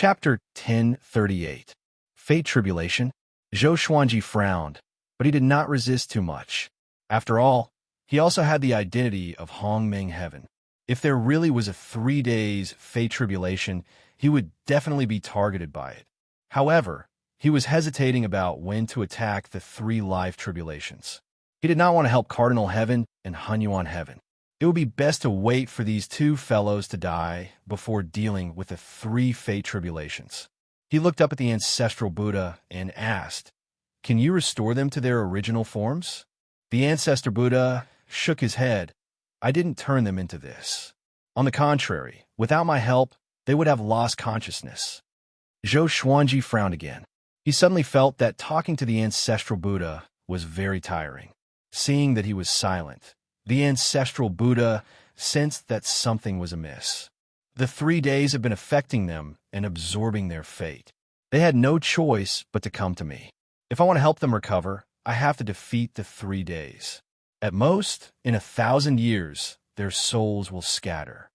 Chapter 1038. Fate Tribulation. Zhou Xuanji frowned, but he did not resist too much. After all, he also had the identity of Hongmeng Heaven. If there really was a 3 days Fate Tribulation, he would definitely be targeted by it. However, he was hesitating about when to attack the 3 life tribulations. He did not want to help Cardinal Heaven and Hunyuan Heaven. It would be best to wait for these 2 fellows to die before dealing with the 3 Fate Tribulations. He looked up at the ancestral Buddha and asked, "Can you restore them to their original forms?" The ancestor Buddha shook his head. "I didn't turn them into this. On the contrary, without my help, they would have lost consciousness." Zhou Xuanji frowned again. He suddenly felt that talking to the ancestral Buddha was very tiring. Seeing that he was silent, the ancestral Buddha sensed that something was amiss. The 3 days had been affecting them and absorbing their fate. They had no choice but to come to me. If I want to help them recover, I have to defeat the 3 days. At most, in 1,000 years, their souls will scatter.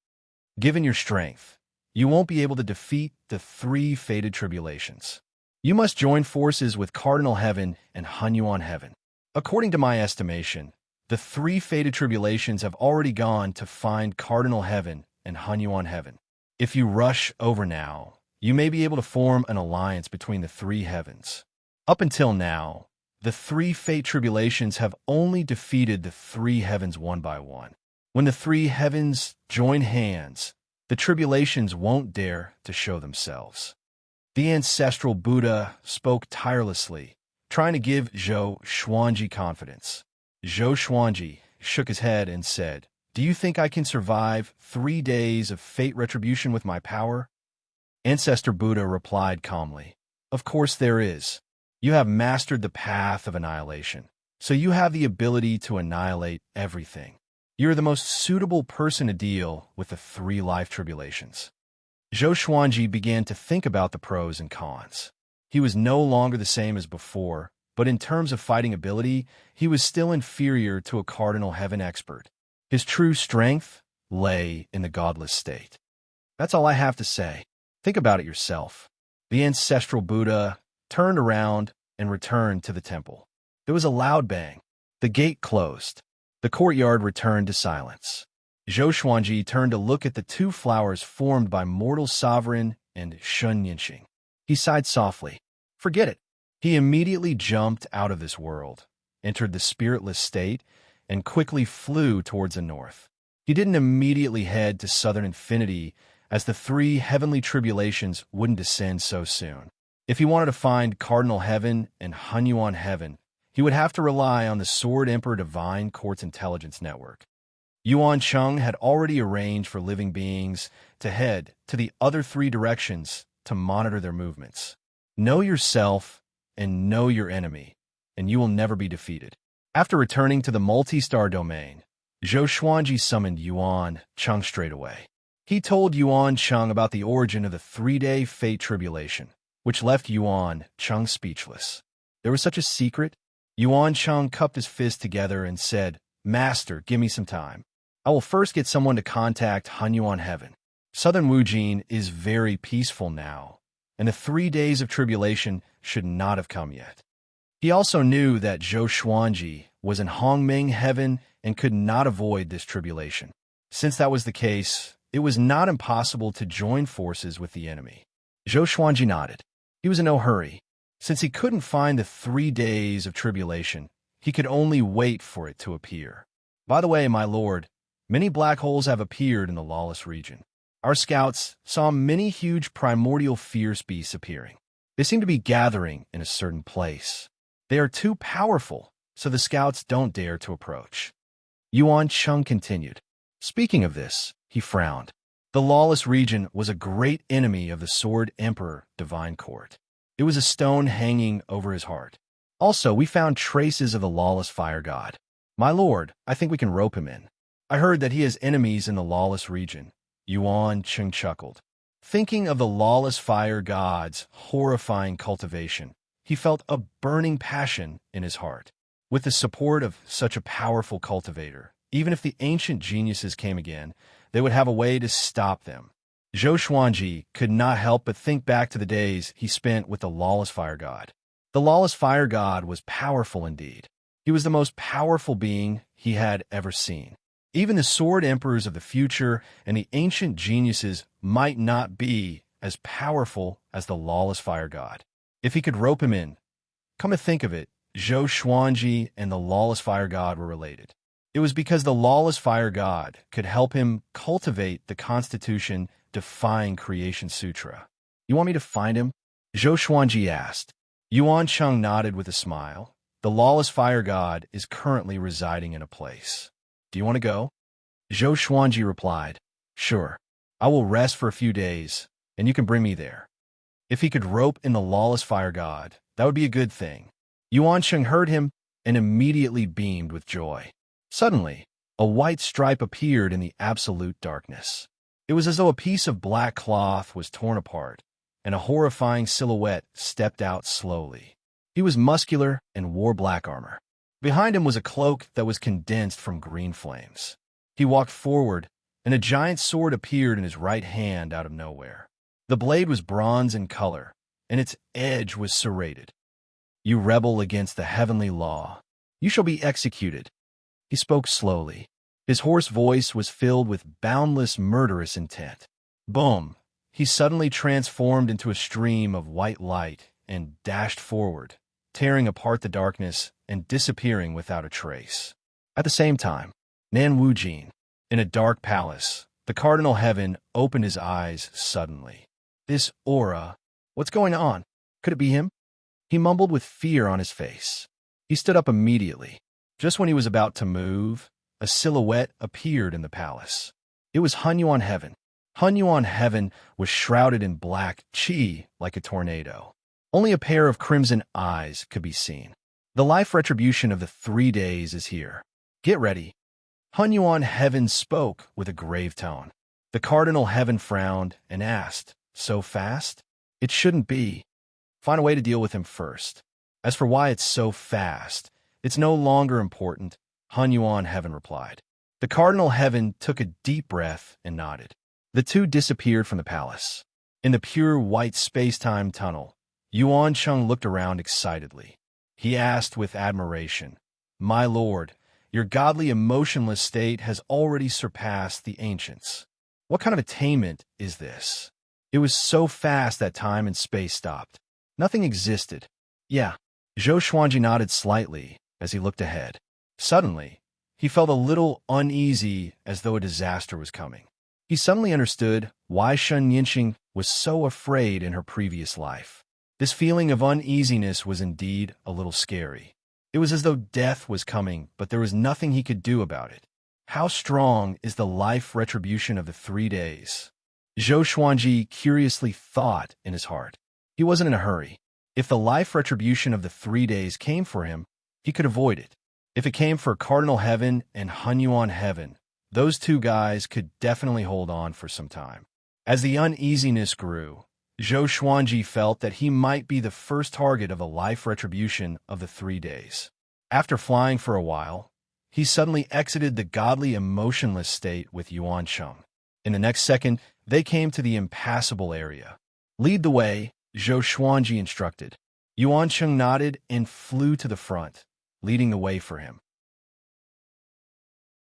Given your strength, you won't be able to defeat the 3 fated tribulations. You must join forces with Cardinal Heaven and Hunyuan Heaven. According to my estimation, the 3 fated tribulations have already gone to find Cardinal Heaven and Hunyuan Heaven. If you rush over now, you may be able to form an alliance between the 3 heavens. Up until now, the 3 fate tribulations have only defeated the 3 heavens one by one. When the 3 heavens join hands, the tribulations won't dare to show themselves. The ancestral Buddha spoke tirelessly, trying to give Zhou Xuanji confidence. Zhou Xuanji shook his head and said, "Do you think I can survive 3 days of fate retribution with my power?" Ancestor Buddha replied calmly, "Of course there is. You have mastered the path of annihilation, so you have the ability to annihilate everything. You are the most suitable person to deal with the 3 life tribulations." Zhou Xuanji began to think about the pros and cons. He was no longer the same as before, but in terms of fighting ability, he was still inferior to a Cardinal Heaven expert. His true strength lay in the godless state. That's all I have to say. Think about it yourself. The ancestral Buddha turned around and returned to the temple. There was a loud bang. The gate closed. The courtyard returned to silence. Zhou Xuanji turned to look at the 2 flowers formed by Mortal Sovereign and Shun Yinxing. He sighed softly. Forget it. He immediately jumped out of this world, entered the spiritless state, and quickly flew towards the north. He didn't immediately head to southern infinity, as the 3 heavenly tribulations wouldn't descend so soon. If he wanted to find Cardinal Heaven and Hunyuan Heaven, he would have to rely on the Sword Emperor Divine Court's intelligence network. Yuan Cheng had already arranged for living beings to head to the other 3 directions to monitor their movements. Know yourself and know your enemy, and you will never be defeated. After returning to the multi-star domain, Zhou Xuanji summoned Yuan Cheng straight away. He told Yuan Cheng about the origin of the 3-day fate tribulation, which left Yuan Cheng speechless. There was such a secret? Yuan Cheng cupped his fists together and said, "Master, give me some time. I will first get someone to contact Hunyuan Heaven. Southern Wujin is very peaceful now, and the 3 days of tribulation should not have come yet." He also knew that Zhou Xuanji was in Hongmeng Heaven and could not avoid this tribulation. Since that was the case, it was not impossible to join forces with the enemy. Zhou Xuanji nodded. He was in no hurry. Since he couldn't find the 3 days of tribulation, he could only wait for it to appear. By the way, my lord, many black holes have appeared in the lawless region. Our scouts saw many huge primordial fierce beasts appearing. They seem to be gathering in a certain place. They are too powerful, so the scouts don't dare to approach. Yuan Cheng continued. Speaking of this, he frowned. The lawless region was a great enemy of the Sword Emperor Divine Court. It was a stone hanging over his heart. Also, we found traces of the lawless fire god. My lord, I think we can rope him in. I heard that he has enemies in the lawless region. Yuan Cheng chuckled. Thinking of the lawless fire god's horrifying cultivation, he felt a burning passion in his heart. With the support of such a powerful cultivator, even if the ancient geniuses came again, they would have a way to stop them. Zhou Xuanji could not help but think back to the days he spent with the lawless fire god. The lawless fire god was powerful indeed. He was the most powerful being he had ever seen. Even the sword emperors of the future and the ancient geniuses might not be as powerful as the lawless fire god. If he could rope him in, come to think of it, Zhou Xuanji and the lawless fire god were related. It was because the lawless fire god could help him cultivate the constitution defying creation sutra. You want me to find him? Zhou Xuanji asked. Yuan Cheng nodded with a smile. The lawless fire god is currently residing in a place. Do you want to go? Zhou Xuanji replied, Sure. I will rest for a few days, and you can bring me there. If he could rope in the lawless fire god, that would be a good thing. Yuan Cheng heard him and immediately beamed with joy. Suddenly, a white stripe appeared in the absolute darkness. It was as though a piece of black cloth was torn apart, and a horrifying silhouette stepped out slowly. He was muscular and wore black armor. Behind him was a cloak that was condensed from green flames. He walked forward, and a giant sword appeared in his right hand out of nowhere. The blade was bronze in color, and its edge was serrated. You rebel against the heavenly law. You shall be executed. He spoke slowly. His hoarse voice was filled with boundless murderous intent. Boom! He suddenly transformed into a stream of white light and dashed forward, tearing apart the darkness and disappearing without a trace. At the same time, Nan Wujin, in a dark palace, the Cardinal Heaven opened his eyes suddenly. This aura, what's going on? Could it be him? He mumbled with fear on his face. He stood up immediately. Just when he was about to move, a silhouette appeared in the palace. It was Hunyuan Heaven. Hunyuan Heaven was shrouded in black qi like a tornado. Only a pair of crimson eyes could be seen. The life retribution of the 3 days is here. Get ready. Hunyuan Heaven spoke with a grave tone. The Cardinal Heaven frowned and asked, So fast? It shouldn't be. Find a way to deal with him first. As for why it's so fast, it's no longer important, Hunyuan Heaven replied. The Cardinal Heaven took a deep breath and nodded. The two disappeared from the palace. In the pure white space-time tunnel, Yuan Cheng looked around excitedly. He asked with admiration, My lord, your godly emotionless state has already surpassed the ancients. What kind of attainment is this? It was so fast that time and space stopped. Nothing existed. Yeah. Zhou Xuanji nodded slightly as he looked ahead. Suddenly, he felt a little uneasy as though a disaster was coming. He suddenly understood why Shen Yinxing was so afraid in her previous life. This feeling of uneasiness was indeed a little scary. It was as though death was coming, but there was nothing he could do about it. How strong is the life retribution of the 3 days? Zhou Xuanji curiously thought in his heart. He wasn't in a hurry. If the life retribution of the 3 days came for him, he could avoid it. If it came for Cardinal Heaven and Hunyuan Heaven, those two guys could definitely hold on for some time. As the uneasiness grew, Zhou Xuanji felt that he might be the first target of the life retribution of the 3 days. After flying for a while, he suddenly exited the godly emotionless state with Yuan Cheng. In the next second, they came to the impassable area. Lead the way, Zhou Xuanji instructed. Yuan Cheng nodded and flew to the front, leading the way for him.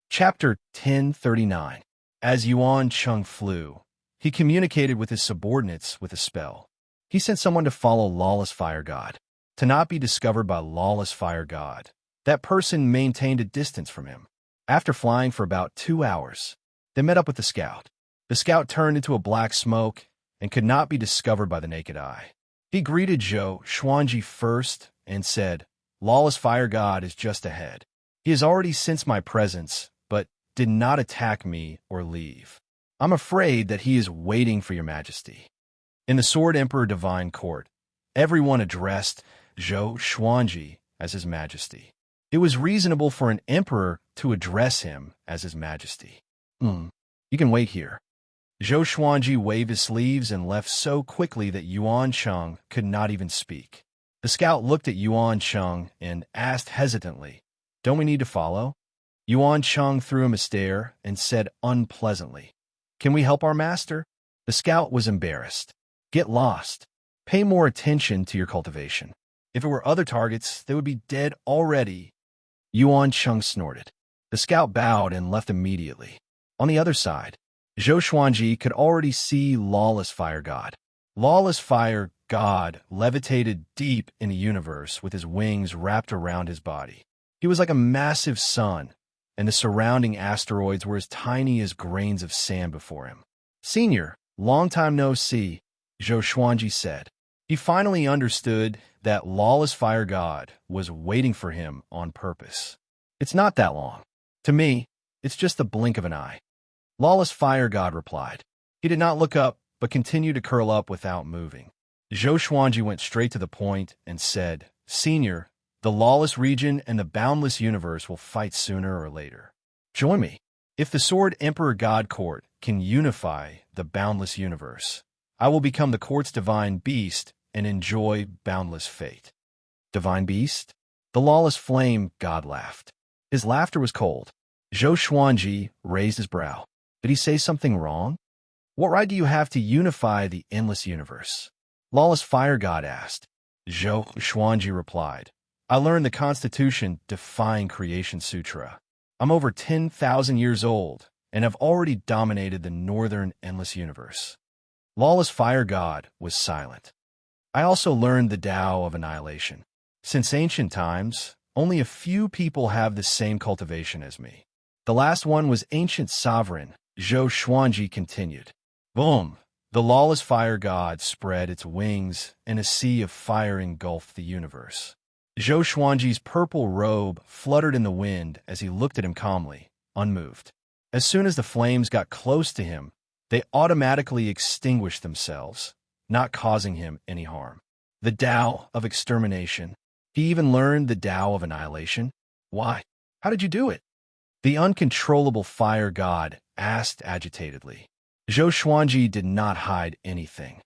Chapter 1039. As Yuan Cheng flew, he communicated with his subordinates with a spell. He sent someone to follow Lawless Fire God, to not be discovered by Lawless Fire God. That person maintained a distance from him. After flying for about 2 hours, they met up with the scout. The scout turned into a black smoke and could not be discovered by the naked eye. He greeted Zhou Xuanji first and said, Lawless Fire God is just ahead. He has already sensed my presence, but did not attack me or leave. I'm afraid that he is waiting for your majesty. In the Sword Emperor Divine Court, everyone addressed Zhou Xuanji as his majesty. It was reasonable for an emperor to address him as his majesty. You can wait here. Zhou Xuanji waved his sleeves and left so quickly that Yuan Cheng could not even speak. The scout looked at Yuan Cheng and asked hesitantly, Don't we need to follow? Yuan Cheng threw him a stare and said unpleasantly, Can we help our master? The scout was embarrassed. Get lost. Pay more attention to your cultivation. If it were other targets, they would be dead already. Yuan Cheng snorted. The scout bowed and left immediately. On the other side, Zhou Xuanji could already see Lawless Fire God. Lawless Fire God levitated deep in the universe with his wings wrapped around his body. He was like a massive sun, and the surrounding asteroids were as tiny as grains of sand before him. Senior, long time no see, Zhou Xuanji said. He finally understood that Lawless Fire God was waiting for him on purpose. It's not that long. To me, it's just the blink of an eye. Lawless Fire God replied. He did not look up, but continued to curl up without moving. Zhou Xuanji went straight to the point and said, Senior, the lawless region and the boundless universe will fight sooner or later. Join me. If the Sword Emperor God Court can unify the boundless universe, I will become the court's divine beast and enjoy boundless fate. Divine beast? The lawless flame god laughed. His laughter was cold. Zhou Xuanji raised his brow. Did he say something wrong? What right do you have to unify the endless universe? Lawless Fire God asked. Zhou Xuanji replied. I learned the Constitution Defying Creation Sutra. I'm over 10,000 years old and have already dominated the northern endless universe. Lawless Fire God was silent. I also learned the Tao of Annihilation. Since ancient times, only a few people have the same cultivation as me. The last one was ancient sovereign, Zhou Xuanji continued. Boom! The Lawless Fire God spread its wings, and a sea of fire engulfed the universe. Zhou Xuanji's purple robe fluttered in the wind as he looked at him calmly, unmoved. As soon as the flames got close to him, they automatically extinguished themselves, not causing him any harm. The Tao of Extermination. He even learned the Tao of Annihilation. Why? How did you do it? The uncontrollable fire god asked agitatedly. Zhou Xuanji did not hide anything.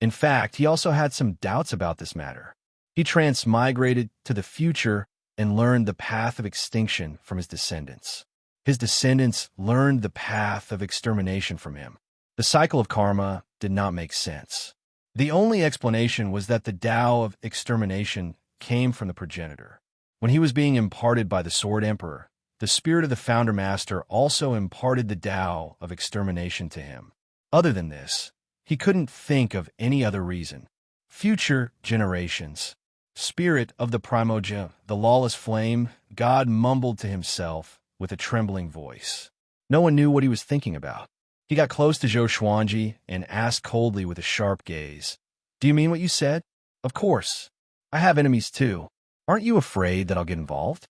In fact, he also had some doubts about this matter. He transmigrated to the future and learned the path of extinction from his descendants. His descendants learned the path of extermination from him. The cycle of karma did not make sense. The only explanation was that the Tao of extermination came from the progenitor. When he was being imparted by the Sword Emperor, the spirit of the Founder Master also imparted the Tao of extermination to him. Other than this, he couldn't think of any other reason. Future generations. Spirit of the Primogen, the lawless flame, God mumbled to himself with a trembling voice. No one knew what he was thinking about. He got close to Zhou Xuanji and asked coldly with a sharp gaze, Do you mean what you said? Of course. I have enemies too. Aren't you afraid that I'll get involved?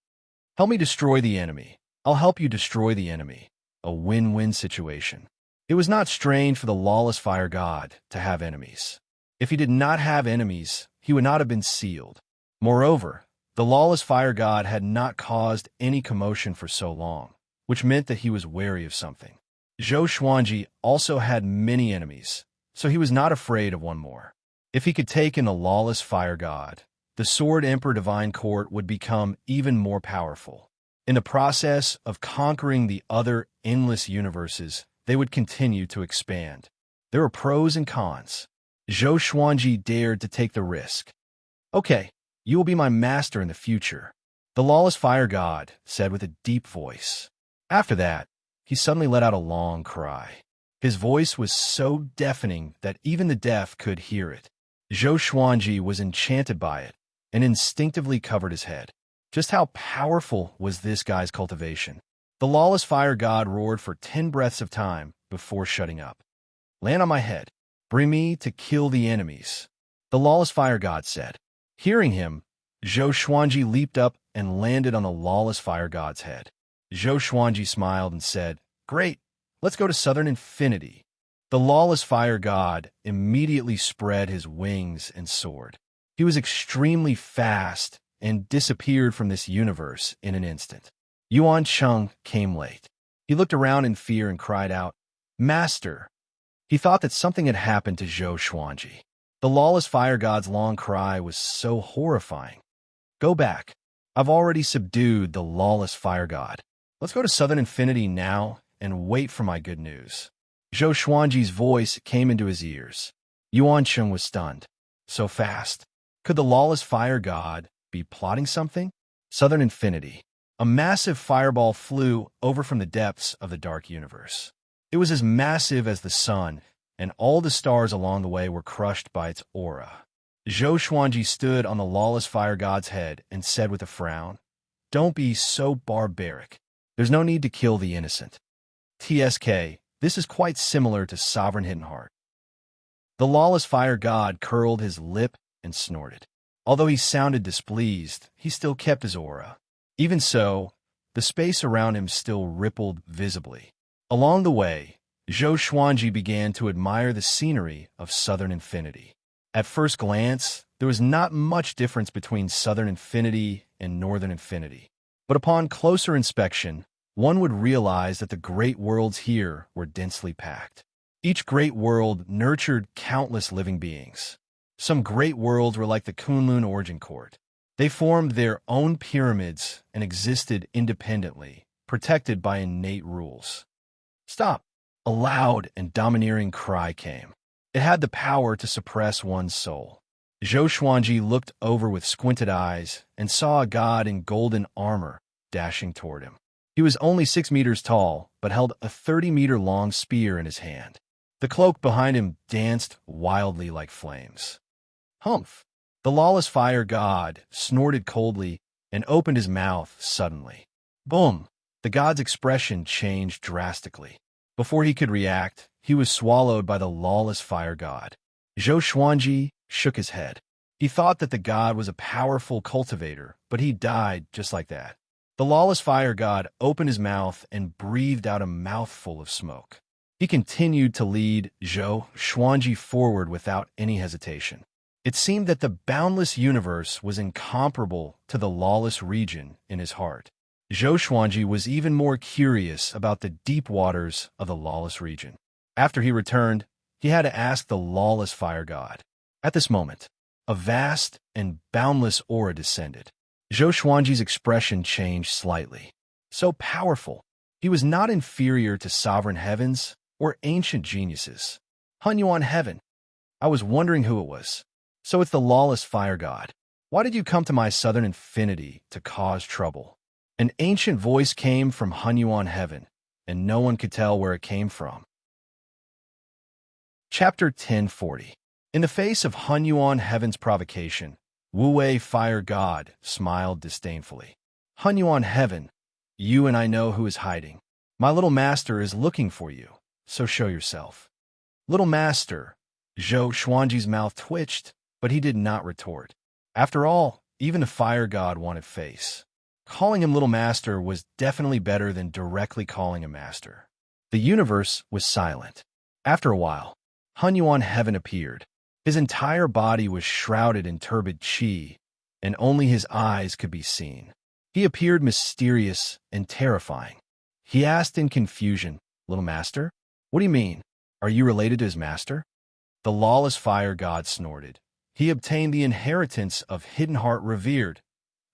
Help me destroy the enemy. I'll help you destroy the enemy. A win-win situation. It was not strange for the lawless fire god to have enemies. If he did not have enemies, he would not have been sealed. Moreover, the lawless fire god had not caused any commotion for so long, which meant that he was wary of something. Zhou Xuanji also had many enemies, so he was not afraid of one more. If he could take in the lawless fire god, the Sword Emperor Divine Court would become even more powerful. In the process of conquering the other endless universes, they would continue to expand. There were pros and cons. Zhou Xuanji dared to take the risk. Okay, you will be my master in the future, the lawless fire god said with a deep voice. After that, he suddenly let out a long cry. His voice was so deafening that even the deaf could hear it. Zhou Xuanji was enchanted by it and instinctively covered his head. Just how powerful was this guy's cultivation? The lawless fire god roared for 10 breaths of time before shutting up. Land on my head. Bring me to kill the enemies, the lawless fire god said. Hearing him, Zhou Xuanji leaped up and landed on the lawless fire god's head. Zhou Xuanji smiled and said, Great, let's go to Southern Infinity. The lawless fire god immediately spread his wings and soared. He was extremely fast and disappeared from this universe in an instant. Yuan Cheng came late. He looked around in fear and cried out, Master! He thought that something had happened to Zhou Xuanji. The lawless fire god's long cry was so horrifying. Go back. I've already subdued the lawless fire god. Let's go to Southern Infinity now and wait for my good news. Zhou Xuanji's voice came into his ears. Yuan Sheng was stunned. So fast. Could the lawless fire god be plotting something? Southern Infinity. A massive fireball flew over from the depths of the dark universe. It was as massive as the sun, and all the stars along the way were crushed by its aura. Zhou Xuanji stood on the lawless fire god's head and said with a frown, "Don't be so barbaric. There's no need to kill the innocent. TSK, this is quite similar to Sovereign Hidden Heart." The lawless fire god curled his lip and snorted. Although he sounded displeased, he still kept his aura. Even so, the space around him still rippled visibly. Along the way, Zhou Xuanji began to admire the scenery of Southern Infinity. At first glance, there was not much difference between Southern Infinity and Northern Infinity. But upon closer inspection, one would realize that the great worlds here were densely packed. Each great world nurtured countless living beings. Some great worlds were like the Kunlun Origin Court. They formed their own pyramids and existed independently, protected by innate rules. Stop! A loud and domineering cry came. It had the power to suppress one's soul. Zhou Xuanji looked over with squinted eyes and saw a god in golden armor dashing toward him. He was only 6 meters tall, but held a 30-meter-long spear in his hand. The cloak behind him danced wildly like flames. Humph! The lawless fire god snorted coldly and opened his mouth suddenly. Boom! The god's expression changed drastically. Before he could react, he was swallowed by the lawless fire god. Zhou Xuanji shook his head. He thought that the god was a powerful cultivator, but he died just like that. The lawless fire god opened his mouth and breathed out a mouthful of smoke. He continued to lead Zhou Xuanji forward without any hesitation. It seemed that the boundless universe was incomparable to the lawless region in his heart. Zhou Xuanji was even more curious about the deep waters of the lawless region. After he returned, he had to ask the lawless fire god. At this moment, a vast and boundless aura descended. Zhou Xuanji's expression changed slightly. So powerful. He was not inferior to sovereign heavens or ancient geniuses. Hunyuan Heaven. I was wondering who it was. So it's the lawless fire god. Why did you come to my Southern Infinity to cause trouble? An ancient voice came from Hunyuan Heaven, and no one could tell where it came from. Chapter 1040. In the face of Hunyuan Heaven's provocation, Wu Wei Fire God smiled disdainfully. Hunyuan Heaven, you and I know who is hiding. My little master is looking for you, so show yourself. Little master, Zhou Xuanji's mouth twitched, but he did not retort. After all, even the fire god wanted face. Calling him little master was definitely better than directly calling him master. The universe was silent. After a while, Hunyuan Heaven appeared. His entire body was shrouded in turbid qi, and only his eyes could be seen. He appeared mysterious and terrifying. He asked in confusion, "Little master? What do you mean? Are you related to his master?" The lawless fire god snorted. He obtained the inheritance of Hidden Heart revered.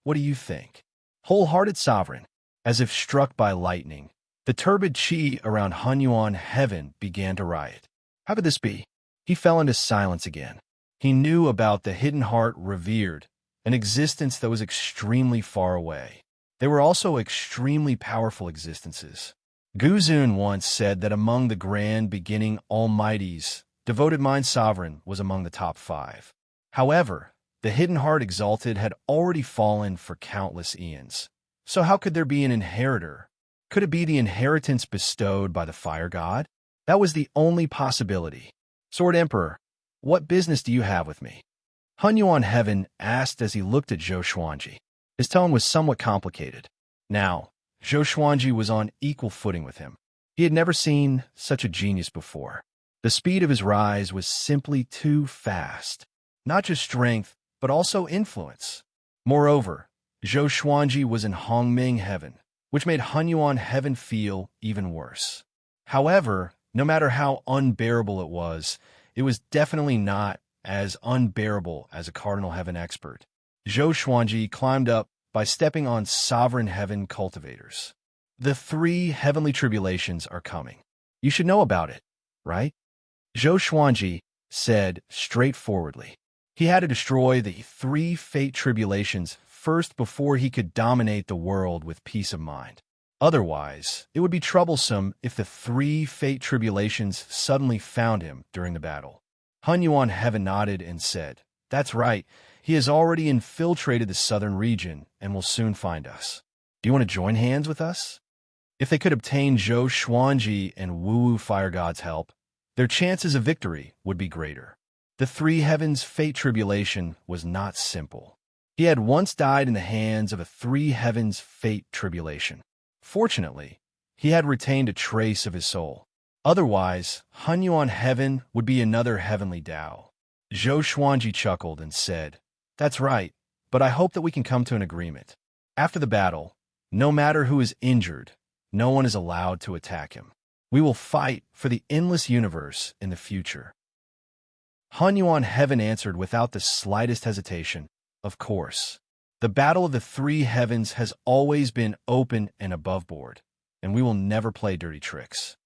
What do you think? Wholehearted sovereign. As if struck by lightning, the turbid qi around Hunyuan Heaven began to riot. How could this be? He fell into silence again. He knew about the Hidden Heart revered, an existence that was extremely far away. They were also extremely powerful existences. Guzun once said that among the grand beginning almighties, Devoted Mind Sovereign was among the top 5. However, the Hidden Heart Exalted had already fallen for countless eons. So how could there be an inheritor? Could it be the inheritance bestowed by the fire god? That was the only possibility. Sword Emperor, what business do you have with me? Hunyuan Heaven asked as he looked at Zhou Xuanji. His tone was somewhat complicated. Now, Zhou Xuanji was on equal footing with him. He had never seen such a genius before. The speed of his rise was simply too fast. Not just strength, but also influence. Moreover, Zhou Xuanji was in Hongming Heaven, which made Hunyuan Heaven feel even worse. However, no matter how unbearable it was definitely not as unbearable as a Cardinal Heaven expert. Zhou Xuanji climbed up by stepping on Sovereign Heaven cultivators. The 3 heavenly tribulations are coming. You should know about it. right? Zhou Xuanji said straightforwardly. He had to destroy the 3 fate tribulations first before he could dominate the world with peace of mind. Otherwise, it would be troublesome if the 3 fate tribulations suddenly found him during the battle. Hun Yuan Heaven nodded and said, "That's right. He has already infiltrated the southern region and will soon find us. Do you want to join hands with us?" If they could obtain Zhou Xuanji and Wu Fire God's help, their chances of victory would be greater. The 3 heavens fate tribulation was not simple. He had once died in the hands of a 3 heavens fate tribulation. Fortunately, he had retained a trace of his soul. Otherwise, Hun Yuan Heaven would be another heavenly Tao. Zhou Xuanji chuckled and said, "That's right, but I hope that we can come to an agreement. After the battle, no matter who is injured, no one is allowed to attack him. We will fight for the endless universe in the future." Hun Yuan Heaven answered without the slightest hesitation, "Of course. The battle of the 3 heavens has always been open and above board, and we will never play dirty tricks."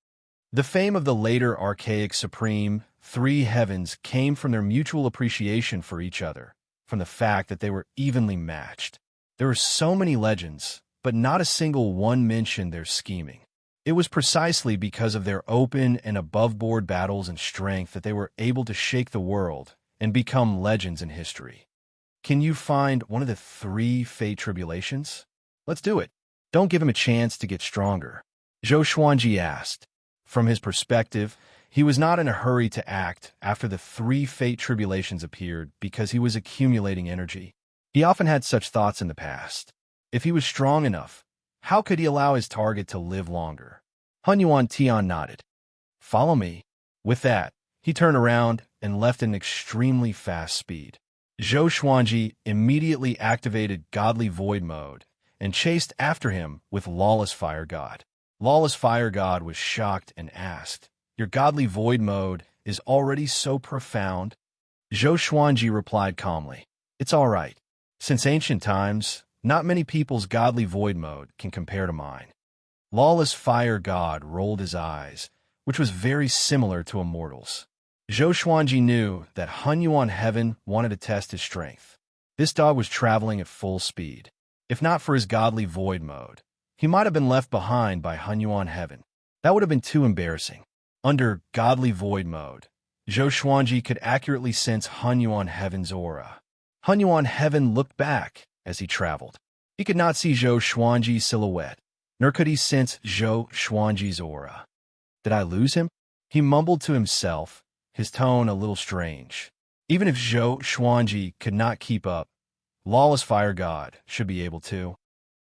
The fame of the later archaic supreme 3 heavens came from their mutual appreciation for each other, from the fact that they were evenly matched. There were so many legends, but not a single one mentioned their scheming. It was precisely because of their open and above-board battles and strength that they were able to shake the world and become legends in history. Can you find one of the 3 fate tribulations? Let's do it. Don't give him a chance to get stronger. Zhou Xuanji asked. From his perspective, he was not in a hurry to act after the 3 fate tribulations appeared because he was accumulating energy. He often had such thoughts in the past. If he was strong enough, how could he allow his target to live longer? Hun Yuan Tian nodded. "Follow me." With that, he turned around and left at an extremely fast speed. Zhou Xuanji immediately activated Godly Void mode and chased after him with Lawless Fire God. Lawless Fire God was shocked and asked, "Your Godly Void mode is already so profound?" Zhou Xuanji replied calmly, "It's all right. Since ancient times, not many people's Godly Void mode can compare to mine." Lawless Fire God rolled his eyes, which was very similar to a mortal's. Zhou Xuanji knew that Hun Yuan Heaven wanted to test his strength. This dog was traveling at full speed. If not for his Godly Void mode, he might have been left behind by Hun Yuan Heaven. That would have been too embarrassing. Under Godly Void mode, Zhou Xuanji could accurately sense Hun Yuan Heaven's aura. Hun Yuan Heaven looked back as he traveled. He could not see Zhou Xuanji's silhouette, nor could he sense Zhou Xuanji's aura. "Did I lose him?" he mumbled to himself, his tone a little strange. Even if Zhou Xuanji could not keep up, Lawless Fire God should be able to.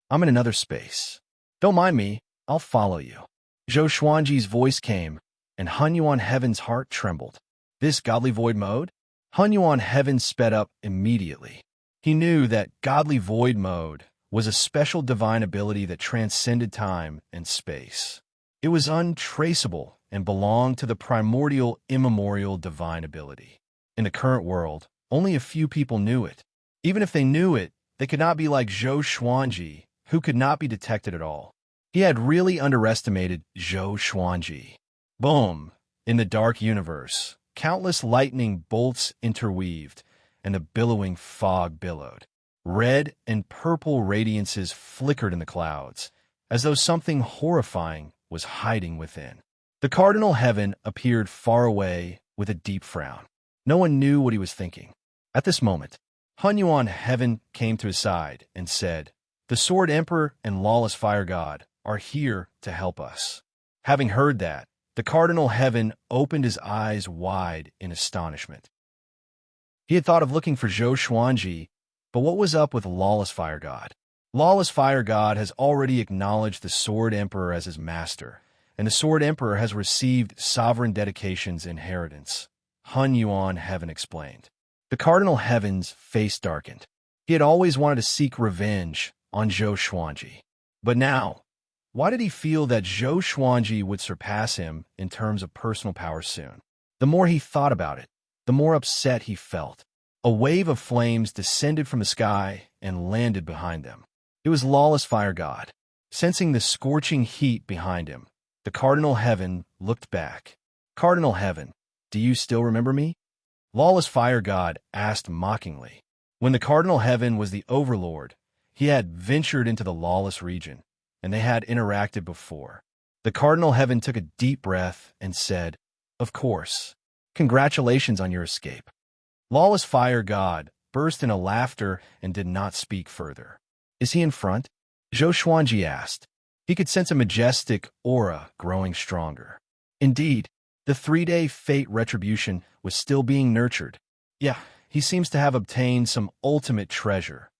"I'm in another space. Don't mind me, I'll follow you." Zhou Xuanji's voice came, and Hun Yuan Heaven's heart trembled. This Godly Void mode? Hun Yuan Heaven sped up immediately. He knew that Godly Void mode was a special divine ability that transcended time and space. It was untraceable and belonged to the primordial, immemorial divine ability. In the current world, only a few people knew it. Even if they knew it, they could not be like Zhou Xuanji, who could not be detected at all. He had really underestimated Zhou Xuanji. Boom! In the dark universe, countless lightning bolts interweaved, and the billowing fog billowed. Red and purple radiances flickered in the clouds, as though something horrifying was hiding within. The Cardinal Heaven appeared far away with a deep frown. No one knew what he was thinking. At this moment, Hun Yuan Heaven came to his side and said, "The Sword Emperor and Lawless Fire God are here to help us." Having heard that, the Cardinal Heaven opened his eyes wide in astonishment. He had thought of looking for Zhou Xuanji, but what was up with Lawless Fire God? Lawless Fire God has already acknowledged the Sword Emperor as his master, and the Sword Emperor has received Sovereign Dedication's inheritance, Hun Yuan Heaven explained. The Cardinal Heaven's face darkened. He had always wanted to seek revenge on Zhou Xuanji. But now, why did he feel that Zhou Xuanji would surpass him in terms of personal power soon? The more he thought about it, the more upset he felt. A wave of flames descended from the sky and landed behind them. It was Lawless Fire God. Sensing the scorching heat behind him, the Cardinal Heaven looked back. Cardinal Heaven, do you still remember me? Lawless Fire God asked mockingly. When the Cardinal Heaven was the overlord, he had ventured into the lawless region, and they had interacted before. The Cardinal Heaven took a deep breath and said, "Of course. Congratulations on your escape." Lawless Fire God burst into laughter and did not speak further. "Is he in front?" Zhou Xuanji asked. He could sense a majestic aura growing stronger. Indeed, the 3-day fate retribution was still being nurtured. Yeah, he seems to have obtained some ultimate treasure.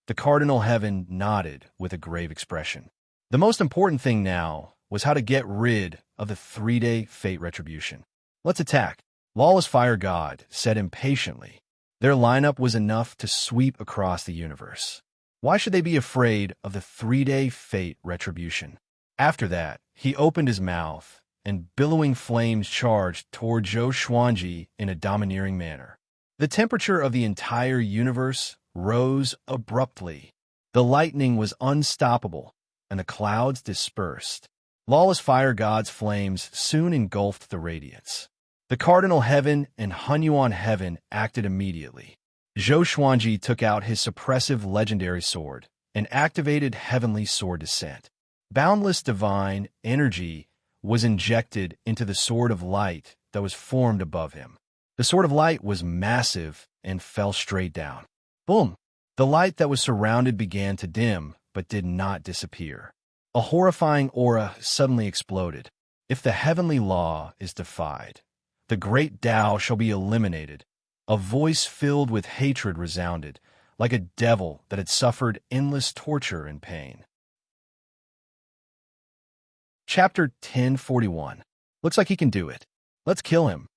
The Cardinal Heaven nodded with a grave expression. The most important thing now was how to get rid of the 3-day fate retribution. "Let's attack," Lawless Fire God said impatiently. Their lineup was enough to sweep across the universe. Why should they be afraid of the 3-day fate retribution? After that, he opened his mouth, and billowing flames charged toward Zhou Xuanji in a domineering manner. The temperature of the entire universe rose abruptly. The lightning was unstoppable, and the clouds dispersed. Lawless Fire God's flames soon engulfed the radiance. The Cardinal Heaven and Hunyuan Heaven acted immediately. Zhou Xuanji took out his suppressive legendary sword and activated Heavenly Sword Descent. Boundless divine energy was injected into the Sword of Light that was formed above him. The Sword of Light was massive and fell straight down. Boom! The light that was surrounded began to dim, but did not disappear. A horrifying aura suddenly exploded. If the heavenly law is defied, the great Tao shall be eliminated. A voice filled with hatred resounded, like a devil that had suffered endless torture and pain. Chapter 1041. Looks like he can do it. Let's kill him.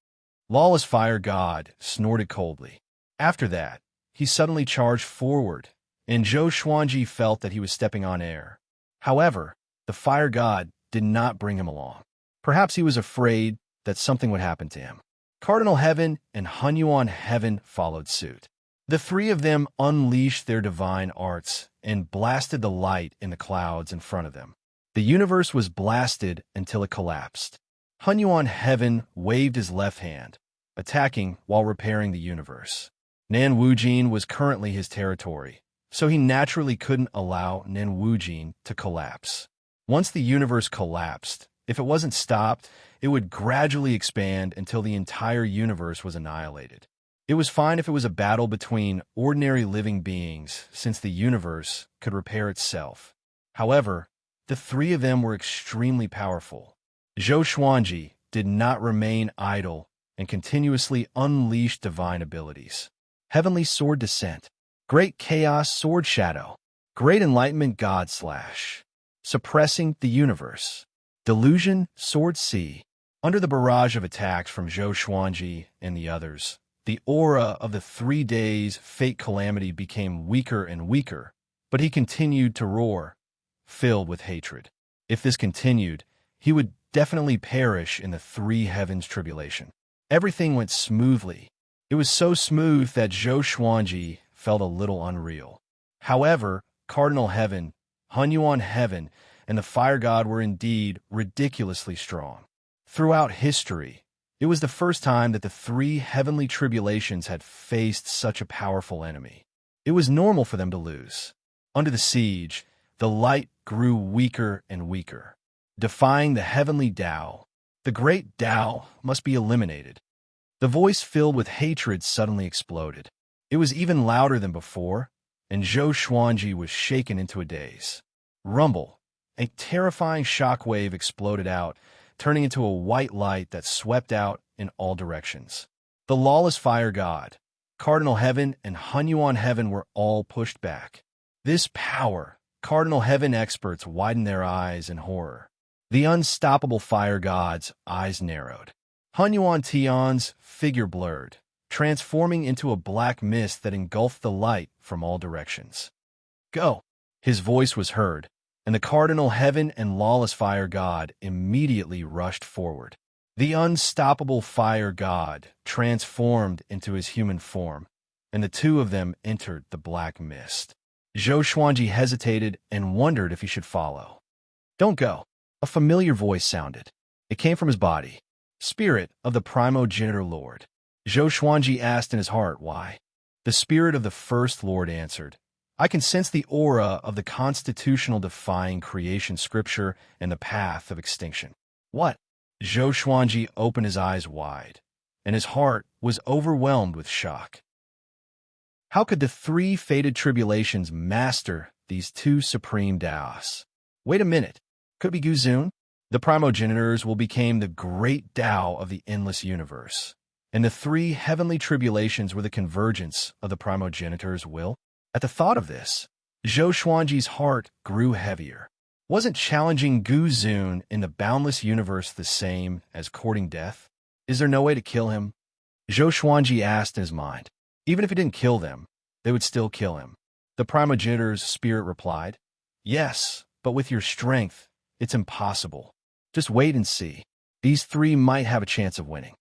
Lawless Fire God snorted coldly. After that, he suddenly charged forward, and Zhou Xuanji felt that he was stepping on air. However, the Fire God did not bring him along. Perhaps he was afraid that something would happen to him. Cardinal Heaven and Hunyuan Heaven followed suit. The three of them unleashed their divine arts and blasted the light in the clouds in front of them. The universe was blasted until it collapsed. Hunyuan Heaven waved his left hand, attacking while repairing the universe. Nan Wujin was currently his territory, so he naturally couldn't allow Nan Wujin to collapse. Once the universe collapsed, if it wasn't stopped, it would gradually expand until the entire universe was annihilated. It was fine if it was a battle between ordinary living beings, since the universe could repair itself. However, the three of them were extremely powerful. Zhou Xuanji did not remain idle and continuously unleashed divine abilities. Heavenly Sword Descent, Great Chaos Sword Shadow, Great Enlightenment God Slash, Suppressing the Universe, Delusion Sword Sea. Under the barrage of attacks from Zhou Xuanji and the others, the aura of the 3 days' fate calamity became weaker and weaker, but he continued to roar, filled with hatred. If this continued, he would definitely perish in the 3 heavens tribulation. Everything went smoothly. It was so smooth that Zhou Xuanji felt a little unreal. However, Cardinal Heaven, Hunyuan Heaven, and the Fire God were indeed ridiculously strong. Throughout history, it was the first time that the 3 heavenly tribulations had faced such a powerful enemy. It was normal for them to lose. Under the siege, the light grew weaker and weaker. Defying the heavenly Tao, the great Tao must be eliminated. The voice filled with hatred suddenly exploded. It was even louder than before, and Zhou Xuanji was shaken into a daze. Rumble! A terrifying shockwave exploded out, turning into a white light that swept out in all directions. The Lawless Fire God, Cardinal Heaven, and Hunyuan Heaven were all pushed back. This power, Cardinal Heaven experts widened their eyes in horror. The unstoppable Fire God's eyes narrowed. Hunyuan Tian's figure blurred, transforming into a black mist that engulfed the light from all directions. "Go!" His voice was heard, and the Cardinal Heaven and Lawless Fire God immediately rushed forward. The unstoppable Fire God transformed into his human form, and the two of them entered the black mist. Zhou Xuanji hesitated and wondered if he should follow. "Don't go." A familiar voice sounded. It came from his body. Spirit of the primogenitor Lord. Zhou Xuanji asked in his heart why. The spirit of the first Lord answered, I can sense the aura of the constitutional defying creation scripture and the path of extinction. What? Zhou Xuanji opened his eyes wide, and his heart was overwhelmed with shock. How could the three fated tribulations master these two supreme Taos? Wait a minute. Could it be Guzun? The primogenitors will become the great Tao of the endless universe, and the three heavenly tribulations were the convergence of the primogenitors' will? At the thought of this, Zhou Xuanji's heart grew heavier. Wasn't challenging Guzun in the boundless universe the same as courting death? Is there no way to kill him? Zhou Xuanji asked in his mind. Even if he didn't kill them, they would still kill him. The primogenitor's spirit replied, Yes, but with your strength, it's impossible. Just wait and see. These three might have a chance of winning.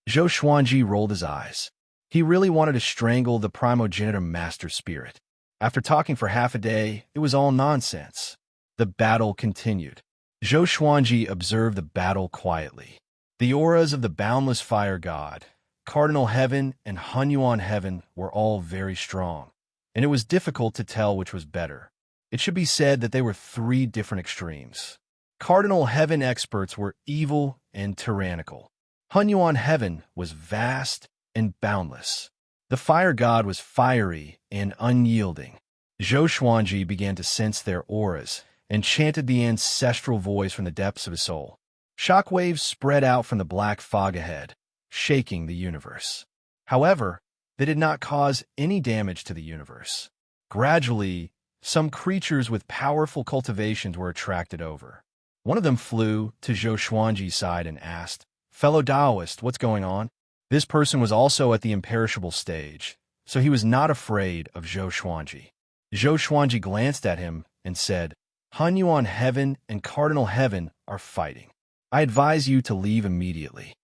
Zhou Xuanji rolled his eyes. He really wanted to strangle the primogenitor master spirit. After talking for half a day, it was all nonsense. The battle continued. Zhou Xuanji observed the battle quietly. The auras of the boundless fire god, Cardinal Heaven, and Hunyuan Heaven were all very strong, and it was difficult to tell which was better. It should be said that they were three different extremes. Cardinal Heaven experts were evil and tyrannical. Hunyuan Heaven was vast and boundless. The fire god was fiery and unyielding. Zhou Xuanji began to sense their auras and chanted the ancestral voice from the depths of his soul. Shockwaves spread out from the black fog ahead, shaking the universe. However, they did not cause any damage to the universe. Gradually, some creatures with powerful cultivations were attracted over. One of them flew to Zhou Xuanji's side and asked, Fellow Taoist, what's going on? This person was also at the imperishable stage, so he was not afraid of Zhou Xuanji. Zhou Xuanji glanced at him and said, Hunyuan Heaven and Cardinal Heaven are fighting. I advise you to leave immediately.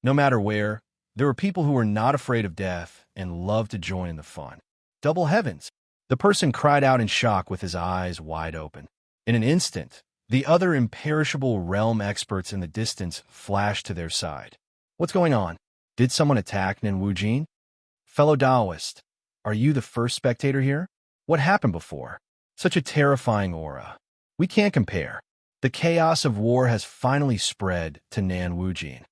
No matter where, there were people who were not afraid of death and loved to join in the fun. Double heavens! The person cried out in shock with his eyes wide open. In an instant, the other imperishable realm experts in the distance flashed to their side. What's going on? Did someone attack Nin Wujin? Fellow Taoist, are you the first spectator here? What happened before? Such a terrifying aura. We can't compare. The chaos of war has finally spread to Nan Wujin.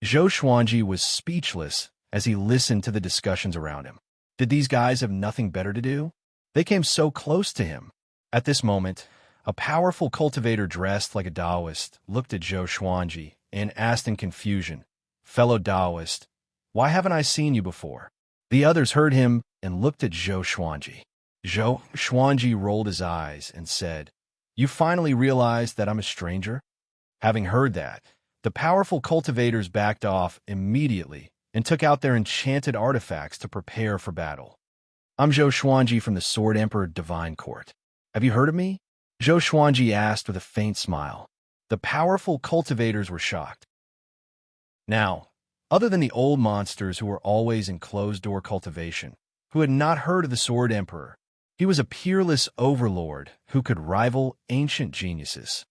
Zhou Xuanji was speechless as he listened to the discussions around him. Did these guys have nothing better to do? They came so close to him. At this moment, a powerful cultivator dressed like a Taoist looked at Zhou Xuanji and asked in confusion, Fellow Taoist, why haven't I seen you before? The others heard him and looked at Zhou Xuanji. Zhou Xuanji rolled his eyes and said, You finally realized that I'm a stranger? Having heard that, the powerful cultivators backed off immediately and took out their enchanted artifacts to prepare for battle. I'm Zhou Xuanji from the Sword Emperor Divine Court. Have you heard of me? Zhou Xuanji asked with a faint smile. The powerful cultivators were shocked. Now, other than the old monsters who were always in closed-door cultivation, who had not heard of the Sword Emperor, he was a peerless overlord who could rival ancient geniuses.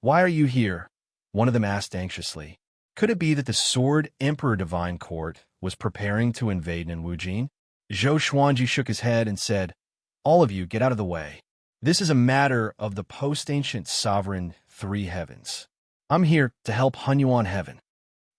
Why are you here? One of them asked anxiously. Could it be that the Sword Emperor Divine Court was preparing to invade Nin Wujin? Zhou Xuanji shook his head and said, All of you, get out of the way. This is a matter of the post-ancient sovereign three heavens. I'm here to help Hunyuan Heaven.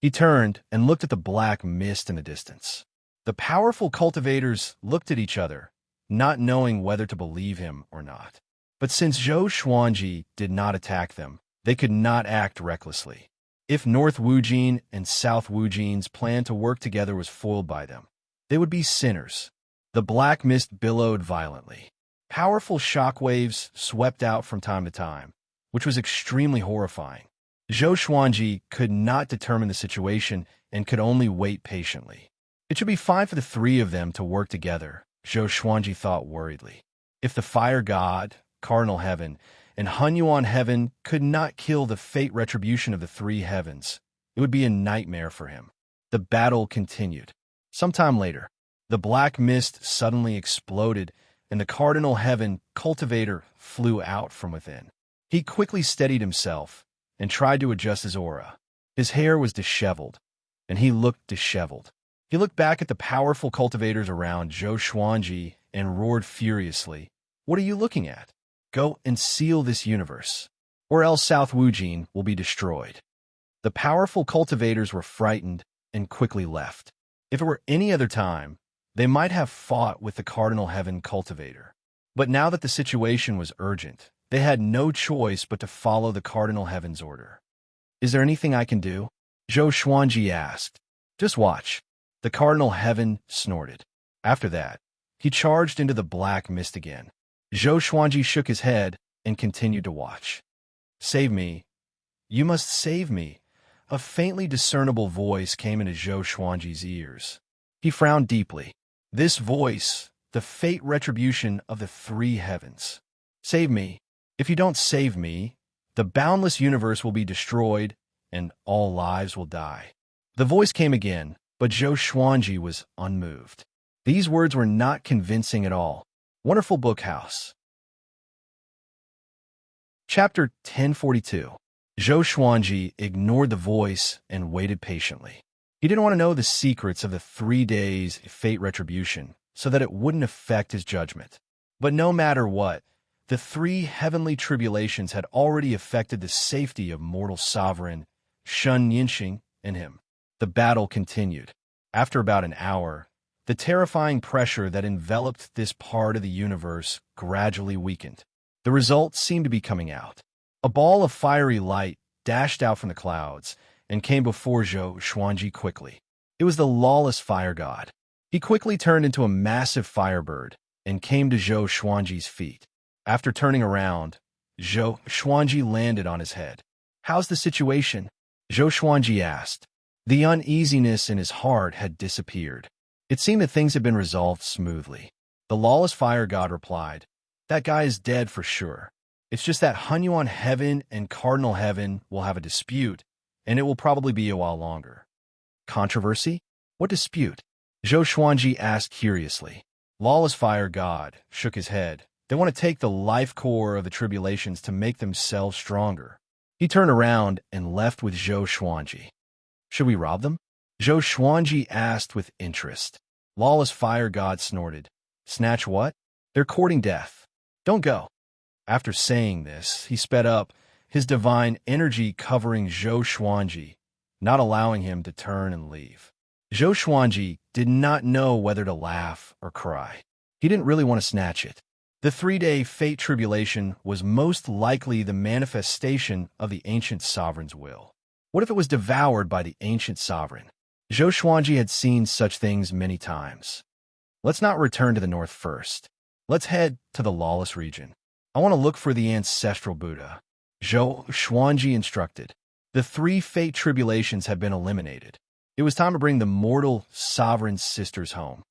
He turned and looked at the black mist in the distance. The powerful cultivators looked at each other, not knowing whether to believe him or not. But since Zhou Xuanji did not attack them, they could not act recklessly. If North Wujin and South Wujin's plan to work together was foiled by them, they would be sinners. The black mist billowed violently. Powerful shockwaves swept out from time to time, which was extremely horrifying. Zhou Xuanji could not determine the situation and could only wait patiently. It should be fine for the three of them to work together, Zhou Xuanji thought worriedly. If the fire god, Cardinal Heaven, and Hunyuan Heaven could not kill the fate retribution of the three heavens, it would be a nightmare for him. The battle continued. Sometime later, the black mist suddenly exploded, and the Cardinal Heaven cultivator flew out from within. He quickly steadied himself and tried to adjust his aura. His hair was disheveled, and he looked disheveled. He looked back at the powerful cultivators around Zhou Xuanji and roared furiously, "What are you looking at? Go and seal this universe, or else South Wujin will be destroyed." The powerful cultivators were frightened and quickly left. If it were any other time, they might have fought with the Cardinal Heaven cultivator. But now that the situation was urgent, they had no choice but to follow the Cardinal Heaven's order. "Is there anything I can do?" Zhou Xuanji asked. "Just watch." The Cardinal Heaven snorted. After that, he charged into the black mist again. Zhou Xuanji shook his head and continued to watch. "Save me. You must save me." A faintly discernible voice came into Zhou Xuanji's ears. He frowned deeply. This voice, the fate retribution of the three heavens. "Save me. If you don't save me, the boundless universe will be destroyed and all lives will die." The voice came again, but Zhou Xuanji was unmoved. These words were not convincing at all. Wonderful Book House. Chapter 1042. Zhou Xuanji ignored the voice and waited patiently. He didn't want to know the secrets of the 3 days fate retribution so that it wouldn't affect his judgment. But no matter what, the 3 heavenly tribulations had already affected the safety of mortal sovereign Shun Yinxing and him. The battle continued. After about an hour, the terrifying pressure that enveloped this part of the universe gradually weakened. The results seemed to be coming out. A ball of fiery light dashed out from the clouds and came before Zhou Xuanji quickly. It was the lawless fire god. He quickly turned into a massive firebird and came to Zhou Xuanji's feet. After turning around, Zhou Xuanji landed on his head. "How's the situation?" Zhou Xuanji asked. The uneasiness in his heart had disappeared. It seemed that things had been resolved smoothly. The lawless fire god replied, "That guy is dead for sure. It's just that Hunyuan Heaven and Cardinal Heaven will have a dispute, and it will probably be a while longer." "Controversy? What dispute?" Zhou Xuanji asked curiously. Lawless Fire God shook his head. "They want to take the life core of the tribulations to make themselves stronger." He turned around and left with Zhou Xuanji. "Should we rob them?" Zhou Xuanji asked with interest. Lawless Fire God snorted. "Snatch what? They're courting death. Don't go." After saying this, he sped up, his divine energy covering Zhou Xuanji, not allowing him to turn and leave. Zhou Xuanji did not know whether to laugh or cry. He didn't really want to snatch it. The 3-day fate tribulation was most likely the manifestation of the ancient sovereign's will. What if it was devoured by the ancient sovereign? Zhou Xuanji had seen such things many times. "Let's not return to the north first. Let's head to the lawless region. I want to look for the ancestral Buddha," Zhou Xuanji instructed. The 3 fate tribulations had been eliminated. It was time to bring the mortal sovereign sisters home.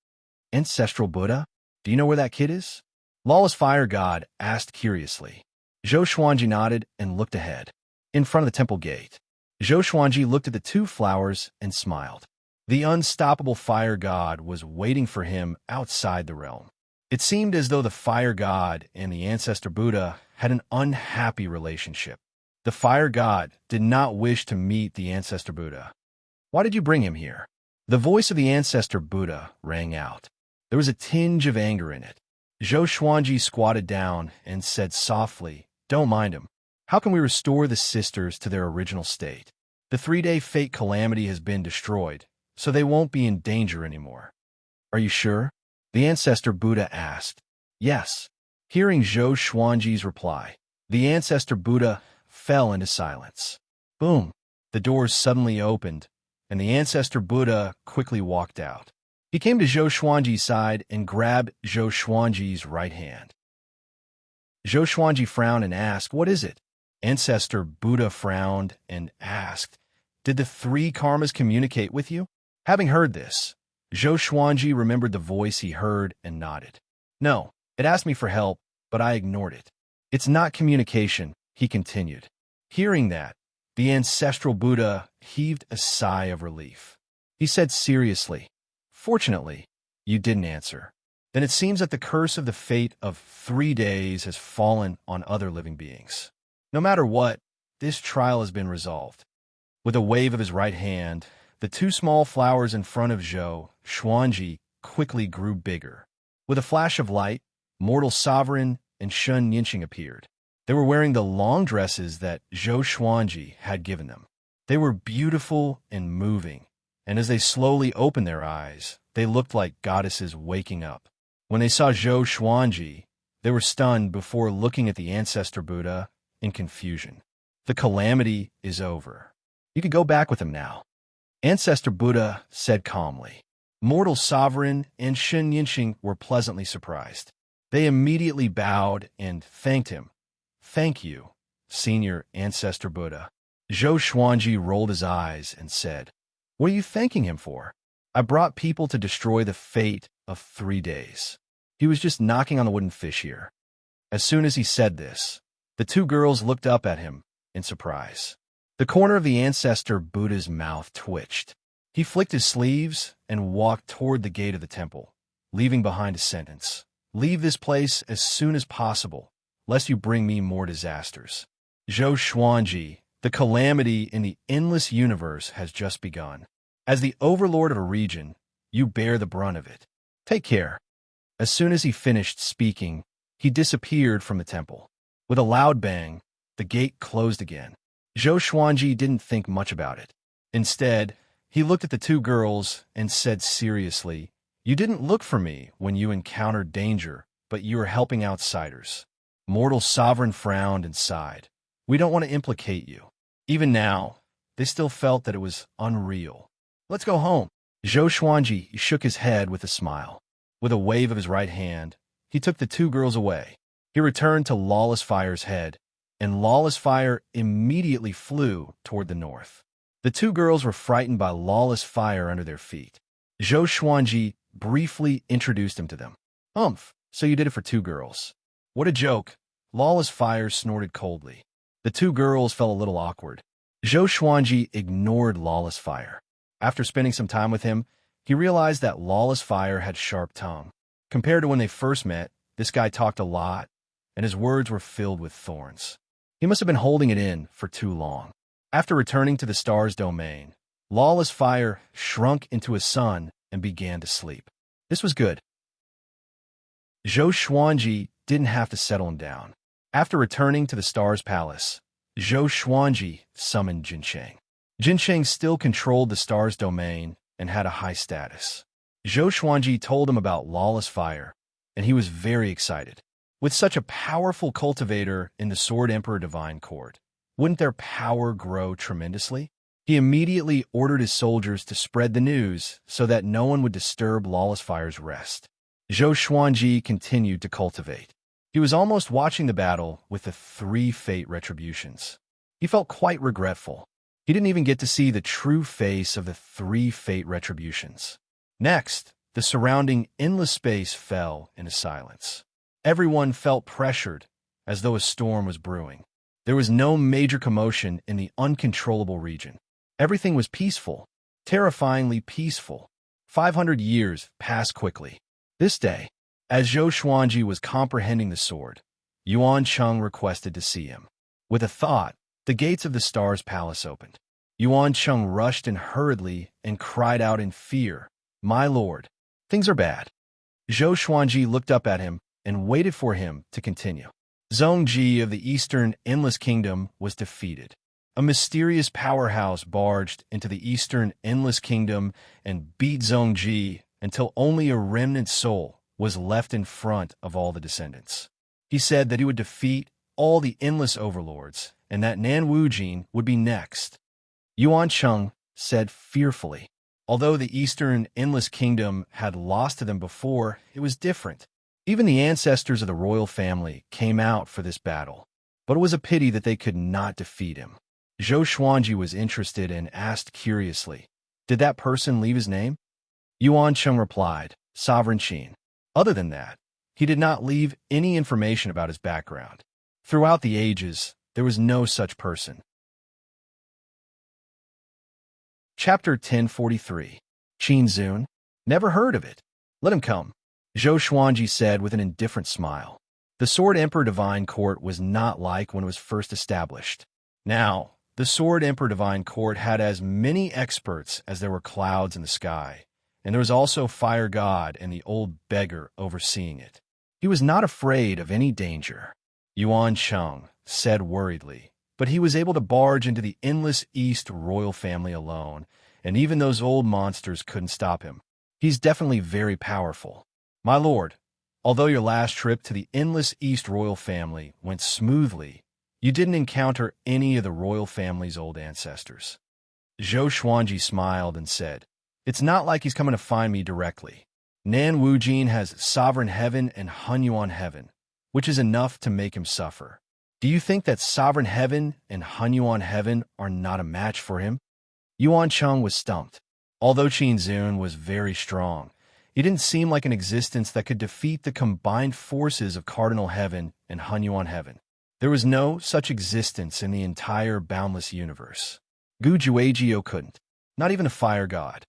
"Ancestral Buddha? Do you know where that kid is?" Lawless Fire God asked curiously. Zhou Xuanji nodded and looked ahead. In front of the temple gate, Zhou Xuanji looked at the 2 flowers and smiled. The unstoppable fire god was waiting for him outside the realm. It seemed as though the fire god and the ancestor Buddha had an unhappy relationship. The fire god did not wish to meet the ancestor Buddha. "Why did you bring him here?" The voice of the ancestor Buddha rang out. There was a tinge of anger in it. Zhou Xuanji squatted down and said softly, "Don't mind him. How can we restore the sisters to their original state? The 3-day fate calamity has been destroyed, so they won't be in danger anymore." "Are you sure?" the ancestor Buddha asked. "Yes." Hearing Zhou Xuanji's reply, the ancestor Buddha fell into silence. Boom! The doors suddenly opened, and the ancestor Buddha quickly walked out. He came to Zhou Xuanji's side and grabbed Zhou Xuanji's right hand. Zhou Xuanji frowned and asked, "What is it?" Ancestor Buddha frowned and asked, "Did the 3 karmas communicate with you?" Having heard this, Zhou Xuanji remembered the voice he heard and nodded. "No, it asked me for help, but I ignored it." "It's not communication," he continued. Hearing that, the ancestral Buddha heaved a sigh of relief. He said seriously, "Fortunately, you didn't answer. Then it seems that the curse of the fate of 3 days has fallen on other living beings. No matter what, this trial has been resolved. With a wave of his right hand, the two small flowers in front of Zhou Xuanji quickly grew bigger. With a flash of light, mortal sovereign and Shun Yinqing appeared. They were wearing the long dresses that Zhou Xuanji had given them. They were beautiful and moving, and as they slowly opened their eyes, they looked like goddesses waking up. When they saw Zhou Xuanji, they were stunned before looking at the ancestor Buddha in confusion. The calamity is over. You could go back with him now. Ancestor Buddha said calmly. Mortal sovereign and Shun Yinqing were pleasantly surprised. They immediately bowed and thanked him. Thank you, Senior Ancestor Buddha. Zhou Xuanji rolled his eyes and said, What are you thanking him for? I brought people to destroy the fate of 3 days. He was just knocking on the wooden fish here. As soon as he said this, the two girls looked up at him in surprise. The corner of the ancestor Buddha's mouth twitched. He flicked his sleeves and walked toward the gate of the temple, leaving behind a sentence. Leave this place as soon as possible, lest you bring me more disasters. Zhou Xuanji, the calamity in the endless universe has just begun. As the overlord of a region, you bear the brunt of it. Take care. As soon as he finished speaking, he disappeared from the temple. With a loud bang, the gate closed again. Zhou Xuanji didn't think much about it. Instead, he looked at the two girls and said seriously, You didn't look for me when you encountered danger, but you are helping outsiders. Mortal Sovereign frowned and sighed. We don't want to implicate you. Even now, they still felt that it was unreal. Let's go home. Zhou Xuanji shook his head with a smile. With a wave of his right hand, he took the two girls away. He returned to Lawless Fire's head, and Lawless Fire immediately flew toward the north. The two girls were frightened by Lawless Fire under their feet. Zhou Xuanji briefly introduced him to them. So you did it for two girls. What a joke. Lawless Fire snorted coldly. The two girls felt a little awkward. Zhou Xuanji ignored Lawless Fire. After spending some time with him, he realized that Lawless Fire had sharp tongue. Compared to when they first met, this guy talked a lot, and his words were filled with thorns. He must have been holding it in for too long. After returning to the star's domain, Lawless Fire shrunk into a sun and began to sleep. This was good. Zhou Xuanji didn't have to settle him down. After returning to the star's palace, Zhou Xuanji summoned Jinsheng. Jinsheng still controlled the star's domain and had a high status. Zhou Xuanji told him about Lawless Fire, and he was very excited. With such a powerful cultivator in the Sword Emperor Divine Court, wouldn't their power grow tremendously? He immediately ordered his soldiers to spread the news so that no one would disturb Lawless Fire's rest. Zhou Xuanji continued to cultivate. He was almost watching the battle with the 3 fate retributions. He felt quite regretful. He didn't even get to see the true face of the 3 fate retributions. Next, the surrounding endless space fell into silence. Everyone felt pressured, as though a storm was brewing. There was no major commotion in the uncontrollable region. Everything was peaceful, terrifyingly peaceful. 500 years passed quickly. This day, as Zhou Xuanji was comprehending the sword, Yuan Cheng requested to see him. With a thought, the gates of the star's palace opened. Yuan Cheng rushed in hurriedly and cried out in fear, My lord, things are bad. Zhou Xuanji looked up at him and waited for him to continue. Zhongji of the Eastern Endless Kingdom was defeated. A mysterious powerhouse barged into the Eastern Endless Kingdom and beat Zhongji until only a remnant soul was left in front of all the descendants. He said that he would defeat all the endless overlords and that Nan Wujin would be next. Yuan Cheng said fearfully. Although the Eastern Endless Kingdom had lost to them before, it was different. Even the ancestors of the royal family came out for this battle, but it was a pity that they could not defeat him. Zhou Xuanji was interested and asked curiously, Did that person leave his name? Yuan Cheng replied, Sovereign Qin. Other than that, he did not leave any information about his background. Throughout the ages, there was no such person. Chapter 1043. Qin Zun? Never heard of it. Let him come, Zhou Xuanji said with an indifferent smile. The Sword Emperor Divine Court was not like when it was first established. Now, the The Sword Emperor Divine Court had as many experts as there were clouds in the sky, and there was also Fire God and the old beggar overseeing it. He was not afraid of any danger, Yuan Cheng said worriedly, but he was able to barge into the endless East royal family alone, and even those old monsters couldn't stop him. He's definitely very powerful. My lord, although your last trip to the endless East royal family went smoothly, you didn't encounter any of the royal family's old ancestors. Zhou Xuanji smiled and said, "It's not like he's coming to find me directly. Nan Wujin has sovereign heaven and Hunyuan heaven, which is enough to make him suffer. Do you think that sovereign heaven and Hunyuan heaven are not a match for him?" Yuan Cheng was stumped. Although Qin Zun was very strong, it didn't seem like an existence that could defeat the combined forces of Cardinal Heaven and Hunyuan Heaven. There was no such existence in the entire boundless universe. Gu Juejiu couldn't, not even a fire god.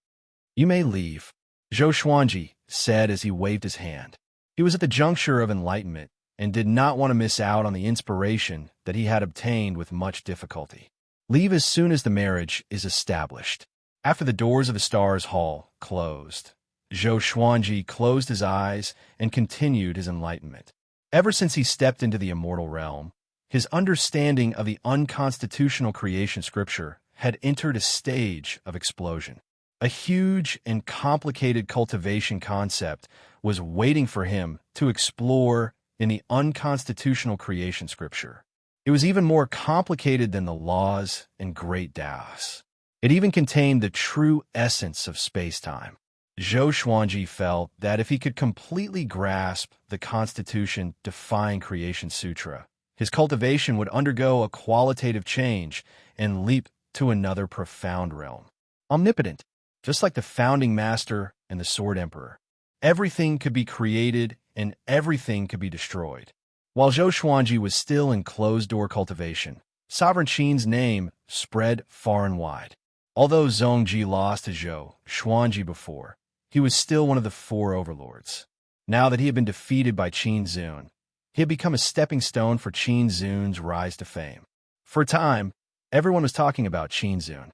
"You may leave," Zhou Xuanji said as he waved his hand. He was at the juncture of enlightenment and did not want to miss out on the inspiration that he had obtained with much difficulty. "Leave as soon as the marriage is established." After the doors of the Stars Hall closed, Zhou Xuanji closed his eyes and continued his enlightenment. Ever since he stepped into the immortal realm, his understanding of the unconstitutional creation scripture had entered a stage of explosion. A huge and complicated cultivation concept was waiting for him to explore in the unconstitutional creation scripture. It was even more complicated than the laws and great Tao's. It even contained the true essence of space-time. Zhou Xuanji felt that if he could completely grasp the Constitution-defying Creation Sutra, his cultivation would undergo a qualitative change and leap to another profound realm. Omnipotent, just like the founding master and the Sword Emperor. Everything could be created and everything could be destroyed. While Zhou Xuanji was still in closed-door cultivation, Sovereign Qin's name spread far and wide. Although Zhongji lost to Zhou Xuanji before, he was still one of the four overlords. Now that he had been defeated by Qin Zun, he had become a stepping stone for Qin Zun's rise to fame. For a time, everyone was talking about Qin Zun.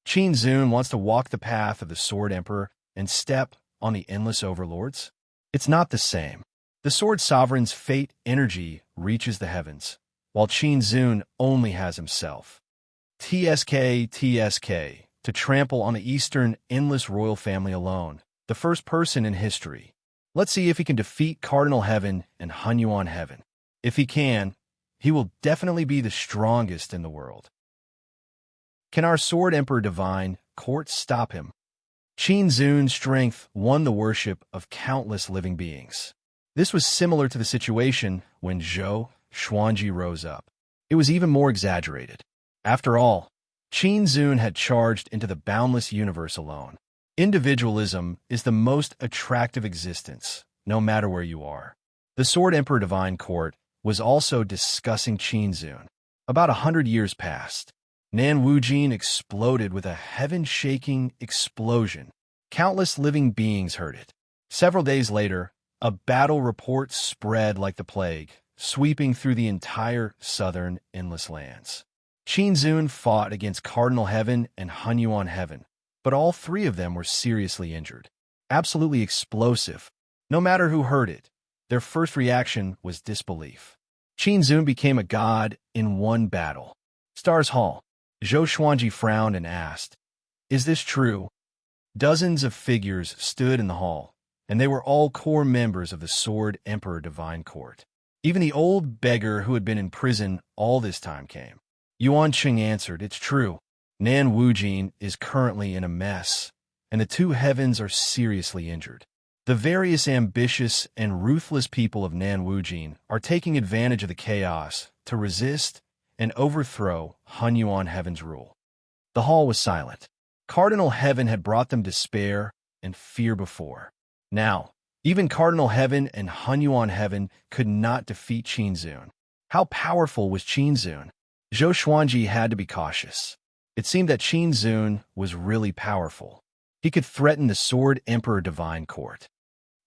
Qin Zun wants to walk the path of the Sword Emperor and step on the endless overlords. It's not the same. The Sword Sovereign's fate energy reaches the heavens, while Qin Zun only has himself. TSK, to trample on the Eastern endless royal family alone, the first person in history. Let's see if he can defeat Cardinal Heaven and Hunyuan Heaven. If he can, he will definitely be the strongest in the world. Can our Sword Emperor Divine Court stop him? Qin Zun's strength won the worship of countless living beings. This was similar to the situation when Zhou Xuanji rose up. It was even more exaggerated. After all, Qin Zun had charged into the boundless universe alone. Individualism is the most attractive existence, no matter where you are. The Sword Emperor Divine Court was also discussing Qin Zun. About 100 years passed. Nan Wujin exploded with a heaven-shaking explosion. Countless living beings heard it. Several days later, a battle report spread like the plague, sweeping through the entire southern endless lands. Qin Zun fought against Cardinal Heaven and Hunyuan Heaven, but all three of them were seriously injured. Absolutely explosive. No matter who heard it, their first reaction was disbelief. Qin Zun became a god in one battle. Stars Hall. Zhou Xuanji frowned and asked, "Is this true?" Dozens of figures stood in the hall, and they were all core members of the Sword Emperor Divine Court. Even the old beggar who had been in prison all this time came. Yuan Cheng answered, "It's true. Nan Wujin is currently in a mess, and the two heavens are seriously injured. The various ambitious and ruthless people of Nan Wujin are taking advantage of the chaos to resist and overthrow Hunyuan Heaven's rule." The hall was silent. Cardinal Heaven had brought them despair and fear before. Now, even Cardinal Heaven and Hunyuan Heaven could not defeat Qin Zun. How powerful was Qin Zun? Zhou Xuanji had to be cautious. It seemed that Qin Zun was really powerful. He could threaten the Sword Emperor Divine Court.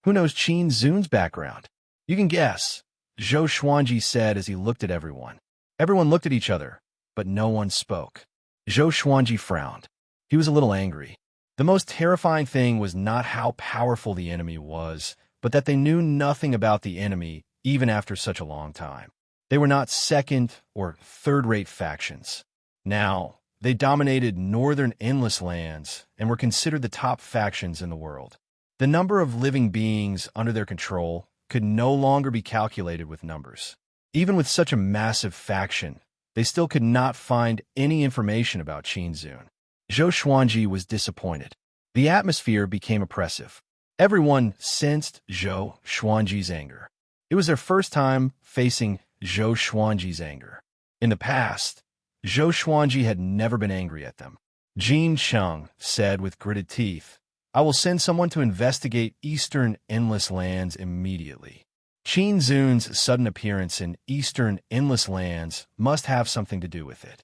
Who knows Qin Zun's background? You can guess, Zhou Xuanji said as he looked at everyone. Everyone looked at each other, but no one spoke. Zhou Xuanji frowned. He was a little angry. The most terrifying thing was not how powerful the enemy was, but that they knew nothing about the enemy even after such a long time. They were not second or third-rate factions. Now, they dominated northern endless lands and were considered the top factions in the world. The number of living beings under their control could no longer be calculated with numbers. Even with such a massive faction, they still could not find any information about Qinzun. Zhou Xuanji was disappointed. The atmosphere became oppressive. Everyone sensed Zhou Xuanji's anger. It was their first time facing Zhou Xuanji's anger. In the past, Zhou Xuanji had never been angry at them. Jin Cheng said with gritted teeth, "I will send someone to investigate eastern endless lands immediately." Qinzun's sudden appearance in eastern endless lands must have something to do with it.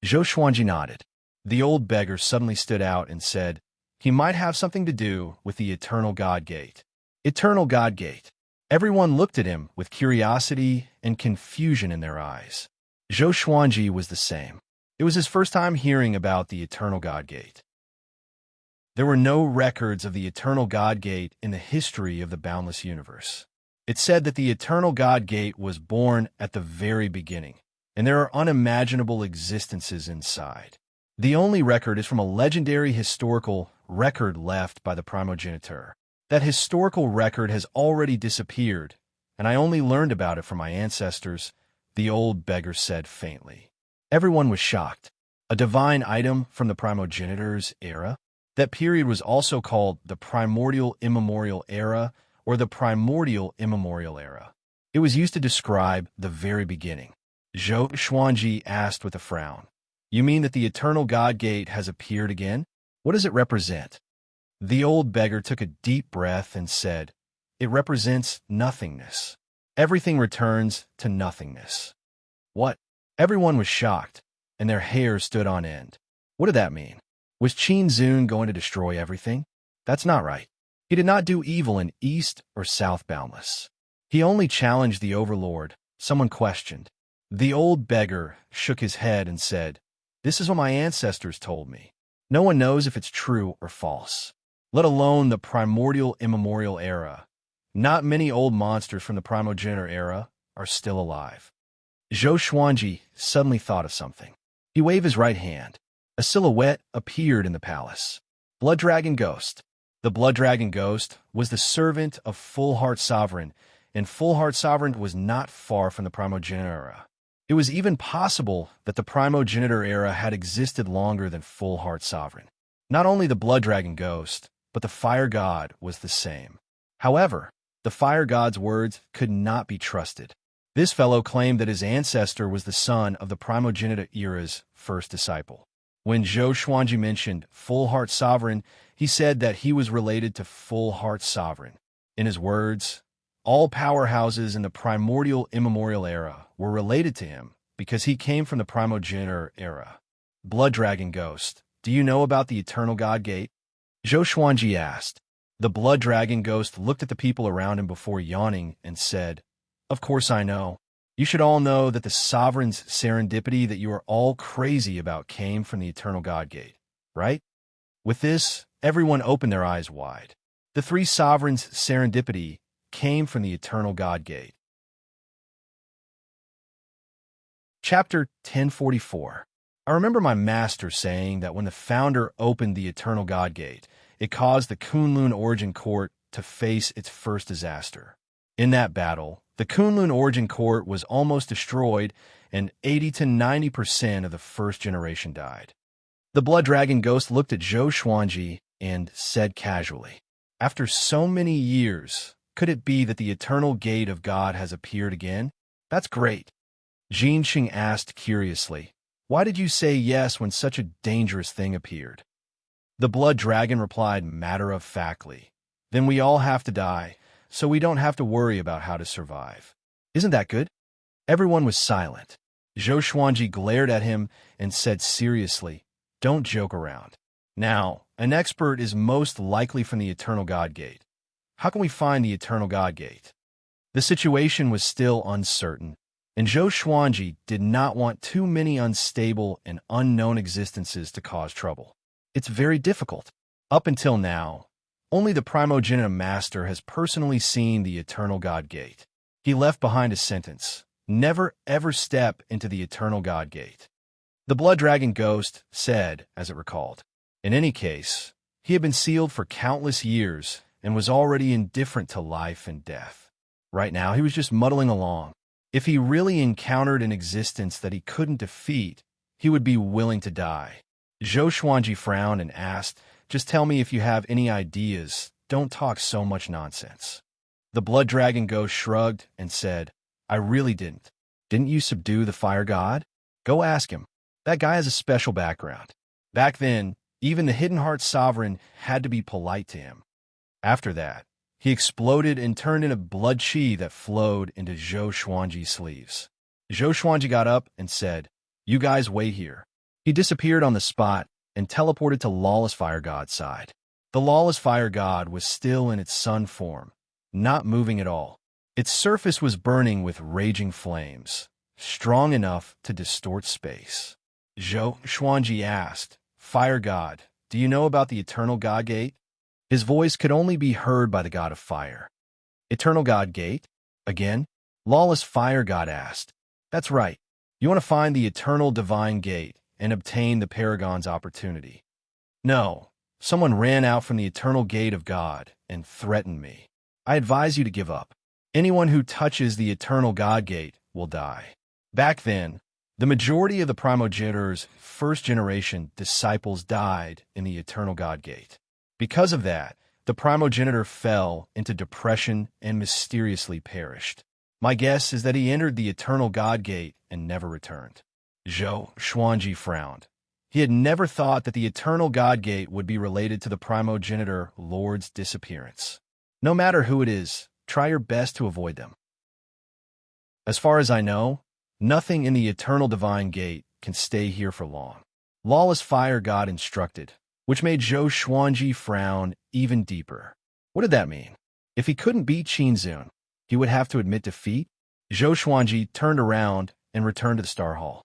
Zhou Xuanji nodded. The old beggar suddenly stood out and said, "He might have something to do with the Eternal God Gate." Eternal God Gate. Everyone looked at him with curiosity and confusion in their eyes. Zhou Xuanji was the same. It was his first time hearing about the Eternal God Gate. There were no records of the Eternal God Gate in the history of the boundless universe. It said that the Eternal God Gate was born at the very beginning, and there are unimaginable existences inside. The only record is from a legendary historical record left by the primogeniture. That historical record has already disappeared, and I only learned about it from my ancestors, the old beggar said faintly. Everyone was shocked. A divine item from the primogenitor's era? That period was also called the primordial immemorial era or the primordial immemorial era. It was used to describe the very beginning. Zhou Xuanji asked with a frown, "You mean that the Eternal God Gate has appeared again? What does it represent?" The old beggar took a deep breath and said, "It represents nothingness. Everything returns to nothingness." What? Everyone was shocked, and their hair stood on end. What did that mean? Was Qinzun going to destroy everything? That's not right. He did not do evil in East or South Boundless. He only challenged the Overlord, someone questioned. The old beggar shook his head and said, "This is what my ancestors told me. No one knows if it's true or false, let alone the primordial immemorial era. Not many old monsters from the primogenitor era are still alive." Zhou Xuanji suddenly thought of something. He waved his right hand. A silhouette appeared in the palace. Blood Dragon Ghost. The Blood Dragon Ghost was the servant of Full Heart Sovereign, and Full Heart Sovereign was not far from the primogenitor era. It was even possible that the primogenitor era had existed longer than Full Heart Sovereign. Not only the Blood Dragon Ghost, but the Fire God was the same. However, the Fire God's words could not be trusted. This fellow claimed that his ancestor was the son of the primogenitor era's first disciple. When Zhou Xuanji mentioned Full Heart Sovereign, he said that he was related to Full Heart Sovereign. In his words, all powerhouses in the primordial immemorial era were related to him because he came from the primogenitor era. Blood Dragon Ghost, do you know about the Eternal God Gate? Zhou Xuanji asked. The Blood Dragon Ghost looked at the people around him before yawning and said, "Of course I know. You should all know that the Sovereign's serendipity that you are all crazy about came from the Eternal God Gate, right?" With this, everyone opened their eyes wide. The three Sovereigns' serendipity came from the Eternal God Gate. Chapter 1044. I remember my master saying that when the founder opened the Eternal God Gate, it caused the Kunlun Origin Court to face its first disaster. In that battle, the Kunlun Origin Court was almost destroyed, and 80 to 90% of the first generation died. The Blood Dragon Ghost looked at Zhou Xuanji and said casually, "After so many years, could it be that the Eternal Gate of God has appeared again? That's great." Jin Qing asked curiously, "Why did you say yes when such a dangerous thing appeared?" The Blood Dragon replied matter-of-factly, "Then we all have to die, so we don't have to worry about how to survive. Isn't that good?" Everyone was silent. Zhou Xuanji glared at him and said seriously, "Don't joke around. Now, an expert is most likely from the Eternal God Gate. How can we find the Eternal God Gate?" The situation was still uncertain, and Zhou Xuanji did not want too many unstable and unknown existences to cause trouble. It's very difficult. Up until now, only the Primogenitor Master has personally seen the Eternal God Gate. He left behind a sentence: never ever step into the Eternal God Gate. The Blood Dragon Ghost said, as it recalled. In any case, he had been sealed for countless years and was already indifferent to life and death. Right now, he was just muddling along. If he really encountered an existence that he couldn't defeat, he would be willing to die. Zhou Xuanji frowned and asked, "Just tell me if you have any ideas. Don't talk so much nonsense." The Blood Dragon Ghost shrugged and said, "I really didn't. Didn't you subdue the fire god? Go ask him. That guy has a special background." Back then, even the Hidden Heart Sovereign had to be polite to him. After that, he exploded and turned into blood chi that flowed into Zhou Xuanji's sleeves. Zhou Xuanji got up and said, "You guys wait here." He disappeared on the spot and teleported to Lawless Fire God's side. The Lawless Fire God was still in its sun form, not moving at all. Its surface was burning with raging flames, strong enough to distort space. Zhou Xuanji asked, "Fire God, do you know about the Eternal God Gate?" His voice could only be heard by the God of Fire. "Eternal God Gate?" Again, Lawless Fire God asked. "That's right. You want to find the Eternal Divine Gate and obtain the Paragon's opportunity." "No. Someone ran out from the Eternal Gate of God and threatened me. I advise you to give up. Anyone who touches the Eternal God Gate will die." Back then, the majority of the Primogenitor's first-generation disciples died in the Eternal God Gate. Because of that, the Primogenitor fell into depression and mysteriously perished. My guess is that he entered the Eternal God Gate and never returned. Zhou Xuanji frowned. He had never thought that the Eternal God Gate would be related to the Primogenitor Lord's disappearance. No matter who it is, try your best to avoid them. As far as I know, nothing in the Eternal Divine Gate can stay here for long. Lawless Fire God instructed, which made Zhou Xuanji frown even deeper. What did that mean? If he couldn't beat Qinzun, he would have to admit defeat? Zhou Xuanji turned around and returned to the Star Hall.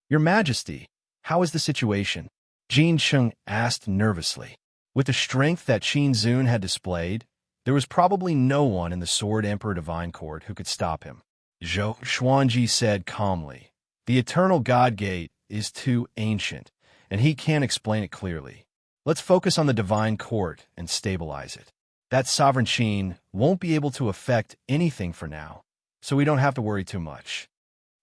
"Your Majesty, how is the situation?" Jin Cheng asked nervously. With the strength that Qinzun had displayed, there was probably no one in the Sword Emperor Divine Court who could stop him. Zhou Xuanji said calmly, "The Eternal God Gate is too ancient, and he can't explain it clearly. Let's focus on the Divine Court and stabilize it. That Sovereign Qin won't be able to affect anything for now, so we don't have to worry too much."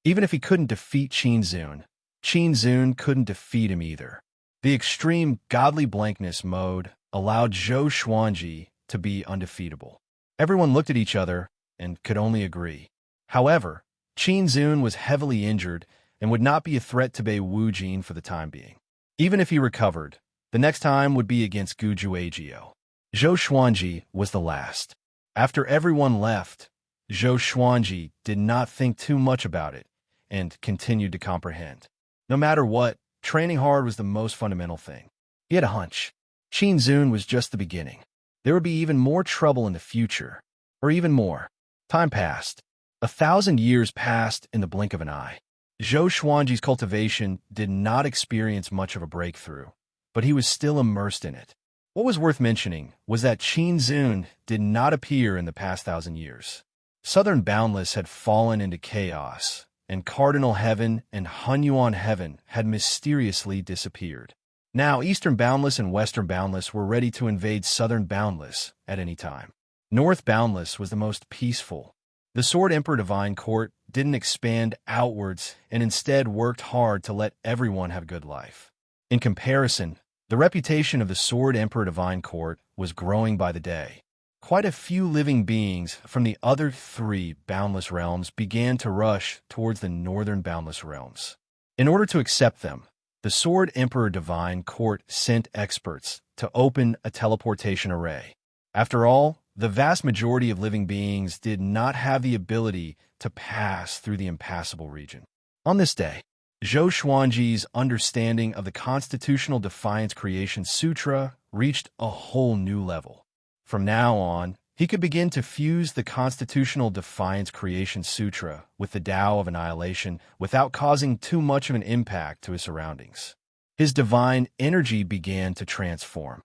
Even if he couldn't defeat Qinzun, Qinzun couldn't defeat him either. The extreme godly blankness mode allowed Zhou Xuanji to be undefeatable. Everyone looked at each other and could only agree. However, Qinzun was heavily injured and would not be a threat to Bei Wujin for the time being. Even if he recovered, the next time would be against Guju Agio. Zhou Xuanji was the last. After everyone left, Zhou Xuanji did not think too much about it and continued to comprehend. No matter what, training hard was the most fundamental thing. He had a hunch. Qinzun was just the beginning. There would be even more trouble in the future, or even more. Time passed. 1,000 years passed in the blink of an eye. Zhou Xuanji's cultivation did not experience much of a breakthrough, but he was still immersed in it. What was worth mentioning was that Qinzun did not appear in the past 1,000 years. Southern Boundless had fallen into chaos, and Cardinal Heaven and Hunyuan Heaven had mysteriously disappeared. Now Eastern Boundless and Western Boundless were ready to invade Southern Boundless at any time. North Boundless was the most peaceful. The Sword Emperor Divine Court didn't expand outwards and instead worked hard to let everyone have a good life. In comparison, the reputation of the Sword Emperor Divine Court was growing by the day. Quite a few living beings from the other 3 boundless realms began to rush towards the northern boundless realms. In order to accept them, the Sword Emperor Divine Court sent experts to open a teleportation array. After all, the vast majority of living beings did not have the ability to pass through the impassable region. On this day, Zhou Xuanji's understanding of the Constitutional Defiance Creation Sutra reached a whole new level. From now on, he could begin to fuse the Constitutional Defiance Creation Sutra with the Tao of Annihilation without causing too much of an impact to his surroundings. His divine energy began to transform.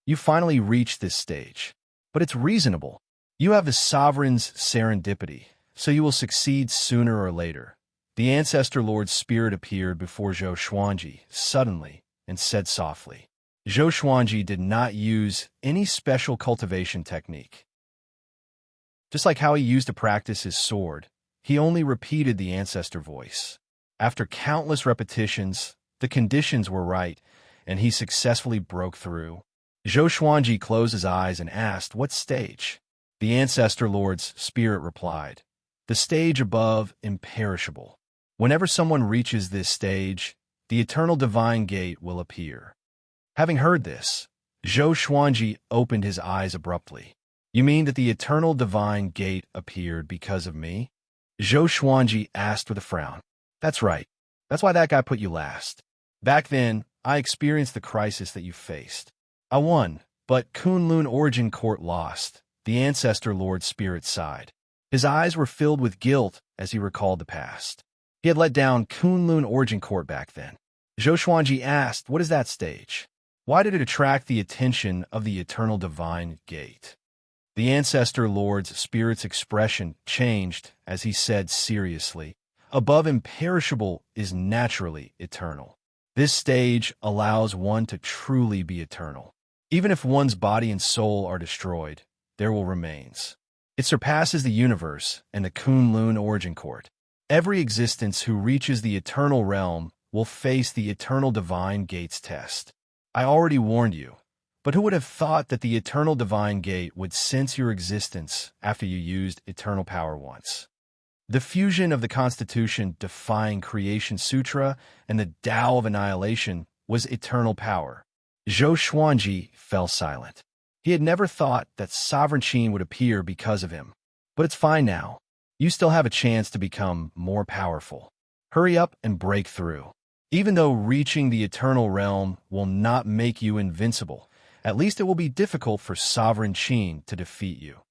You finally reached this stage, but it's reasonable. You have the sovereign's serendipity, so you will succeed sooner or later. The Ancestor Lord's spirit appeared before Zhou Xuanji suddenly and said softly. Zhou Xuanji did not use any special cultivation technique. Just like how he used to practice his sword, he only repeated the ancestor voice. After countless repetitions, the conditions were right, and he successfully broke through. Zhou Xuanji closed his eyes and asked, "What stage?" The Ancestor Lord's spirit replied, "The stage above, imperishable. Whenever someone reaches this stage, the eternal divine gate will appear." Having heard this, Zhou Xuanji opened his eyes abruptly. "You mean that the eternal divine gate appeared because of me?" Zhou Xuanji asked with a frown. "That's right. That's why that guy put you last. Back then, I experienced the crisis that you faced. I won, but Kunlun Origin Court lost." The Ancestor Lord's spirit sighed. His eyes were filled with guilt as he recalled the past. He had let down Kunlun Origin Court back then. Zhou Xuanji asked, "What is that stage? Why did it attract the attention of the eternal divine gate?" The Ancestor Lord's spirit's expression changed as he said seriously, "Above imperishable is naturally eternal. This stage allows one to truly be eternal. Even if one's body and soul are destroyed, there will remains. It surpasses the universe and the Kunlun Origin Court. Every existence who reaches the eternal realm will face the eternal divine gate's test. I already warned you, but who would have thought that the eternal divine gate would sense your existence after you used eternal power once?" The fusion of the Constitution Defying Creation Sutra and the Tao of Annihilation was eternal power. Zhou Xuanji fell silent. He had never thought that Sovereign Qin would appear because of him. But it's fine now. You still have a chance to become more powerful. Hurry up and break through. Even though reaching the eternal realm will not make you invincible, at least it will be difficult for Sovereign Qin to defeat you.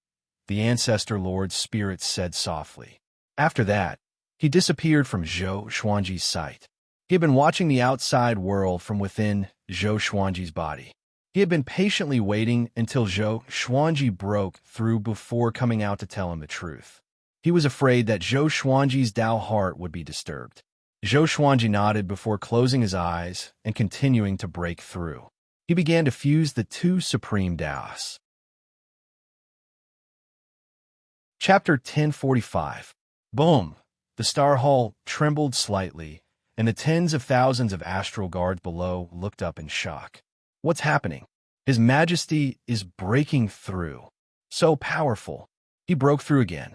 The Ancestor Lord's spirit said softly. After that, he disappeared from Zhou Xuanji's sight. He had been watching the outside world from within Zhou Xuanji's body. He had been patiently waiting until Zhou Xuanji broke through before coming out to tell him the truth. He was afraid that Zhou Xuanji's Tao heart would be disturbed. Zhou Xuanji nodded before closing his eyes and continuing to break through. He began to fuse the two supreme Taos. Chapter 1045. Boom! The Star Hall trembled slightly, and the tens of thousands of astral guards below looked up in shock. What's happening? His Majesty is breaking through. So powerful. He broke through again.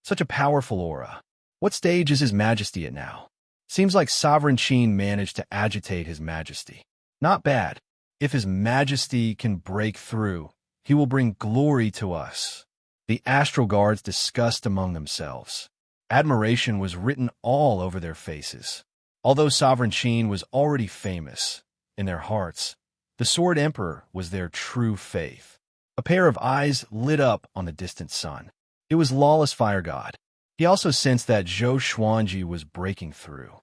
Such a powerful aura. What stage is His Majesty at now? Seems like Sovereign Qin managed to agitate His Majesty. Not bad. If His Majesty can break through, he will bring glory to us. The astral guards discussed among themselves. Admiration was written all over their faces. Although Sovereign Qin was already famous, in their hearts, the Sword Emperor was their true faith. A pair of eyes lit up on the distant sun. It was Lawless Fire God. He also sensed that Zhou Xuanji was breaking through.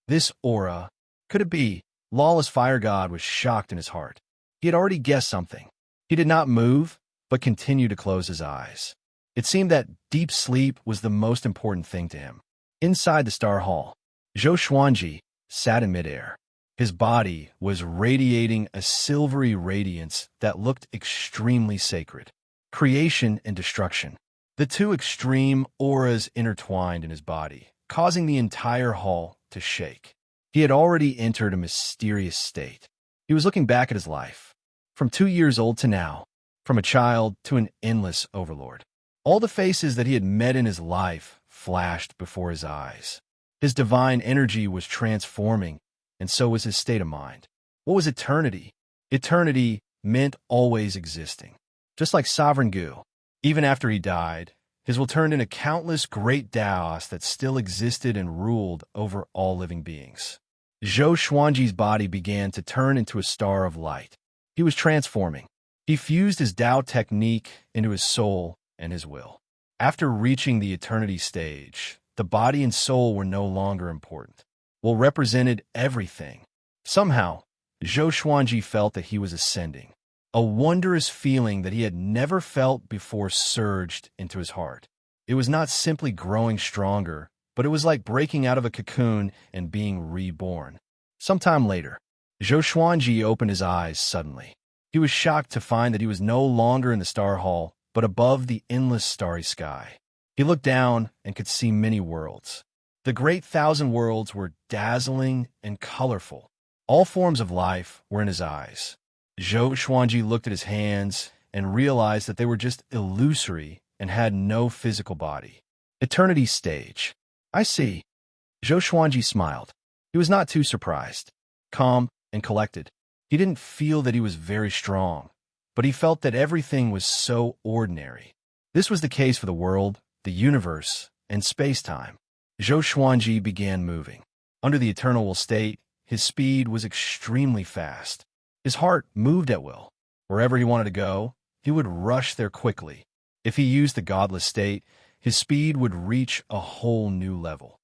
This aura, could it be? Lawless Fire God was shocked in his heart. He had already guessed something. He did not move, but continued to close his eyes. It seemed that deep sleep was the most important thing to him. Inside the Star Hall, Zhou Xuanji sat in midair. His body was radiating a silvery radiance that looked extremely sacred. Creation and destruction. The two extreme auras intertwined in his body, causing the entire hall to shake. He had already entered a mysterious state. He was looking back at his life. From 2 years old to now, from a child to an endless overlord. All the faces that he had met in his life flashed before his eyes. His divine energy was transforming, and so was his state of mind. What was eternity? Eternity meant always existing. Just like Sovereign Gu, even after he died, his will turned into countless great Taos that still existed and ruled over all living beings. Zhou Xuanji's body began to turn into a star of light. He was transforming. He fused his Tao technique into his soul and his will. After reaching the eternity stage, the body and soul were no longer important. Will represented everything. Somehow, Zhou Xuanji felt that he was ascending. A wondrous feeling that he had never felt before surged into his heart. It was not simply growing stronger, but it was like breaking out of a cocoon and being reborn. Sometime later, Zhou Xuanji opened his eyes suddenly. He was shocked to find that he was no longer in the Star Hall, but above the endless starry sky. He looked down and could see many worlds. The great thousand worlds were dazzling and colorful. All forms of life were in his eyes. Zhou Xuanji looked at his hands and realized that they were just illusory and had no physical body. Eternity stage. I see. Zhou Xuanji smiled. He was not too surprised. Calm and collected. He didn't feel that he was very strong, but he felt that everything was so ordinary. This was the case for the world, the universe, and space-time. Zhou Xuanji began moving. Under the eternal will state, his speed was extremely fast. His heart moved at will. Wherever he wanted to go, he would rush there quickly. If he used the godless state, his speed would reach a whole new level.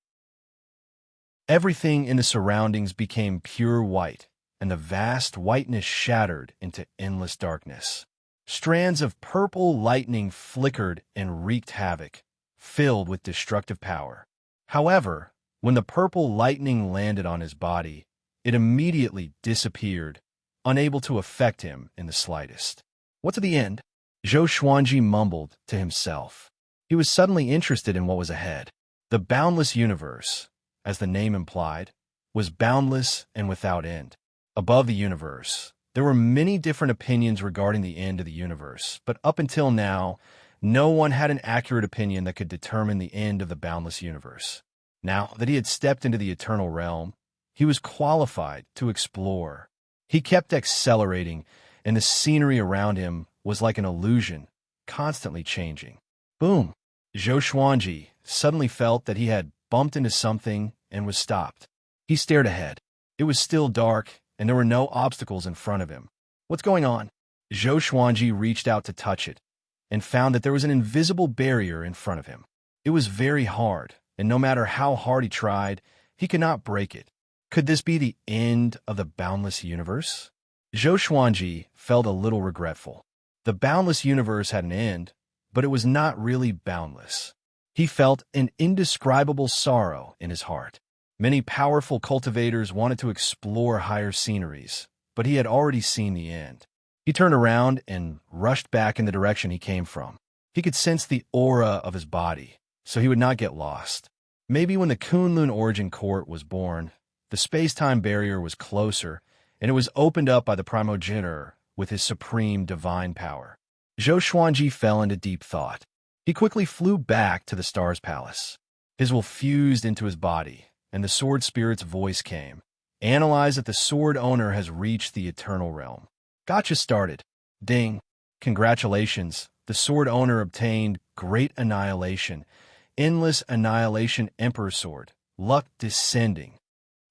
Everything in the surroundings became pure white, and the vast whiteness shattered into endless darkness. Strands of purple lightning flickered and wreaked havoc, filled with destructive power. However, when the purple lightning landed on his body, it immediately disappeared, unable to affect him in the slightest. What's at the end? Zhou Xuanji mumbled to himself. He was suddenly interested in what was ahead. The boundless universe, as the name implied, was boundless and without end. Above the universe, there were many different opinions regarding the end of the universe, but up until now, no one had an accurate opinion that could determine the end of the boundless universe. Now that he had stepped into the eternal realm, he was qualified to explore. He kept accelerating, and the scenery around him was like an illusion, constantly changing. Boom! Zhou Xuanji suddenly felt that he had bumped into something and was stopped. He stared ahead. It was still dark, and there were no obstacles in front of him. What's going on? Zhou Xuanji reached out to touch it, and found that there was an invisible barrier in front of him. It was very hard, and no matter how hard he tried, he could not break it. Could this be the end of the boundless universe? Zhou Xuanji felt a little regretful. The boundless universe had an end, but it was not really boundless. He felt an indescribable sorrow in his heart. Many powerful cultivators wanted to explore higher sceneries, but he had already seen the end. He turned around and rushed back in the direction he came from. He could sense the aura of his body, so he would not get lost. Maybe when the Kunlun Origin Court was born, the space-time barrier was closer, and it was opened up by the primogenitor with his supreme divine power. Zhou Xuanji fell into deep thought. He quickly flew back to the Star's Palace. His will fused into his body, and the Sword Spirit's voice came. Analyze that the Sword Owner has reached the Eternal Realm. Gotcha started. Ding. Congratulations. The Sword Owner obtained Great Annihilation. Endless Annihilation Emperor Sword. Luck descending.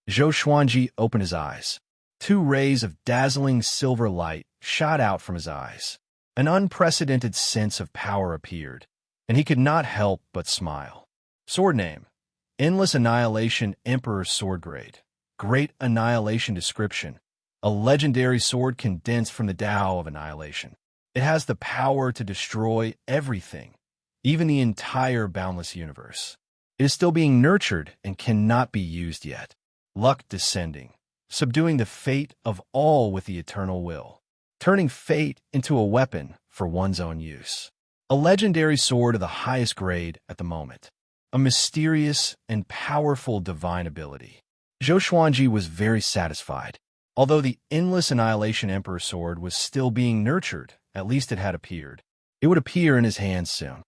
Zhou Xuanji opened his eyes. 2 rays of dazzling silver light shot out from his eyes. An unprecedented sense of power appeared, and he could not help but smile. Sword name: Endless Annihilation Emperor Sword Grade. Great Annihilation Description: a legendary sword condensed from the Tao of Annihilation. It has the power to destroy everything, even the entire boundless universe. It is still being nurtured and cannot be used yet. Luck descending, subduing the fate of all with the eternal will, turning fate into a weapon for one's own use. A legendary sword of the highest grade at the moment. A mysterious and powerful divine ability. Zhou Xuanji was very satisfied. Although the Endless Annihilation Emperor Sword was still being nurtured, at least it had appeared. It would appear in his hands soon.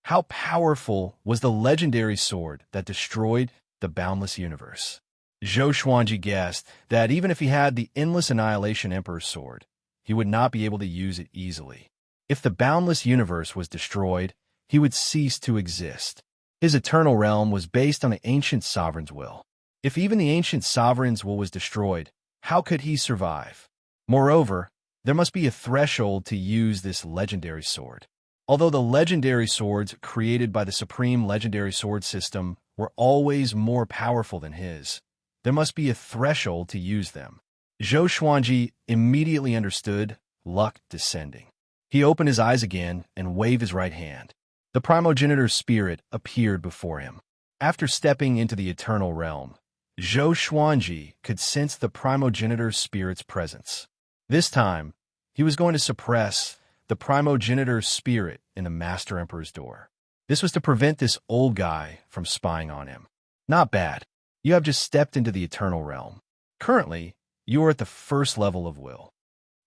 How powerful was the legendary sword that destroyed the boundless universe? Zhou Xuanji guessed that even if he had the Endless Annihilation Emperor's Sword, he would not be able to use it easily. If the boundless universe was destroyed, he would cease to exist. His eternal realm was based on the ancient sovereign's will. If even the ancient sovereign's will was destroyed, how could he survive? Moreover, There must be a threshold to use this legendary sword. Although the legendary swords created by the Supreme Legendary Sword System were always more powerful than his, there must be a threshold to use them. Zhou Xuanji immediately understood luck descending. He opened his eyes again and waved his right hand. The primogenitor's spirit appeared before him. After stepping into the eternal realm, Zhou Xuanji could sense the primogenitor's spirit's presence. This time, he was going to suppress the primogenitor's spirit in the Master Emperor's door. This was to prevent this old guy from spying on him. Not bad. You have just stepped into the eternal realm. Currently, you are at the first level of will.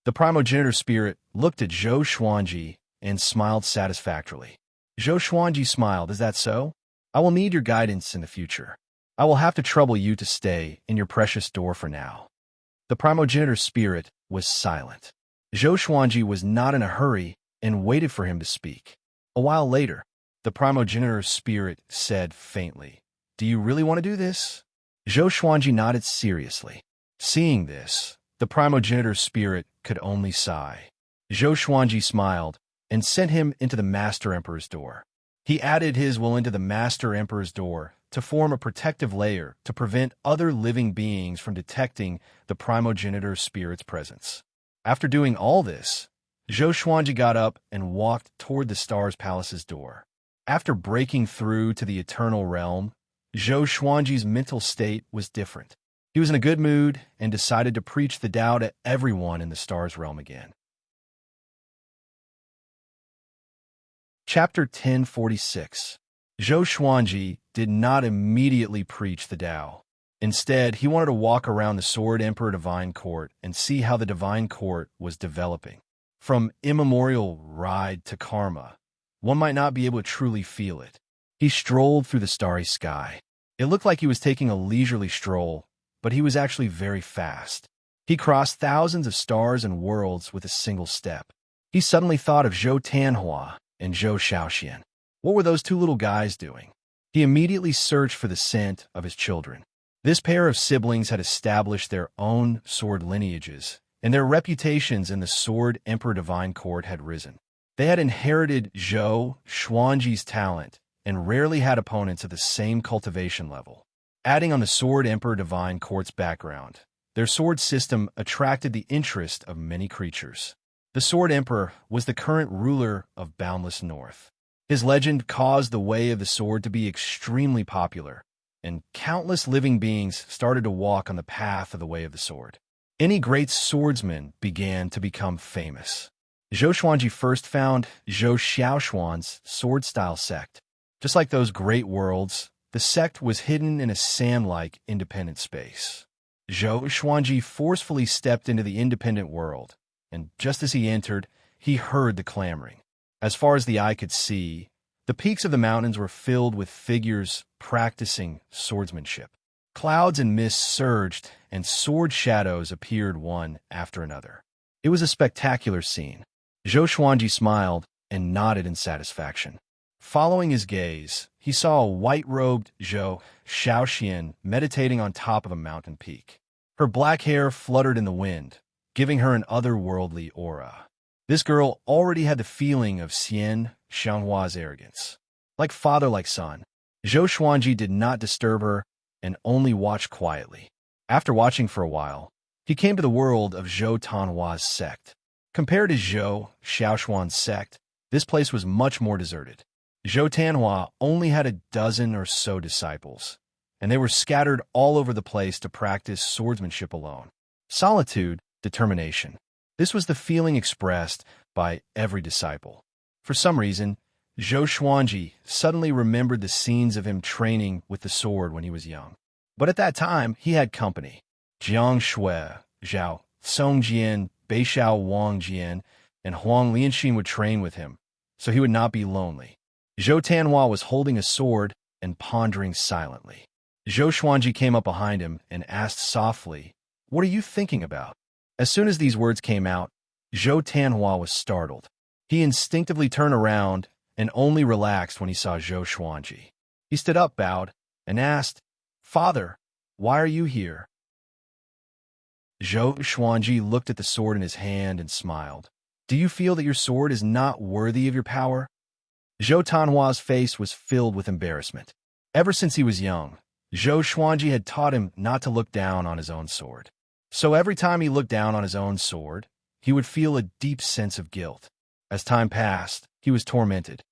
The primogenitor spirit looked at Zhou Xuanji and smiled satisfactorily. Zhou Xuanji smiled. Is that so? I will need your guidance in the future. I will have to trouble you to stay in your precious door for now. The primogenitor spirit was silent. Zhou Xuanji was not in a hurry and waited for him to speak. A while later, the primogenitor spirit said faintly, "Do you really want to do this?" Zhou Xuanji nodded seriously. Seeing this, the primogenitor spirit could only sigh. Zhou Xuanji smiled and sent him into the Master Emperor's door. He added his will into the Master Emperor's door to form a protective layer to prevent other living beings from detecting the primogenitor spirit's presence. After doing all this, Zhou Xuanji got up and walked toward the Stars Palace's door. After breaking through to the Eternal Realm, Zhou Xuanji's mental state was different. He was in a good mood and decided to preach the Tao to everyone in the Stars Realm again. Chapter 1046. Zhou Xuanji did not immediately preach the Tao. Instead, he wanted to walk around the Sword Emperor Divine Court and see how the Divine Court was developing. From immemorial ride to karma, one might not be able to truly feel it. He strolled through the starry sky. It looked like he was taking a leisurely stroll, but he was actually very fast. He crossed thousands of stars and worlds with a single step. He suddenly thought of Zhou Tanhua and Zhou Shaoxian. What were those two little guys doing? He immediately searched for the scent of his children. This pair of siblings had established their own sword lineages, and their reputations in the Sword Emperor Divine Court had risen. They had inherited Zhou Xuanji's talent and rarely had opponents at the same cultivation level. Adding on the Sword Emperor Divine Court's background, their sword system attracted the interest of many creatures. The Sword Emperor was the current ruler of Boundless North. His legend caused the way of the sword to be extremely popular, and countless living beings started to walk on the path of the way of the sword. Any great swordsman began to become famous. Zhou Xuanji first found Zhou Xiaoshuan's sword-style sect. Just like those great worlds, the sect was hidden in a sand-like independent space. Zhou Xuanji forcefully stepped into the independent world, and just as he entered, he heard the clamoring. As far as the eye could see, the peaks of the mountains were filled with figures practicing swordsmanship. Clouds and mists surged, and sword shadows appeared one after another. It was a spectacular scene. Zhou Xuanji smiled and nodded in satisfaction. Following his gaze, he saw a white-robed Zhou Shaoxian meditating on top of a mountain peak. Her black hair fluttered in the wind, giving her an otherworldly aura. This girl already had the feeling of Xian Xianghua's arrogance. Like father, like son, Zhou Xuanji did not disturb her and only watched quietly. After watching for a while, he came to the world of Zhou Tanhua's sect. Compared to Zhou Xiaoshuan's sect, this place was much more deserted. Zhou Tanhua only had a dozen or so disciples, and they were scattered all over the place to practice swordsmanship alone. Solitude, determination. This was the feeling expressed by every disciple. For some reason, Zhou Xuanji suddenly remembered the scenes of him training with the sword when he was young. But at that time, he had company. Jiang Shui, Zhao Songjian, Beishao Wang Jian, and Huang Lianxin would train with him, so he would not be lonely. Zhou Tanhua was holding a sword and pondering silently. Zhou Xuanji came up behind him and asked softly, "What are you thinking about?" As soon as these words came out, Zhou Tanhua was startled. He instinctively turned around and only relaxed when he saw Zhou Xuanji. He stood up, bowed, and asked, "Father, why are you here?" Zhou Xuanji looked at the sword in his hand and smiled. Do you feel that your sword is not worthy of your power? Zhou Tanhua's face was filled with embarrassment. Ever since he was young, Zhou Xuanji had taught him not to look down on his own sword. So every time he looked down on his own sword, he would feel a deep sense of guilt. As time passed, he was tormented.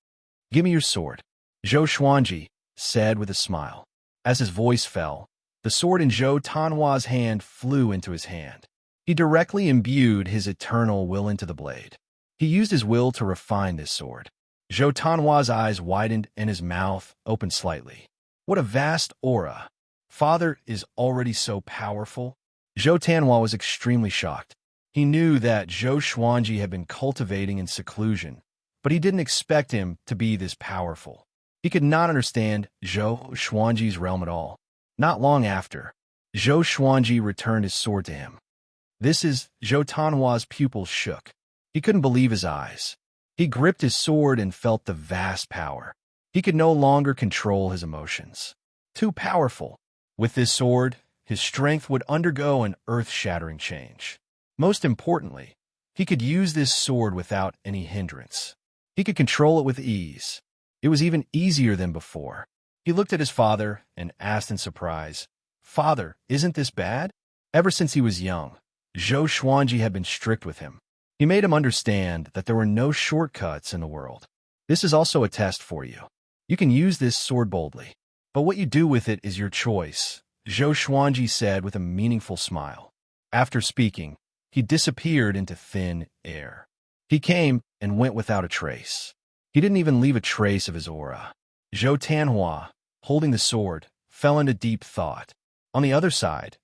Give me your sword, Zhou Xuanji said with a smile. As his voice fell, the sword in Zhou Tanhua's hand flew into his hand. He directly imbued his eternal will into the blade. He used his will to refine this sword. Zhou Tanhua's eyes widened and his mouth opened slightly. What a vast aura! Father is already so powerful. Zhou Tanhua was extremely shocked. He knew that Zhou Xuanji had been cultivating in seclusion, but he didn't expect him to be this powerful. He could not understand Zhou Xuanji's realm at all. Not long after, Zhou Xuanji returned his sword to him. Zhou Tanhua's pupils shook. He couldn't believe his eyes. He gripped his sword and felt the vast power. He could no longer control his emotions. Too powerful. With this sword, his strength would undergo an earth-shattering change. Most importantly, he could use this sword without any hindrance. He could control it with ease. It was even easier than before. He looked at his father and asked in surprise, "Father, isn't this bad?" Ever since he was young, Zhou Xuanji had been strict with him. He made him understand that there were no shortcuts in the world. This is also a test for you. You can use this sword boldly, but what you do with it is your choice, Zhou Xuanji said with a meaningful smile. After speaking, he disappeared into thin air. He came and went without a trace. He didn't even leave a trace of his aura. Zhou Tanhua, holding the sword, fell into deep thought. On the other side,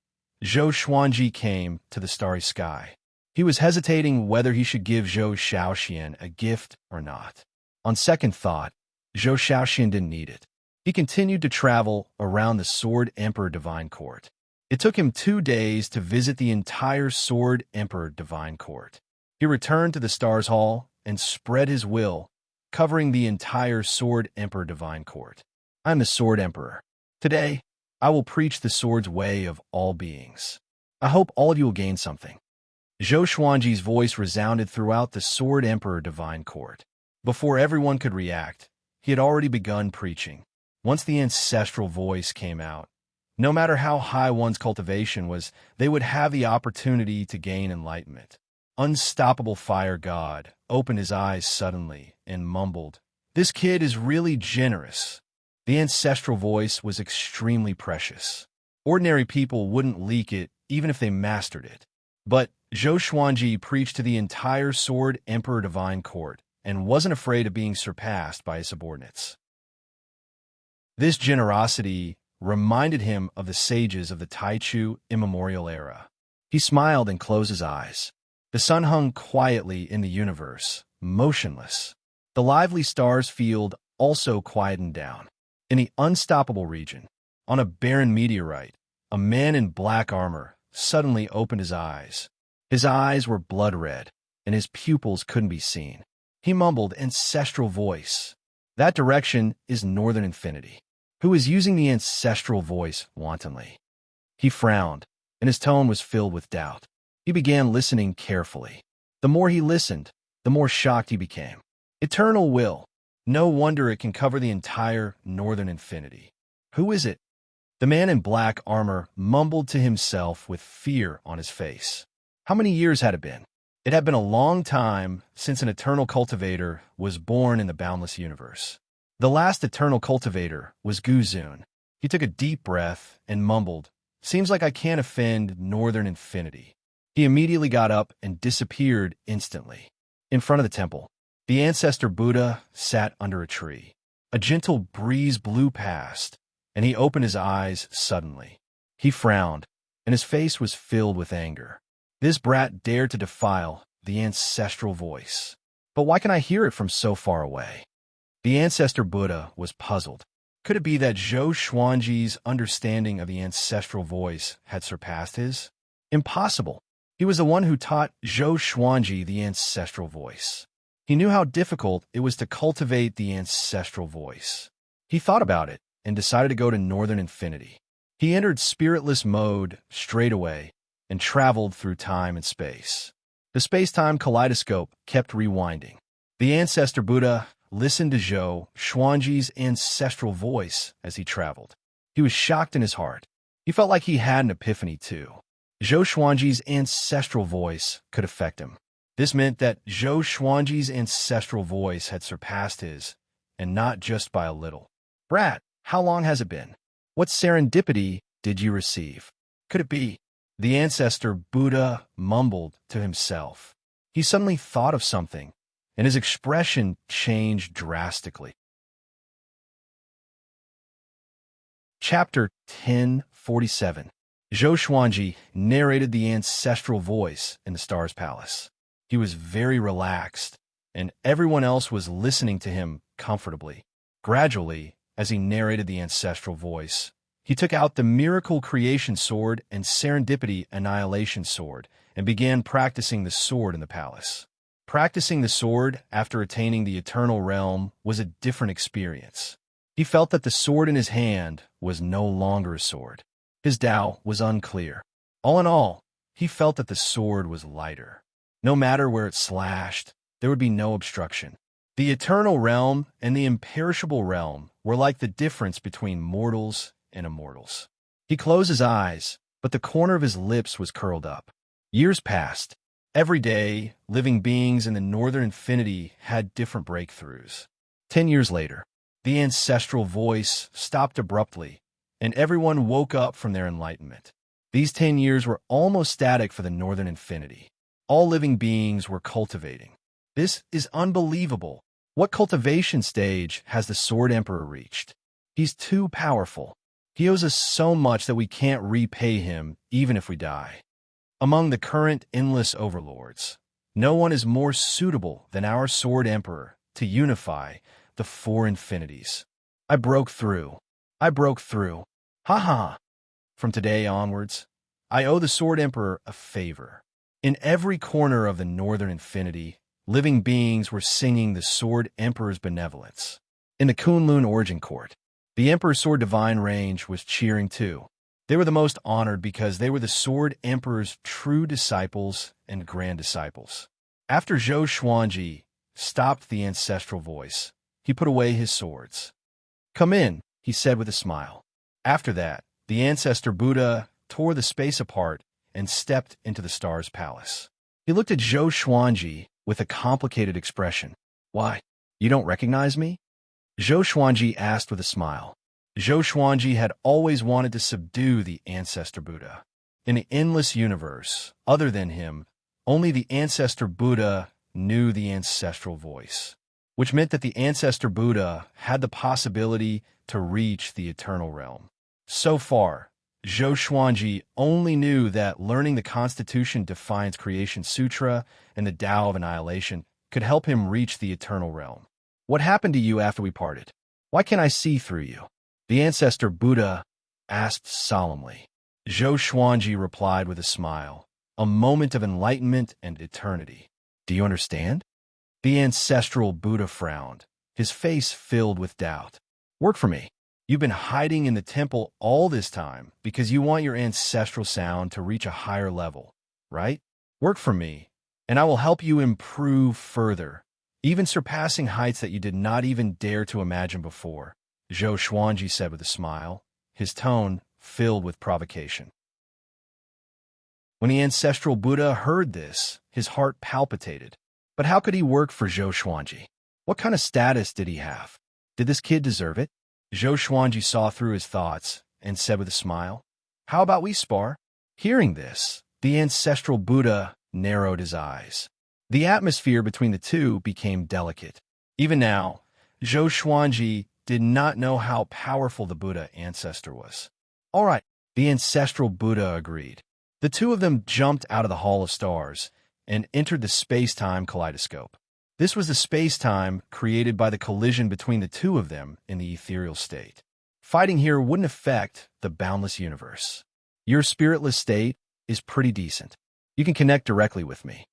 Zhou Xuanji came to the starry sky. He was hesitating whether he should give Zhou Shaoxian a gift or not. On second thought, Zhou Shaoxian didn't need it. He continued to travel around the Sword Emperor Divine Court. It took him 2 days to visit the entire Sword Emperor Divine Court. He returned to the Stars Hall and spread his will, covering the entire Sword Emperor Divine Court. I'm the Sword Emperor. Today, I will preach the sword's way of all beings. I hope all of you will gain something. Zhou Xuanji's voice resounded throughout the Sword Emperor Divine Court. Before everyone could react, he had already begun preaching. Once the ancestral voice came out, no matter how high one's cultivation was, they would have the opportunity to gain enlightenment. Unstoppable Fire God opened his eyes suddenly and mumbled, "This kid is really generous." The ancestral voice was extremely precious. Ordinary people wouldn't leak it even if they mastered it. But Zhou Xuanji preached to the entire Sword Emperor Divine Court and wasn't afraid of being surpassed by his subordinates. This generosity reminded him of the sages of the Taichu immemorial era. He smiled and closed his eyes. The sun hung quietly in the universe, motionless. The lively stars field also quietened down. In the unstoppable region, on a barren meteorite, a man in black armor suddenly opened his eyes. His eyes were blood red, and his pupils couldn't be seen. He mumbled ancestral voice. That direction is Northern Infinity. Who is using the ancestral voice wantonly? He frowned, and his tone was filled with doubt. He began listening carefully. The more he listened, the more shocked he became. Eternal will. No wonder it can cover the entire Northern Infinity. Who is it? The man in black armor mumbled to himself with fear on his face. How many years had it been? It had been a long time since an eternal cultivator was born in the boundless universe. The last eternal cultivator was Guzun. He took a deep breath and mumbled, "Seems like I can't offend Northern Infinity." He immediately got up and disappeared instantly. In front of the temple, the ancestor Buddha sat under a tree. A gentle breeze blew past, and he opened his eyes suddenly. He frowned, and his face was filled with anger. This brat dared to defile the ancestral voice. But why can I hear it from so far away? The ancestor Buddha was puzzled. Could it be that Zhou Xuanji's understanding of the ancestral voice had surpassed his? Impossible. He was the one who taught Zhou Xuanji the ancestral voice. He knew how difficult it was to cultivate the ancestral voice. He thought about it and decided to go to Northern Infinity. He entered spiritless mode straight away and traveled through time and space. The space-time kaleidoscope kept rewinding. The ancestor Buddha listened to Zhou Xuanji's ancestral voice as he traveled. He was shocked in his heart. He felt like he had an epiphany too. Zhou Xuanji's ancestral voice could affect him. This meant that Zhou Xuanji's ancestral voice had surpassed his, and not just by a little. "Brat, how long has it been? What serendipity did you receive? Could it be?" The ancestor Buddha mumbled to himself. He suddenly thought of something, and his expression changed drastically. Chapter 1047. Zhou Xuanji narrated the ancestral voice in the Star's Palace. He was very relaxed, and everyone else was listening to him comfortably. Gradually, as he narrated the ancestral voice, he took out the Miracle Creation Sword and Serendipity Annihilation Sword and began practicing the sword in the palace. Practicing the sword after attaining the Eternal Realm was a different experience. He felt that the sword in his hand was no longer a sword. His Tao was unclear. All in all, he felt that the sword was lighter. No matter where it slashed, there would be no obstruction. The Eternal Realm and the Imperishable Realm were like the difference between mortals and immortals. He closed his eyes, but the corner of his lips was curled up. Years passed. Every day, living beings in the Northern Infinity had different breakthroughs. 10 years later, the ancestral voice stopped abruptly, and everyone woke up from their enlightenment. These 10 years were almost static for the Northern Infinity. All living beings were cultivating. This is unbelievable. What cultivation stage has the Sword Emperor reached? He's too powerful. He owes us so much that we can't repay him, even if we die. Among the current endless overlords, no one is more suitable than our Sword Emperor to unify the four infinities. I broke through. I broke through. Ha ha. From today onwards, I owe the Sword Emperor a favor. In every corner of the Northern Infinity, living beings were singing the Sword Emperor's benevolence. In the Kunlun Origin Court, the Emperor's Sword Divine Range was cheering too. They were the most honored because they were the Sword Emperor's true disciples and grand disciples. After Zhou Xuanji stopped the ancestral voice, he put away his swords. "Come in," he said with a smile. After that, the ancestor Buddha tore the space apart and stepped into the Star's Palace. He looked at Zhou Xuanji with a complicated expression. "Why, you don't recognize me?" Zhou Xuanji asked with a smile. Zhou Xuanji had always wanted to subdue the ancestor Buddha. In the endless universe, other than him, only the ancestor Buddha knew the ancestral voice, which meant that the ancestor Buddha had the possibility to reach the Eternal Realm. So far, Zhou Xuanji only knew that learning the Constitution Defiance Creation Sutra and the Tao of Annihilation could help him reach the Eternal Realm. "What happened to you after we parted? Why can't I see through you?" the ancestor Buddha asked solemnly. Zhou Xuanji replied with a smile, "A moment of enlightenment and eternity. Do you understand?" The ancestral Buddha frowned, his face filled with doubt. "Work for me. You've been hiding in the temple all this time because you want your ancestral sound to reach a higher level, right? Work for me, and I will help you improve further, even surpassing heights that you did not even dare to imagine before," Zhou Xuanji said with a smile, his tone filled with provocation. When the ancestral Buddha heard this, his heart palpitated. But how could he work for Zhou Xuanji? What kind of status did he have? Did this kid deserve it? Zhou Xuanji saw through his thoughts and said with a smile, "How about we spar?" Hearing this, the ancestral Buddha narrowed his eyes. The atmosphere between the two became delicate. Even now, Zhou Xuanji did not know how powerful the Buddha ancestor was. "All right," the ancestral Buddha agreed. The two of them jumped out of the Hall of Stars and entered the space-time kaleidoscope. This was the space-time created by the collision between the two of them in the ethereal state. Fighting here wouldn't affect the boundless universe. Your spiritless state is pretty decent. You can connect directly with me,"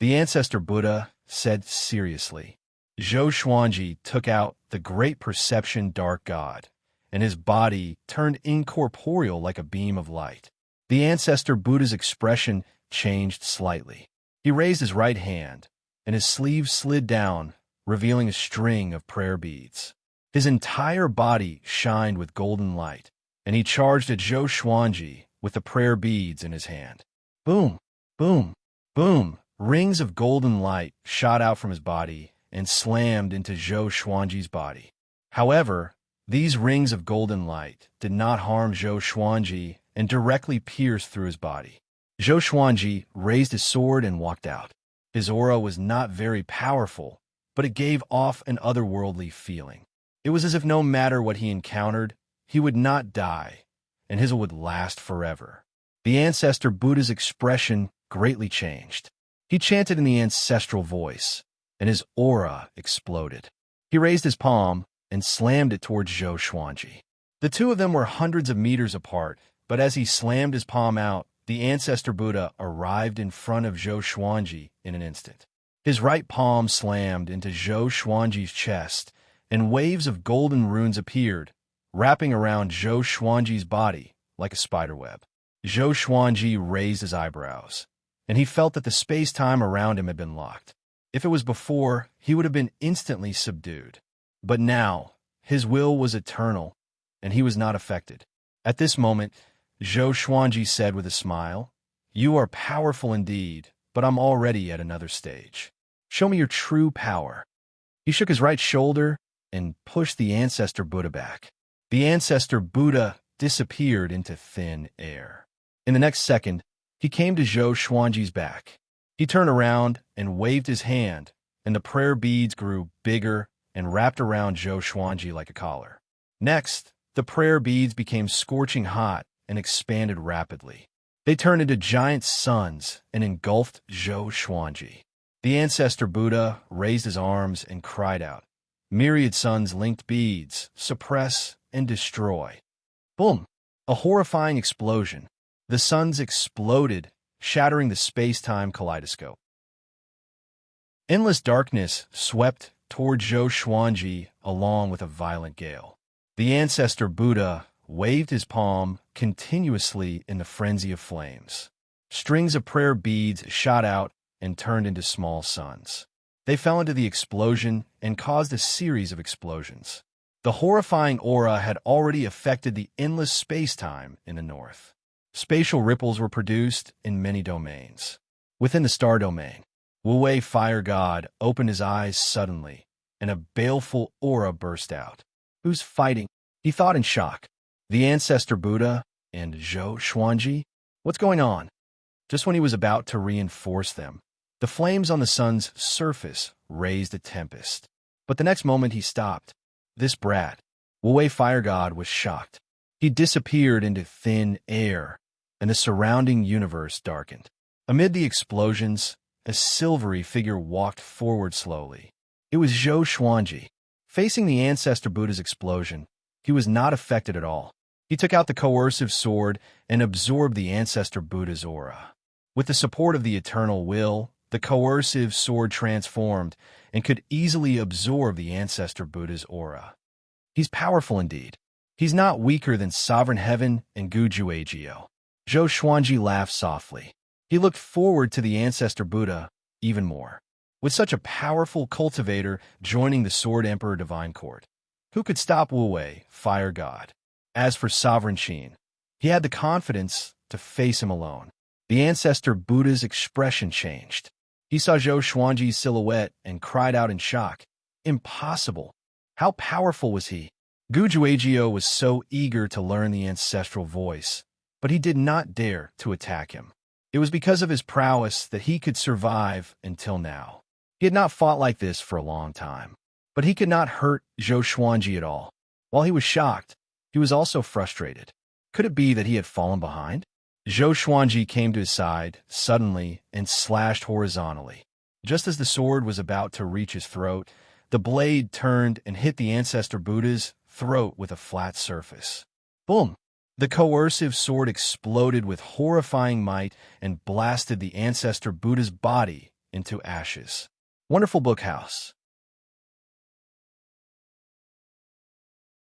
the ancestor Buddha said seriously. Zhou Xuanji took out the great perception dark god, and his body turned incorporeal like a beam of light. The ancestor Buddha's expression changed slightly. He raised his right hand, and his sleeve slid down, revealing a string of prayer beads. His entire body shined with golden light, and he charged at Zhou Xuanji with the prayer beads in his hand. Boom, boom, boom! Rings of golden light shot out from his body and slammed into Zhou Xuanji's body. However, these rings of golden light did not harm Zhou Xuanji and directly pierced through his body. Zhou Xuanji raised his sword and walked out. His aura was not very powerful, but it gave off an otherworldly feeling. It was as if no matter what he encountered, he would not die, and his would last forever. The ancestor Buddha's expression greatly changed. He chanted in the ancestral voice, and his aura exploded. He raised his palm and slammed it towards Zhou Xuanji. The two of them were hundreds of meters apart, but as he slammed his palm out, the ancestor Buddha arrived in front of Zhou Xuanji in an instant. His right palm slammed into Zhou Xuanji's chest, and waves of golden runes appeared, wrapping around Zhou Xuanji's body like a spiderweb. Zhou Xuanji raised his eyebrows, and he felt that the space-time around him had been locked. If it was before, he would have been instantly subdued. But now, his will was eternal, and he was not affected. At this moment, Zhou Xuanji said with a smile, "You are powerful indeed, but I'm already at another stage. Show me your true power." He shook his right shoulder and pushed the ancestor Buddha back. The ancestor Buddha disappeared into thin air. In the next second, he came to Zhou Xuanji's back. He turned around and waved his hand, and the prayer beads grew bigger and wrapped around Zhou Xuanji like a collar. Next, the prayer beads became scorching hot and expanded rapidly. They turned into giant suns and engulfed Zhou Xuanji. The ancestor Buddha raised his arms and cried out, "Myriad suns-linked beads, suppress and destroy." Boom! A horrifying explosion. The suns exploded, shattering the space-time kaleidoscope. Endless darkness swept toward Zhou Xuanji along with a violent gale. The ancestor Buddha waved his palm continuously in the frenzy of flames. Strings of prayer beads shot out and turned into small suns. They fell into the explosion and caused a series of explosions. The horrifying aura had already affected the endless space-time in the north. Spatial ripples were produced in many domains. Within the star domain, Wu-Wei Fire God opened his eyes suddenly, and a baleful aura burst out. "Who's fighting?" he thought in shock. The ancestor Buddha and Zhou Xuanji? What's going on? Just when he was about to reinforce them, the flames on the sun's surface raised a tempest. But the next moment he stopped. This brat, Wu-Wei Fire God, was shocked. He disappeared into thin air, and the surrounding universe darkened. Amid the explosions, a silvery figure walked forward slowly. It was Zhou Xuanji. Facing the ancestor Buddha's explosion, he was not affected at all. He took out the coercive sword and absorbed the ancestor Buddha's aura. With the support of the eternal will, the coercive sword transformed and could easily absorb the ancestor Buddha's aura. He's powerful indeed. He's not weaker than Sovereign Heaven and Gujuagio. Zhou Xuanji laughed softly. He looked forward to the ancestor Buddha even more. With such a powerful cultivator joining the Sword Emperor Divine Court, who could stop Wu-Wei, Fire God? As for Sovereign Qin, he had the confidence to face him alone. The ancestor Buddha's expression changed. He saw Zhou Xuanji's silhouette and cried out in shock. Impossible! How powerful was he? Gujuagio was so eager to learn the ancestral voice, but he did not dare to attack him. It was because of his prowess that he could survive until now. He had not fought like this for a long time, but he could not hurt Zhou Xuanji at all. While he was shocked, he was also frustrated. Could it be that he had fallen behind? Zhou Xuanji came to his side suddenly and slashed horizontally. Just as the sword was about to reach his throat, the blade turned and hit the ancestor Buddha's throat with a flat surface. Boom! The coercive sword exploded with horrifying might and blasted the ancestor Buddha's body into ashes. Wonderful Bookhouse.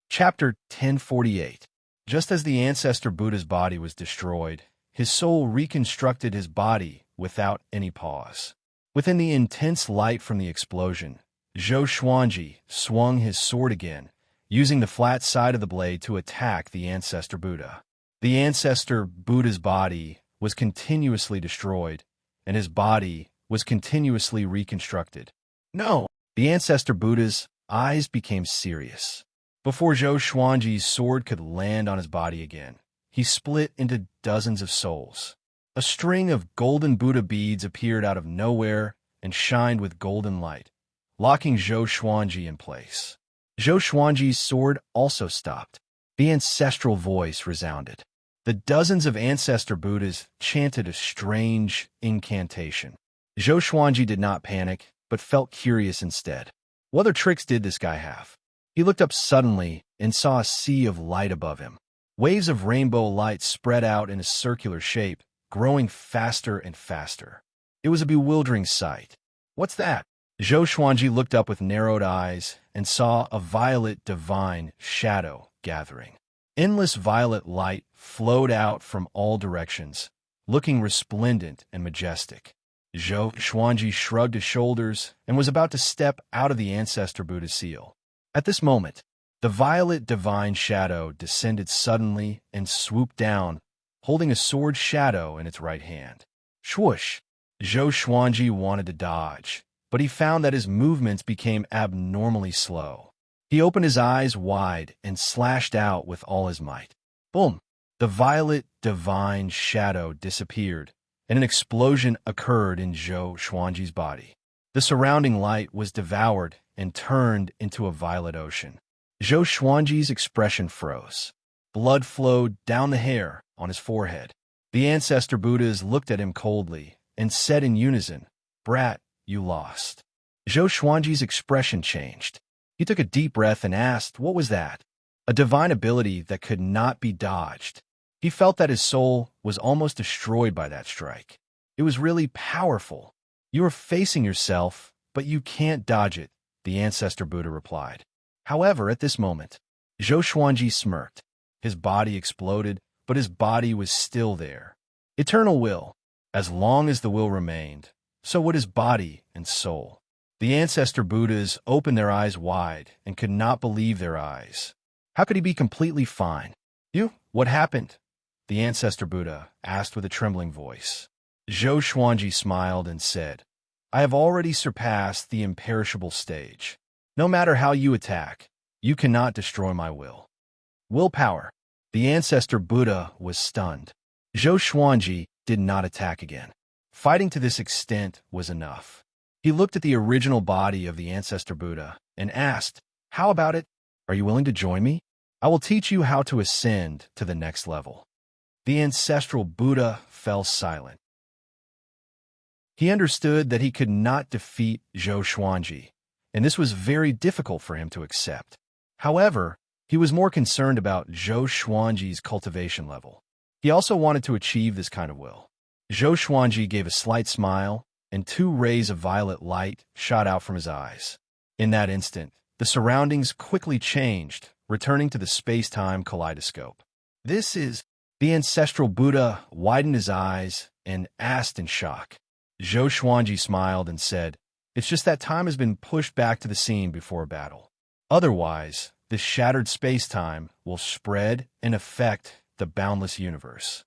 Chapter 1048. Just as the ancestor Buddha's body was destroyed, his soul reconstructed his body without any pause. Within the intense light from the explosion, Zhou Xuanji swung his sword again, using the flat side of the blade to attack the Ancestor Buddha. The Ancestor Buddha's body was continuously destroyed, and his body was continuously reconstructed. No! The Ancestor Buddha's eyes became serious. Before Zhou Xuanji's sword could land on his body again, he split into dozens of souls. A string of golden Buddha beads appeared out of nowhere and shined with golden light, locking Zhou Xuanji in place. Zhou Xuanji's sword also stopped. The ancestral voice resounded. The dozens of Ancestor Buddhas chanted a strange incantation. Zhou Xuanji did not panic, but felt curious instead. What other tricks did this guy have? He looked up suddenly and saw a sea of light above him. Waves of rainbow light spread out in a circular shape, growing faster and faster. It was a bewildering sight. What's that? Zhou Xuanji looked up with narrowed eyes and saw a violet divine shadow gathering. Endless violet light flowed out from all directions, looking resplendent and majestic. Zhou Xuanji shrugged his shoulders and was about to step out of the Ancestor Buddha's seal. At this moment, the violet divine shadow descended suddenly and swooped down, holding a sword shadow in its right hand. Swoosh! Zhou Xuanji wanted to dodge, but he found that his movements became abnormally slow. He opened his eyes wide and slashed out with all his might. Boom! The violet divine shadow disappeared, and an explosion occurred in Zhou Xuanji's body. The surrounding light was devoured and turned into a violet ocean. Zhou Xuanji's expression froze. Blood flowed down the hair on his forehead. The Ancestor Buddhas looked at him coldly and said in unison, "Brat, you lost." Zhou Xuanji's expression changed. He took a deep breath and asked, "What was that?" A divine ability that could not be dodged. He felt that his soul was almost destroyed by that strike. It was really powerful. "You are facing yourself, but you can't dodge it," the Ancestor Buddha replied. However, at this moment, Zhou Xuanji smirked. His body exploded, but his body was still there. Eternal will. As long as the will remained, so would his body and soul. The Ancestor Buddhas opened their eyes wide and could not believe their eyes. How could he be completely fine? "You? What happened?" the Ancestor Buddha asked with a trembling voice. Zhou Xuanji smiled and said, "I have already surpassed the imperishable stage. No matter how you attack, you cannot destroy my will." Willpower. The Ancestor Buddha was stunned. Zhou Xuanji did not attack again. Fighting to this extent was enough. He looked at the original body of the Ancestor Buddha and asked, "How about it? Are you willing to join me? I will teach you how to ascend to the next level." The ancestral Buddha fell silent. He understood that he could not defeat Zhou Xuanji, and this was very difficult for him to accept. However, he was more concerned about Zhou Xuanji's cultivation level. He also wanted to achieve this kind of will. Zhou Xuanji gave a slight smile, and 2 rays of violet light shot out from his eyes. In that instant, the surroundings quickly changed, returning to the space-time kaleidoscope. "This is..." The ancestral Buddha widened his eyes and asked in shock. Zhou Xuanji smiled and said, "It's just that time has been pushed back to the scene before a battle. Otherwise, this shattered space-time will spread and affect the boundless universe."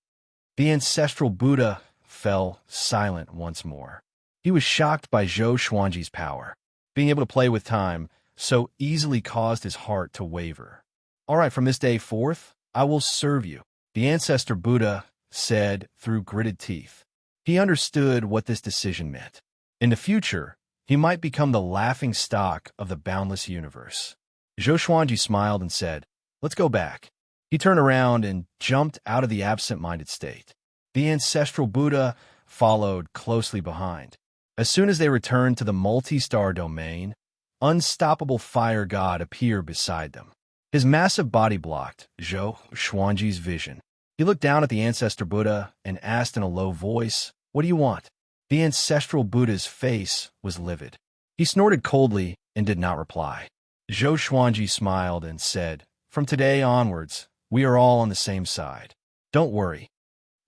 The ancestral Buddha fell silent once more. He was shocked by Zhou Xuanji's power. Being able to play with time so easily caused his heart to waver. "All right, from this day forth, I will serve you," the Ancestor Buddha said through gritted teeth. He understood what this decision meant. In the future, he might become the laughing stock of the boundless universe. Zhou Xuanji smiled and said, "Let's go back." He turned around and jumped out of the absent-minded state. The ancestral Buddha followed closely behind. As soon as they returned to the multi-star domain, unstoppable fire god appeared beside them. His massive body blocked Zhou Xuanji's vision. He looked down at the Ancestor Buddha and asked in a low voice, "What do you want?" The ancestral Buddha's face was livid. He snorted coldly and did not reply. Zhou Xuanji smiled and said, "From today onwards, we are all on the same side. Don't worry."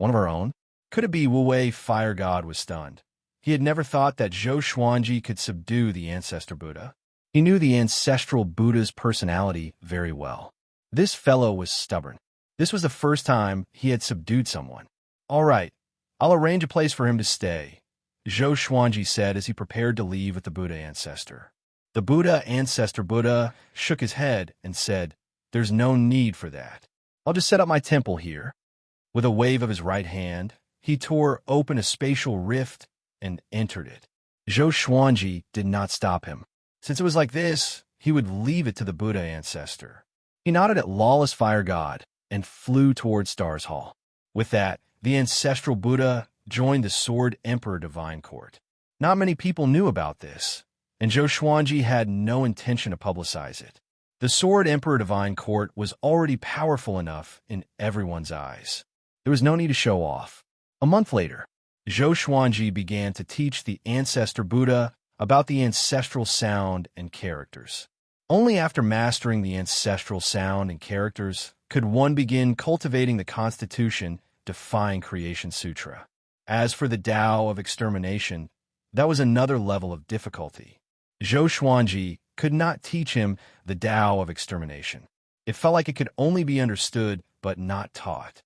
One of our own? Could it be Wu Wei, fire god, was stunned. He had never thought that Zhou Xuanji could subdue the ancestor Buddha. He knew the ancestral Buddha's personality very well. This fellow was stubborn. This was the first time he had subdued someone. All right, I'll arrange a place for him to stay, Zhou Xuanji said as he prepared to leave with the Buddha ancestor. The Buddha ancestor Buddha shook his head and said, "There's no need for that. I'll just set up my temple here." With a wave of his right hand, he tore open a spatial rift and entered it. Zhou Xuanji did not stop him. Since it was like this, he would leave it to the Buddha ancestor. He nodded at lawless fire god and flew toward Stars Hall. With that, the ancestral Buddha joined the Sword Emperor Divine Court. Not many people knew about this, and Zhou Xuanji had no intention to publicize it. The Sword Emperor Divine Court was already powerful enough in everyone's eyes. There was no need to show off. A month later, Zhou Xuanji began to teach the ancestor Buddha about the ancestral sound and characters. Only after mastering the ancestral sound and characters could one begin cultivating the Constitution defying Creation Sutra. As for the Tao of extermination, that was another level of difficulty. Zhou Xuanji could not teach him the Tao of extermination. It felt like it could only be understood but not taught.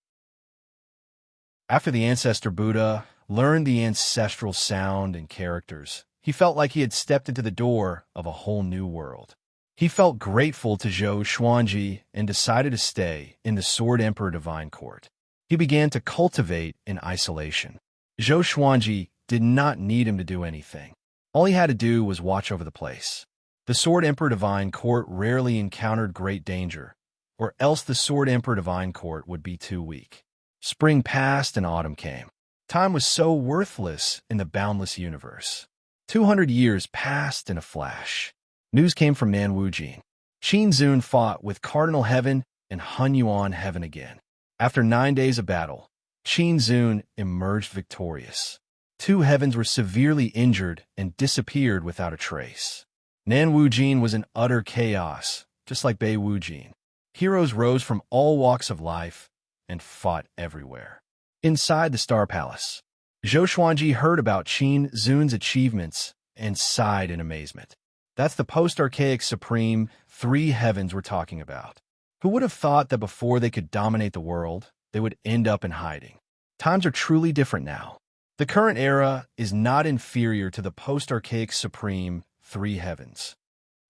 After the ancestor Buddha learned the ancestral sound and characters, he felt like he had stepped into the door of a whole new world. He felt grateful to Zhou Xuanji and decided to stay in the Sword Emperor Divine Court. He began to cultivate in isolation. Zhou Xuanji did not need him to do anything. All he had to do was watch over the place. The Sword Emperor Divine Court rarely encountered great danger, or else the Sword Emperor Divine Court would be too weak. Spring passed and autumn came. Time was so worthless in the boundless universe. 200 years passed in a flash. News came from Nan Wujin. Qin Zun fought with Cardinal Heaven and Hun Yuan Heaven again. After 9 days of battle, Qin Zun emerged victorious. 2 heavens were severely injured and disappeared without a trace. Nan Wujin was in utter chaos, just like Bei Wujin. Heroes rose from all walks of life and fought everywhere. Inside the Star Palace, Zhou Xuanji heard about Qin Zun's achievements and sighed in amazement. That's the post-archaic supreme 3 heavens we're talking about. Who would have thought that before they could dominate the world, they would end up in hiding? Times are truly different now. The current era is not inferior to the post-archaic supreme 3 heavens.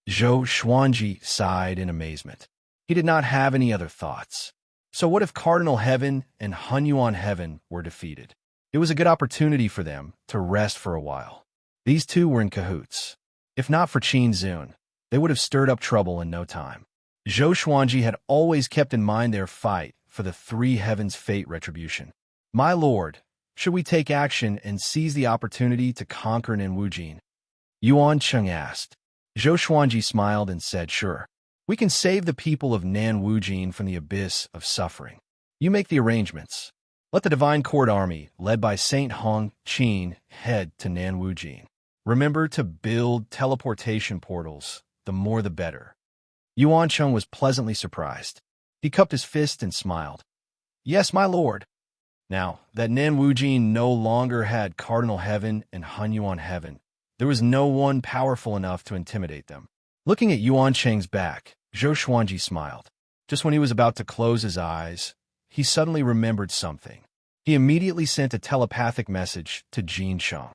Zhou Xuanji sighed in amazement. He did not have any other thoughts. So what if Cardinal Heaven and Hun Yuan Heaven were defeated? It was a good opportunity for them to rest for a while. These 2 were in cahoots. If not for Qin Zun, they would have stirred up trouble in no time. Zhou Xuanji had always kept in mind their fight for the 3 heavens' fate retribution. My lord, should we take action and seize the opportunity to conquer Nan Wujin? Yuan Cheng asked. Zhou Xuanji smiled and said, "Sure. We can save the people of Nan Wujin from the abyss of suffering. You make the arrangements. Let the Divine Court Army, led by Saint Hong Qin, head to Nan Wujin. Remember to build teleportation portals. The more the better." Yuan Cheng was pleasantly surprised. He cupped his fist and smiled. "Yes, my lord." Now, that Nan Wujin no longer had Cardinal Heaven and Hun Yuan Heaven, there was no one powerful enough to intimidate them. Looking at Yuan Cheng's back, Zhou Xuanji smiled. Just when he was about to close his eyes, he suddenly remembered something. He immediately sent a telepathic message to Jin Sheng.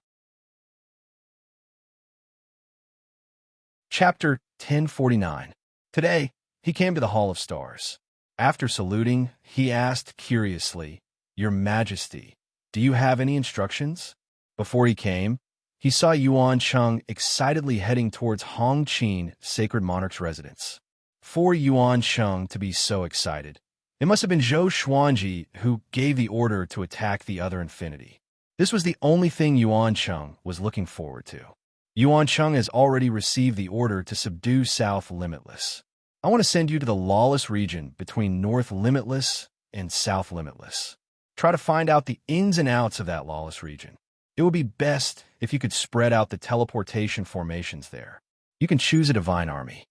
Chapter 1049. Today, he came to the Hall of Stars. After saluting, he asked curiously, "Your Majesty, do you have any instructions?" Before he came, he saw Yuan Cheng excitedly heading towards Hong Qin, Sacred Monarch's residence. For Yuan Cheng to be so excited, it must have been Zhou Xuanji who gave the order to attack the other infinity. This was the only thing Yuan Cheng was looking forward to. Yuan Cheng has already received the order to subdue South Limitless. I want to send you to the lawless region between North Limitless and South Limitless. Try to find out the ins and outs of that lawless region. It would be best if you could spread out the teleportation formations there. You can choose a divine army.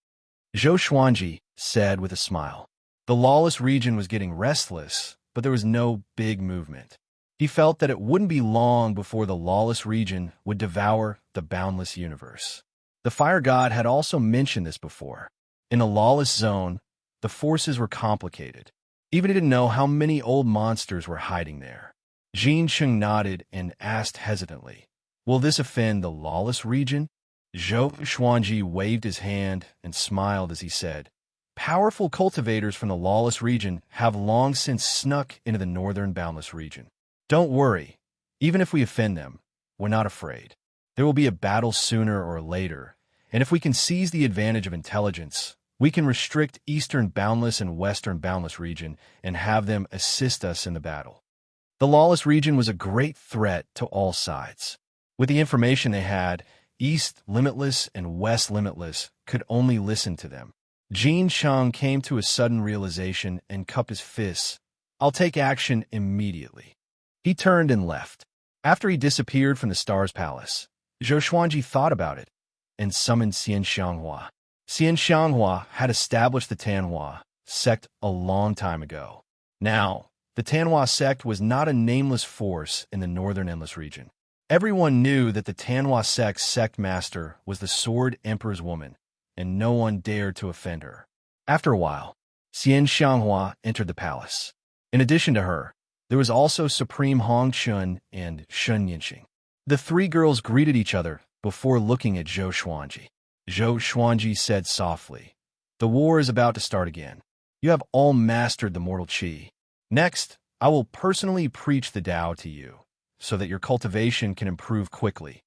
Zhou Xuanji said with a smile. The lawless region was getting restless, but there was no big movement. He felt that it wouldn't be long before the lawless region would devour the boundless universe. The fire god had also mentioned this before. In a lawless zone, the forces were complicated. Even he didn't know how many old monsters were hiding there. Jin Chung nodded and asked hesitantly, "Will this offend the lawless region?" Zhou Xuanji waved his hand and smiled as he said, "Powerful cultivators from the lawless region have long since snuck into the northern boundless region. Don't worry, even if we offend them, we're not afraid. There will be a battle sooner or later, and if we can seize the advantage of intelligence, we can restrict Eastern Boundless and Western Boundless region and have them assist us in the battle." The lawless region was a great threat to all sides. With the information they had, East Limitless and West Limitless could only listen to them. Jin Chang came to a sudden realization and cupped his fists. "I'll take action immediately." He turned and left. After he disappeared from the Star's Palace, Zhou Xuanji thought about it and summoned Xian Xianghua. Xian Xianghua had established the Tanhua sect a long time ago. Now, the Tanhua sect was not a nameless force in the northern Endless region. Everyone knew that the Tanhua sect's sect master was the Sword Emperor's woman, and no one dared to offend her. After a while, Xian Xianghua entered the palace. In addition to her, there was also Supreme Hong Chun and Shun Yinxing. The three girls greeted each other before looking at Zhou Xuanji. Zhou Xuanji said softly, "The war is about to start again. You have all mastered the mortal qi. Next, I will personally preach the Tao to you, so that your cultivation can improve quickly."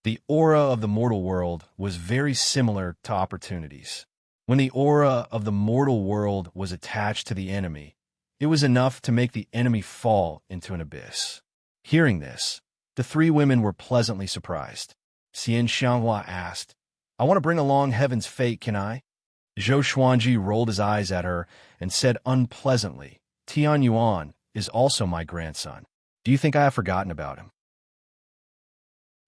The aura of the mortal world was very similar to opportunities. When the aura of the mortal world was attached to the enemy, it was enough to make the enemy fall into an abyss. Hearing this, the three women were pleasantly surprised. Xian Xianghua asked, "I want to bring along Heaven's fate, can I?" Zhou Xuanji rolled his eyes at her and said unpleasantly, "Tian Yuan is also my grandson. Do you think I have forgotten about him?"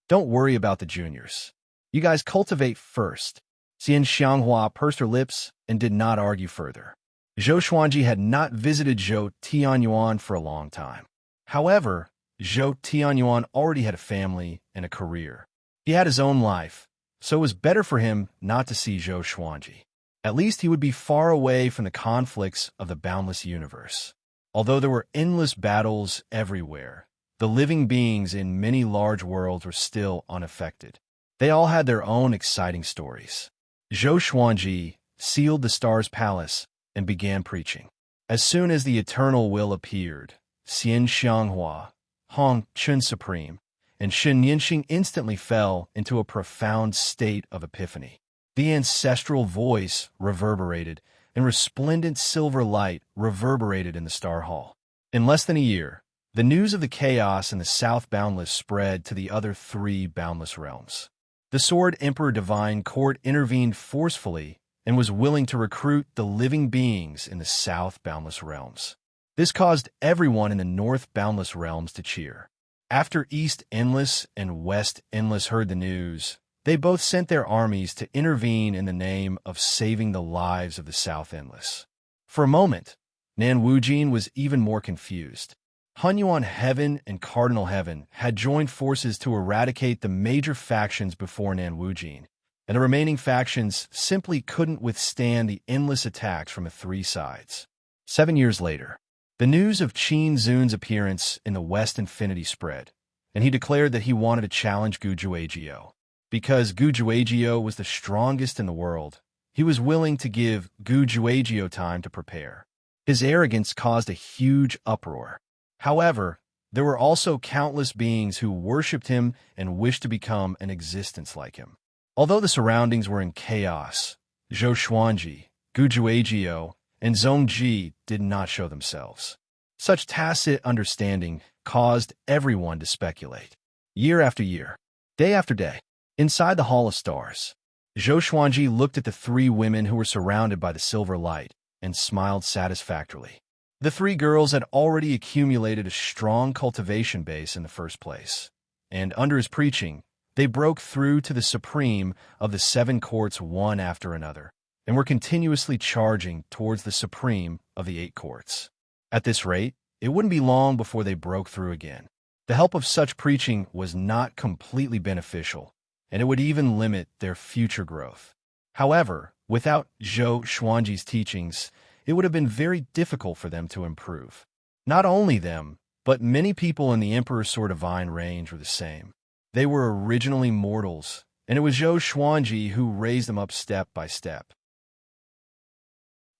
"Don't worry about the juniors. You guys cultivate first." Xian Xianghua pursed her lips and did not argue further. Zhou Xuanji had not visited Zhou Tianyuan for a long time. However, Zhou Tianyuan already had a family and a career. He had his own life, so it was better for him not to see Zhou Xuanji. At least he would be far away from the conflicts of the boundless universe. Although there were endless battles everywhere, the living beings in many large worlds were still unaffected. They all had their own exciting stories. Zhou Xuanji sealed the Star's Palace and began preaching. As soon as the eternal will appeared, Xian Xianghua, Hong Chun Supreme, and Shun Yinxing instantly fell into a profound state of epiphany. The ancestral voice reverberated, and resplendent silver light reverberated in the Star Hall. In less than a year, the news of the chaos in the South Boundless spread to the other three boundless realms. The Sword Emperor Divine Court intervened forcefully and was willing to recruit the living beings in the South Boundless realms. This caused everyone in the North Boundless realms to cheer. After East Endless and West Endless heard the news, they both sent their armies to intervene in the name of saving the lives of the South Endless. For a moment, Nan Wujin was even more confused. Hunyuan Heaven and Cardinal Heaven had joined forces to eradicate the major factions before Nan Wujin, and the remaining factions simply couldn't withstand the endless attacks from the three sides. 7 years later, the news of Qin Zun's appearance in the West Infinity spread, and he declared that he wanted to challenge Gu Juejiao. Because Gu Juejiao was the strongest in the world, he was willing to give Gu Juejiao time to prepare. His arrogance caused a huge uproar. However, there were also countless beings who worshipped him and wished to become an existence like him. Although the surroundings were in chaos, Zhou Xuanji, Gu Juejiao, and Zhongji did not show themselves. Such tacit understanding caused everyone to speculate. Year after year, day after day, inside the Hall of Stars, Zhou Xuanji looked at the three women who were surrounded by the silver light and smiled satisfactorily. The three girls had already accumulated a strong cultivation base in the first place, and under his preaching, they broke through to the supreme of the 7 courts one after another, and were continuously charging towards the supreme of the 8 courts. At this rate, it wouldn't be long before they broke through again. The help of such preaching was not completely beneficial, and it would even limit their future growth. However, without Zhou Xuanji's teachings, it would have been very difficult for them to improve. Not only them, but many people in the Emperor's Sword Divine range were the same. They were originally mortals, and it was Zhou Xuanji who raised them up step by step.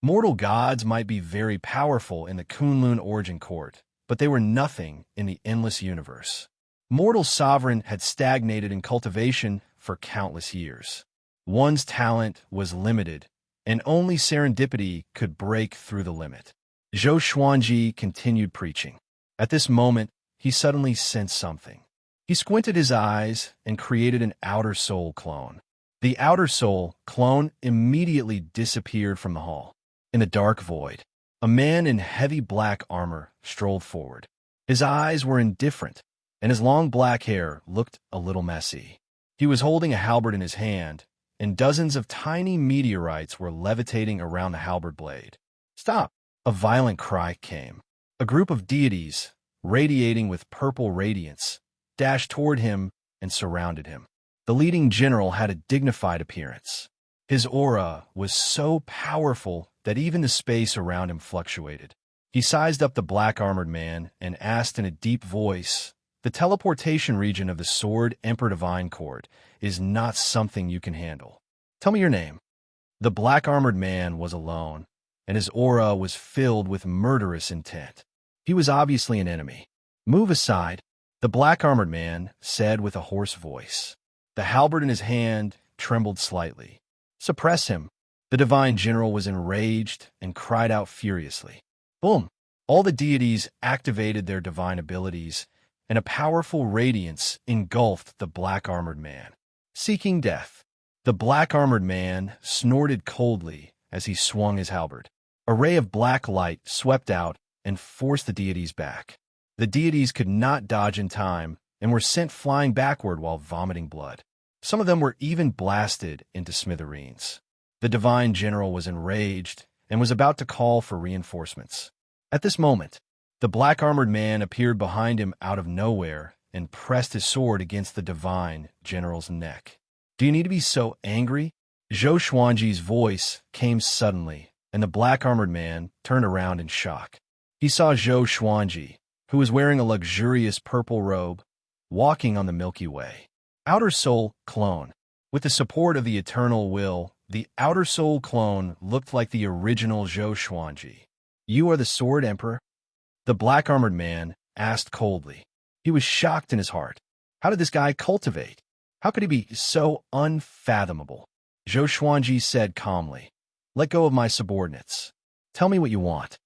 Mortal gods might be very powerful in the Kunlun origin court, but they were nothing in the endless universe. Mortal sovereign had stagnated in cultivation for countless years. One's talent was limited, and only serendipity could break through the limit. Zhou Xuanji continued preaching. At this moment, he suddenly sensed something. He squinted his eyes and created an outer soul clone. The outer soul clone immediately disappeared from the hall. In the dark void, a man in heavy black armor strolled forward. His eyes were indifferent, and his long black hair looked a little messy. He was holding a halberd in his hand, and dozens of tiny meteorites were levitating around the halberd blade. "Stop!" A violent cry came. A group of deities, radiating with purple radiance, dashed toward him and surrounded him. The leading general had a dignified appearance. His aura was so powerful that even the space around him fluctuated. He sized up the black-armored man and asked in a deep voice, "The teleportation region of the Sword Emperor Divine Court is not something you can handle. Tell me your name." The black-armored man was alone, and his aura was filled with murderous intent. He was obviously an enemy. "Move aside," the black-armored man said with a hoarse voice. The halberd in his hand trembled slightly. "Suppress him." The divine general was enraged and cried out furiously. Boom! All the deities activated their divine abilities, and a powerful radiance engulfed the black-armored man. Seeking death, the black-armored man snorted coldly as he swung his halberd. A ray of black light swept out and forced the deities back. The deities could not dodge in time and were sent flying backward while vomiting blood. Some of them were even blasted into smithereens. The divine general was enraged and was about to call for reinforcements. At this moment, the black-armored man appeared behind him out of nowhere and pressed his sword against the divine general's neck. "Do you need to be so angry?" Zhou Xuanji's voice came suddenly, and the black-armored man turned around in shock. He saw Zhou Xuanji, who was wearing a luxurious purple robe, walking on the Milky Way. Outer Soul Clone. With the support of the Eternal Will, the Outer Soul Clone looked like the original Zhou Xuanji. "You are the Sword Emperor?" The black-armored man asked coldly. He was shocked in his heart. How did this guy cultivate? How could he be so unfathomable? Zhou Xuanji said calmly, "Let go of my subordinates. Tell me what you want."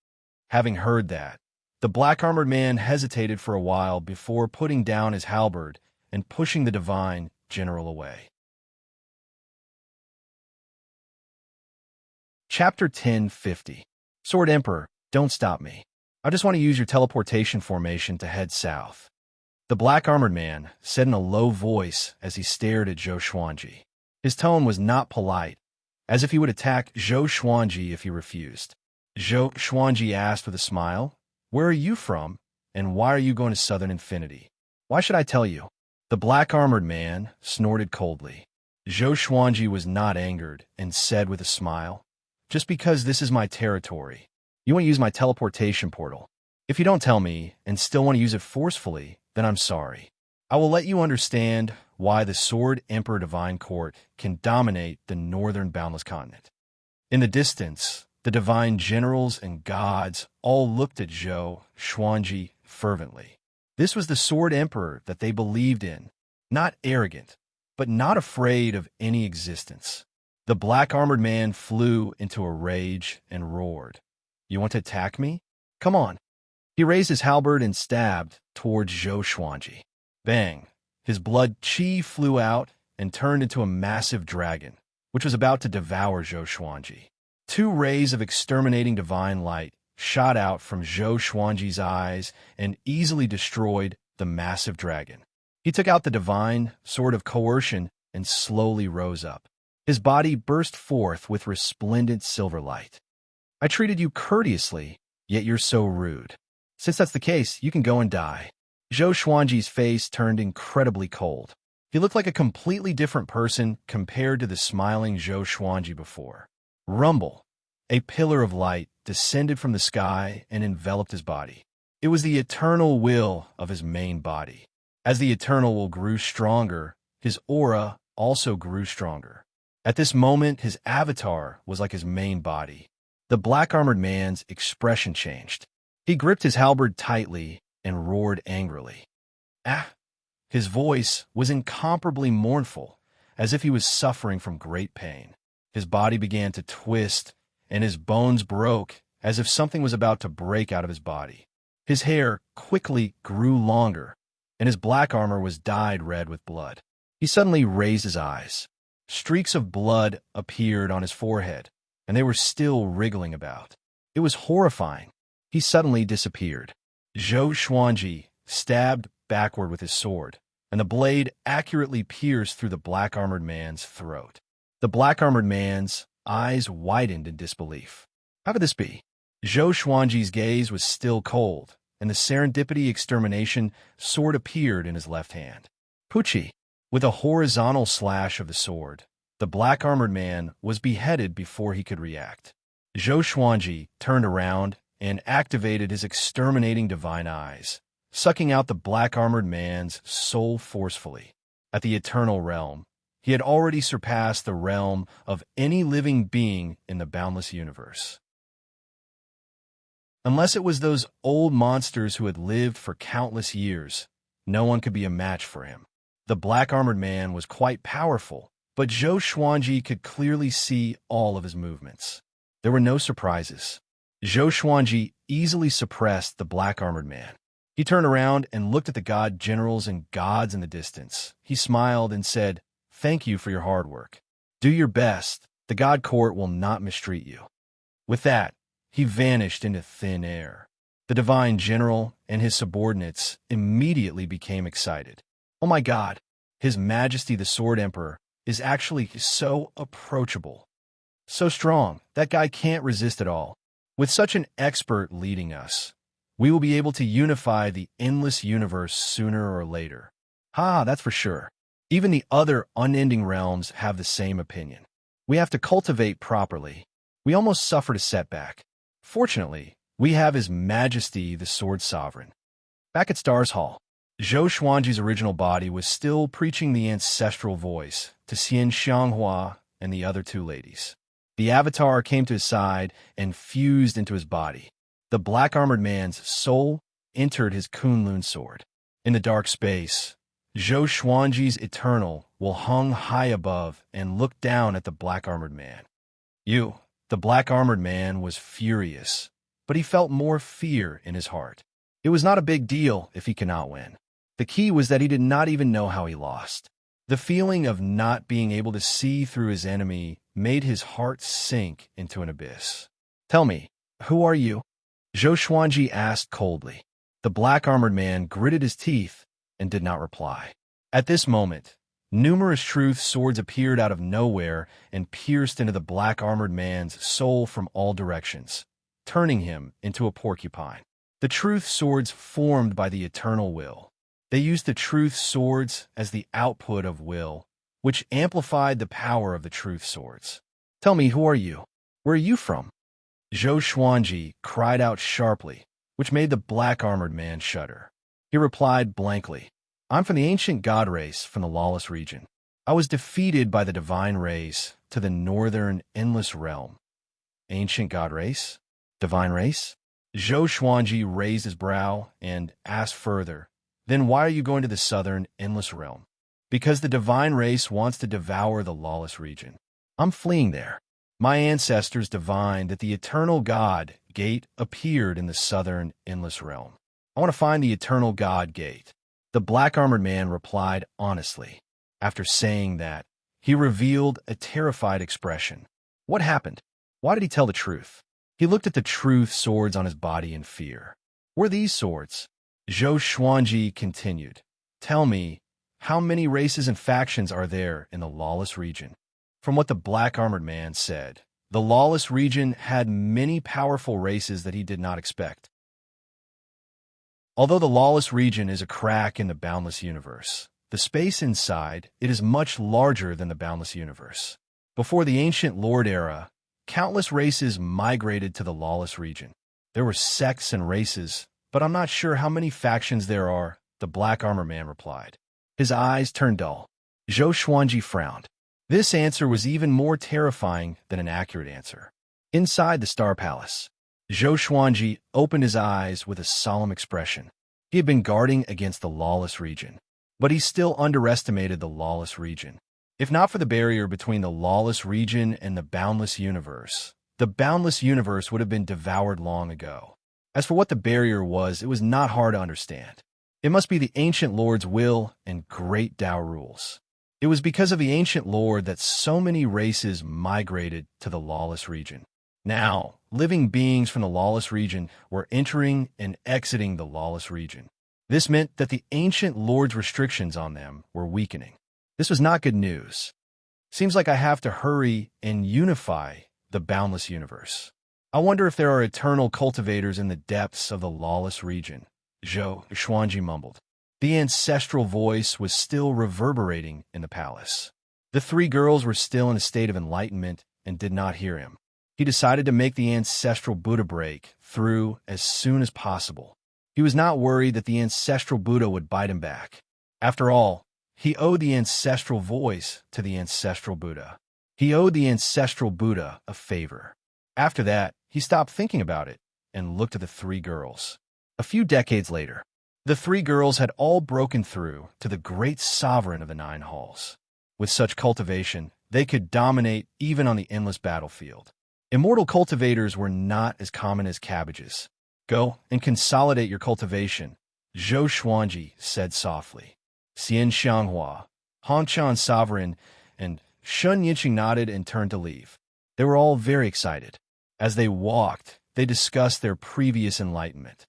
Having heard that, the black-armored man hesitated for a while before putting down his halberd and pushing the divine general away. Chapter 1050. Sword Emperor, don't stop me. I just want to use your teleportation formation to head south. The black-armored man said in a low voice as he stared at Zhou Xuanji. His tone was not polite, as if he would attack Zhou Xuanji if he refused. Zhou Xuanji asked with a smile, "Where are you from, and why are you going to Southern Infinity?" "Why should I tell you?" The black-armored man snorted coldly. Zhou Xuanji was not angered and said with a smile, "Just because this is my territory. You want to use my teleportation portal. If you don't tell me and still want to use it forcefully, then I'm sorry. I will let you understand why the Sword Emperor Divine Court can dominate the northern boundless continent." In the distance, the divine generals and gods all looked at Zhou Xuanji fervently. This was the Sword Emperor that they believed in, not arrogant, but not afraid of any existence. The black-armored man flew into a rage and roared, "You want to attack me? Come on." He raised his halberd and stabbed towards Zhou Xuanji. Bang! His blood chi flew out and turned into a massive dragon, which was about to devour Zhou Xuanji. Two rays of exterminating divine light shot out from Zhou Xuanji's eyes and easily destroyed the massive dragon. He took out the divine sword of coercion and slowly rose up. His body burst forth with resplendent silver light. "I treated you courteously, yet you're so rude." Since that's the case, you can go and die. Zhou Xuanji's face turned incredibly cold. He looked like a completely different person compared to the smiling Zhou Xuanji before. Rumble. A pillar of light descended from the sky and enveloped his body. It was the eternal will of his main body. As the eternal will grew stronger, his aura also grew stronger. At this moment, his avatar was like his main body. The black-armored man's expression changed. He gripped his halberd tightly and roared angrily. Ah! His voice was incomparably mournful, as if he was suffering from great pain. His body began to twist, and his bones broke, as if something was about to break out of his body. His hair quickly grew longer, and his black armor was dyed red with blood. He suddenly raised his eyes. Streaks of blood appeared on his forehead, and they were still wriggling about. It was horrifying. He suddenly disappeared. Zhou Xuanji stabbed backward with his sword, and the blade accurately pierced through the black-armored man's throat. The black-armored man's eyes widened in disbelief. How could this be? Zhou Xuanji's gaze was still cold, and the serendipity extermination sword appeared in his left hand. Pucci. With a horizontal slash of the sword, the black-armored man was beheaded before he could react. Zhou Xuanji turned around and activated his exterminating divine eyes, sucking out the black-armored man's soul forcefully. At the eternal realm, he had already surpassed the realm of any living being in the boundless universe. Unless it was those old monsters who had lived for countless years, no one could be a match for him. The black-armored man was quite powerful, but Zhou Xuanji could clearly see all of his movements. There were no surprises. Zhou Xuanji easily suppressed the black-armored man. He turned around and looked at the god generals and gods in the distance. He smiled and said, "Thank you for your hard work. Do your best. The god court will not mistreat you." With that, he vanished into thin air. The divine general and his subordinates immediately became excited. Oh my God, His Majesty the Sword Emperor is actually so approachable, so strong, that guy can't resist at all. With such an expert leading us, we will be able to unify the endless universe sooner or later. That's for sure. Even the other unending realms have the same opinion. We have to cultivate properly. We almost suffered a setback. Fortunately, we have His Majesty the Sword Sovereign. Back at Stars Hall, Zhou Xuanji's original body was still preaching the ancestral voice to Xian Xianghua and the other two ladies. The avatar came to his side and fused into his body. The black-armored man's soul entered his Kunlun sword. In the dark space, Zhou Xuanji's eternal will hung high above and looked down at the black-armored man. The black-armored man was furious, but he felt more fear in his heart. It was not a big deal if he could not win. The key was that he did not even know how he lost. The feeling of not being able to see through his enemy made his heart sink into an abyss. "Tell me, who are you?" Zhou Xuanji asked coldly. The black-armored man gritted his teeth and did not reply. At this moment, numerous truth swords appeared out of nowhere and pierced into the black-armored man's soul from all directions, turning him into a porcupine. The truth swords formed by the eternal will. They used the truth swords as the output of will, which amplified the power of the truth swords. "Tell me, who are you? Where are you from?" Zhou Xuanji cried out sharply, which made the black-armored man shudder. He replied blankly, "I'm from the ancient god race from the lawless region. I was defeated by the divine race to the northern endless realm." Ancient god race? Divine race? Zhou Xuanji raised his brow and asked further, "Then why are you going to the southern endless realm?" "Because the divine race wants to devour the lawless region. I'm fleeing there. My ancestors divined that the eternal God gate appeared in the southern endless realm. I want to find the eternal God gate." The black-armored man replied honestly. After saying that, he revealed a terrified expression. What happened? Why did he tell the truth? He looked at the truth swords on his body in fear. Were these swords? Zhou Xuanji continued, "Tell me, how many races and factions are there in the lawless region?" From what the black-armored man said, the lawless region had many powerful races that he did not expect. Although the lawless region is a crack in the boundless universe, the space inside it is much larger than the boundless universe. Before the ancient Lord era, countless races migrated to the lawless region. There were sects and races, but I'm not sure how many factions there are, the black armor man replied. His eyes turned dull. Zhou Xuanji frowned. This answer was even more terrifying than an accurate answer. Inside the Star Palace, Zhou Xuanji opened his eyes with a solemn expression. He had been guarding against the lawless region, but he still underestimated the lawless region. If not for the barrier between the lawless region and the boundless universe would have been devoured long ago. As for what the barrier was, it was not hard to understand. It must be the ancient lord's will and great Tao rules. It was because of the ancient lord that so many races migrated to the lawless region. Now, living beings from the lawless region were entering and exiting the lawless region. This meant that the ancient lord's restrictions on them were weakening. This was not good news. Seems like I have to hurry and unify the boundless universe. I wonder if there are eternal cultivators in the depths of the lawless region, Zhou Xuanji mumbled. The ancestral voice was still reverberating in the palace. The three girls were still in a state of enlightenment and did not hear him. He decided to make the ancestral Buddha break through as soon as possible. He was not worried that the ancestral Buddha would bite him back. After all, he owed the ancestral voice to the ancestral Buddha. He owed the ancestral Buddha a favor. After that, he stopped thinking about it and looked at the three girls. A few decades later, the three girls had all broken through to the great sovereign of the 9 halls. With such cultivation, they could dominate even on the endless battlefield. Immortal cultivators were not as common as cabbages. Go and consolidate your cultivation, Zhou Xuanji said softly. Xian Xianghua, Hanchan Sovereign, and Shun Yinqing nodded and turned to leave. They were all very excited. As they walked, they discussed their previous enlightenment.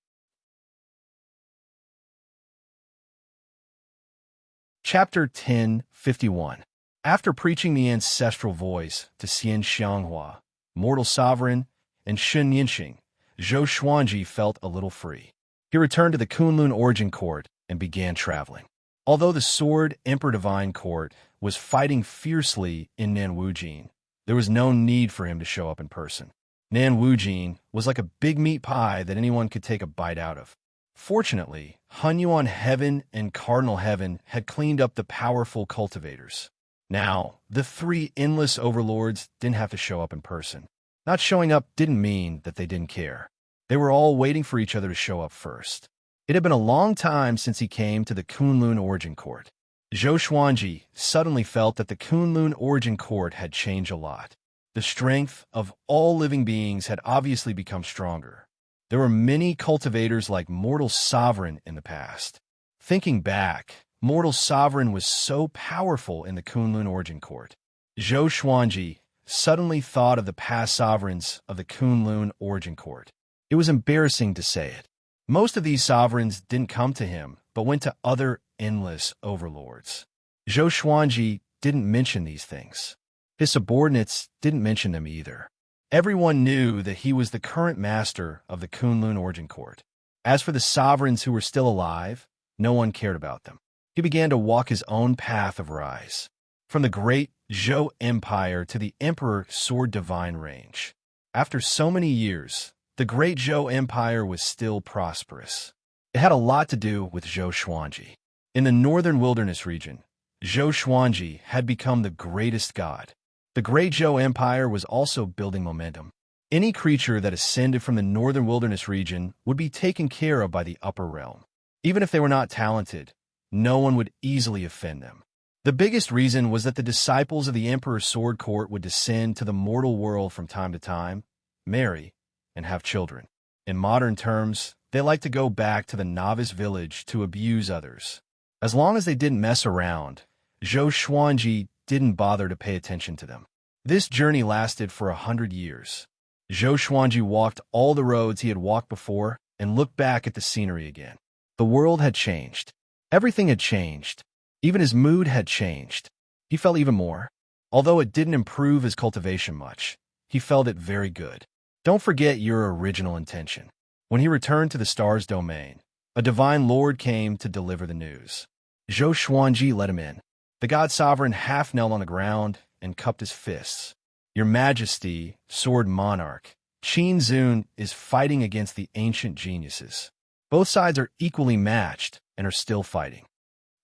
Chapter 10:51. After preaching the ancestral voice to Xian Xianghua, Mortal Sovereign, and Shun Yinqing, Zhou Xuanji felt a little free. He returned to the Kunlun Origin Court and began traveling. Although the Sword Emperor Divine Court was fighting fiercely in Nanwujin, there was no need for him to show up in person. Nanwujin was like a big meat pie that anyone could take a bite out of. Fortunately, Hunyuan Heaven and Cardinal Heaven had cleaned up the powerful cultivators. Now, the three endless overlords didn't have to show up in person. Not showing up didn't mean that they didn't care. They were all waiting for each other to show up first. It had been a long time since he came to the Kunlun Origin Court. Zhou Xuanji suddenly felt that the Kunlun Origin Court had changed a lot. The strength of all living beings had obviously become stronger. There were many cultivators like Mortal Sovereign in the past. Thinking back, Mortal Sovereign was so powerful in the Kunlun Origin Court. Zhou Xuanji suddenly thought of the past sovereigns of the Kunlun Origin Court. It was embarrassing to say it. Most of these sovereigns didn't come to him, but went to other endless overlords. Zhou Xuanji didn't mention these things. His subordinates didn't mention them either. Everyone knew that he was the current master of the Kunlun Origin Court. As for the sovereigns who were still alive, no one cared about them. He began to walk his own path of rise, from the great Zhou Empire to the Emperor Sword Divine range. After so many years, the great Zhou Empire was still prosperous. It had a lot to do with Zhou Xuanji. In the northern wilderness region, Zhou Xuanji had become the greatest god. The great Zhou Empire was also building momentum. Any creature that ascended from the northern wilderness region would be taken care of by the upper realm. Even if they were not talented, no one would easily offend them. The biggest reason was that the disciples of the Emperor's Sword Court would descend to the mortal world from time to time, marry, and have children. In modern terms, they like to go back to the novice village to abuse others. As long as they didn't mess around, Zhou Xuanji didn't bother to pay attention to them. This journey lasted for 100 years. Zhou Xuanji walked all the roads he had walked before and looked back at the scenery again. The world had changed. Everything had changed. Even his mood had changed. He felt even more. Although it didn't improve his cultivation much, he felt it very good. Don't forget your original intention. When he returned to the star's domain, A divine lord came to deliver the news. Zhou Xuanji let him in. The god sovereign half knelt on the ground and cupped his fists. Your Majesty, sword monarch, Qin Zun is fighting against the ancient geniuses. Both sides are equally matched and are still fighting.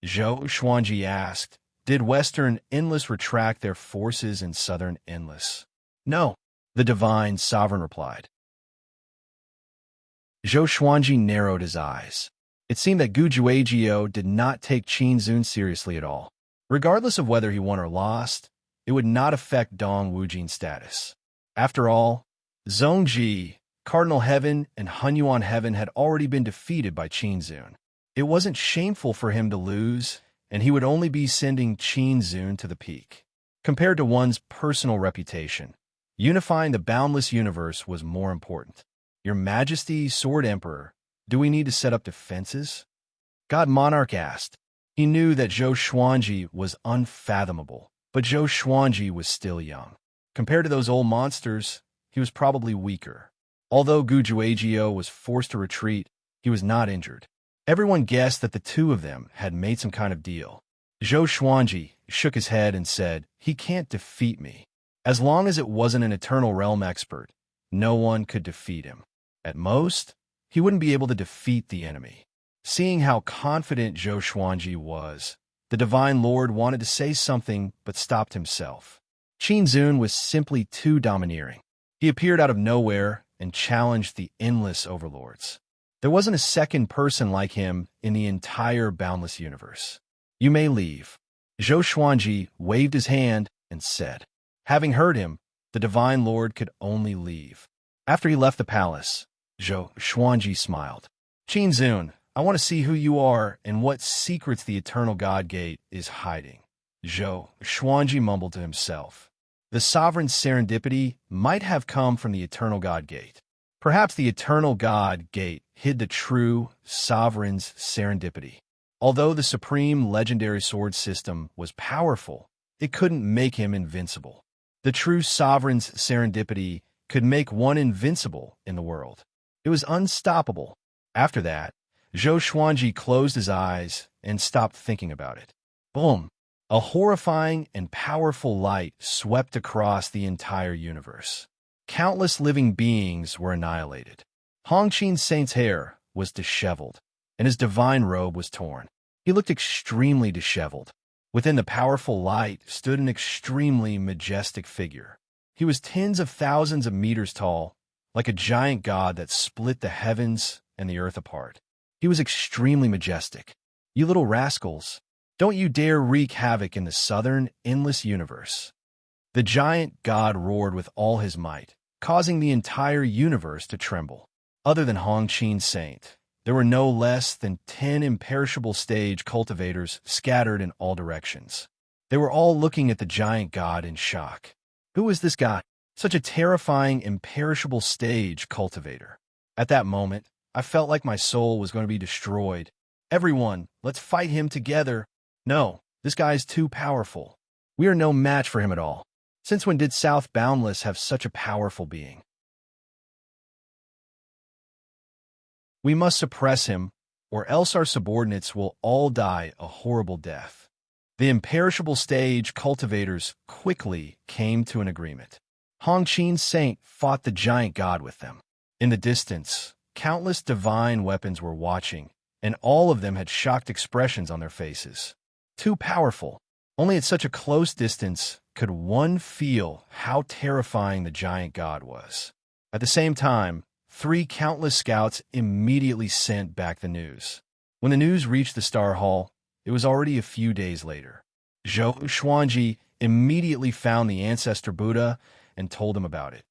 Zhou Xuanji asked, did Western Endless retract their forces in Southern Endless? No, the divine sovereign replied. Zhou Xuanji narrowed his eyes. It seemed that Gu Juejiao did not take Qin Zun seriously at all. Regardless of whether he won or lost, it would not affect Dong Wujin's status. After all, Zhongji, Cardinal Heaven, and Hunyuan Heaven had already been defeated by Qin Zun. It wasn't shameful for him to lose, and he would only be sending Qin Zun to the peak. Compared to one's personal reputation, unifying the boundless universe was more important. Your Majesty, Sword Emperor, do we need to set up defenses? God Monarch asked. He knew that Zhou Xuanji was unfathomable, but Zhou Xuanji was still young. Compared to those old monsters, he was probably weaker. Although Gu Juejiao was forced to retreat, he was not injured. Everyone guessed that the two of them had made some kind of deal. Zhou Xuanji shook his head and said, he can't defeat me. As long as it wasn't an Eternal Realm expert, no one could defeat him. At most, he wouldn't be able to defeat the enemy. Seeing how confident Zhou Xuanji was, the Divine Lord wanted to say something but stopped himself. Qin Zun was simply too domineering. He appeared out of nowhere and challenged the endless overlords. There wasn't a second person like him in the entire boundless universe. You may leave. Zhou Xuanji waved his hand and said. Having heard him, the Divine Lord could only leave. After he left the palace, Zhou Xuanji smiled. Qin Zun, I want to see who you are and what secrets the Eternal God Gate is hiding. Zhou Xuanji mumbled to himself. The sovereign's serendipity might have come from the Eternal God Gate. Perhaps the Eternal God Gate hid the true sovereign's serendipity. Although the supreme legendary sword system was powerful, it couldn't make him invincible. The true sovereign's serendipity could make one invincible in the world. It was unstoppable. After that, Zhou Xuanji closed his eyes and stopped thinking about it. Boom! A horrifying and powerful light swept across the entire universe. Countless living beings were annihilated. Hongqin Saint's hair was disheveled, and his divine robe was torn. He looked extremely disheveled. Within the powerful light stood an extremely majestic figure. He was tens of thousands of meters tall, like a giant god that split the heavens and the earth apart. He was extremely majestic. You little rascals, don't you dare wreak havoc in the southern, endless universe. The giant god roared with all his might, causing the entire universe to tremble. Other than Hongqin Saint, there were no less than 10 imperishable stage cultivators scattered in all directions. They were all looking at the giant god in shock. Who was this guy? Such a terrifying, imperishable stage cultivator. At that moment, I felt like my soul was going to be destroyed. Everyone, let's fight him together. No, this guy is too powerful. We are no match for him at all. Since when did South Boundless have such a powerful being? We must suppress him, or else our subordinates will all die a horrible death. The imperishable stage cultivators quickly came to an agreement. Hongqin Saint fought the giant god with them. In the distance, countless divine weapons were watching, and all of them had shocked expressions on their faces. Too powerful. Only at such a close distance could one feel how terrifying the giant god was. At the same time, 3 countless scouts immediately sent back the news. When the news reached the Star Hall, it was already a few days later. Zhou Xuanji immediately found the Ancestor Buddha and told him about it.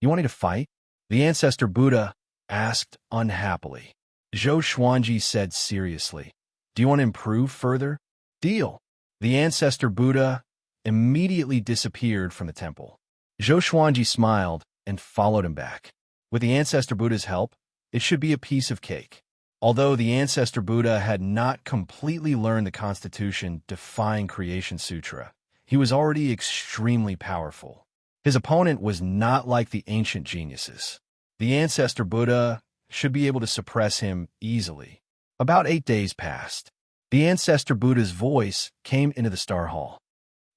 You want me to fight? The Ancestor Buddha asked unhappily. Zhou Xuanji said seriously, do you want to improve further? Deal. The Ancestor Buddha immediately disappeared from the temple. Zhou Xuanji smiled and followed him back. With the Ancestor Buddha's help, it should be a piece of cake. Although the Ancestor Buddha had not completely learned the Constitution Defying Creation Sutra, he was already extremely powerful. His opponent was not like the ancient geniuses. The Ancestor Buddha should be able to suppress him easily. About 8 days passed. The ancestor Buddha's voice came into the Star Hall.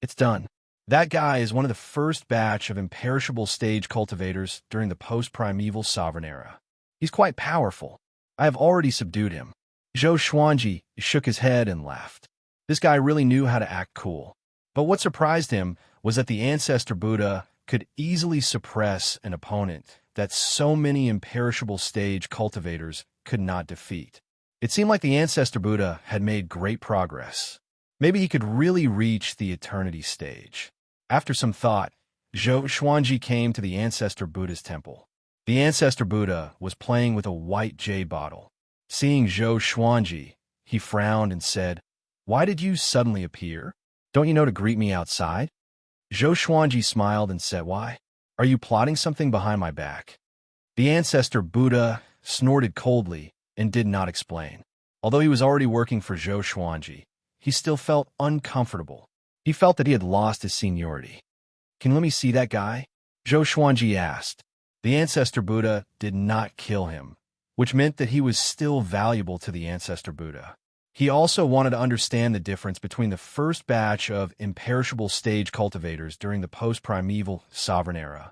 It's done. That guy is one of the first batch of imperishable stage cultivators during the post-primeval sovereign era. He's quite powerful. I have already subdued him. Zhou Xuanji shook his head and laughed. This guy really knew how to act cool. But what surprised him was that the ancestor Buddha could easily suppress an opponent that so many imperishable stage cultivators could not defeat. It seemed like the ancestor Buddha had made great progress. Maybe he could really reach the eternity stage. After some thought, Zhou Xuanji came to the ancestor Buddha's temple. The ancestor Buddha was playing with a white jade bottle. Seeing Zhou Xuanji, he frowned and said, "Why did you suddenly appear? Don't you know to greet me outside?" Zhou Xuanji smiled and said, "Why? Are you plotting something behind my back?" The ancestor Buddha snorted coldly and did not explain. Although he was already working for Zhou Xuanji, he still felt uncomfortable. He felt that he had lost his seniority. "Can you let me see that guy?" Zhou Xuanji asked. The ancestor Buddha did not kill him, which meant that he was still valuable to the ancestor Buddha. He also wanted to understand the difference between the first batch of imperishable stage cultivators during the post-primeval sovereign era.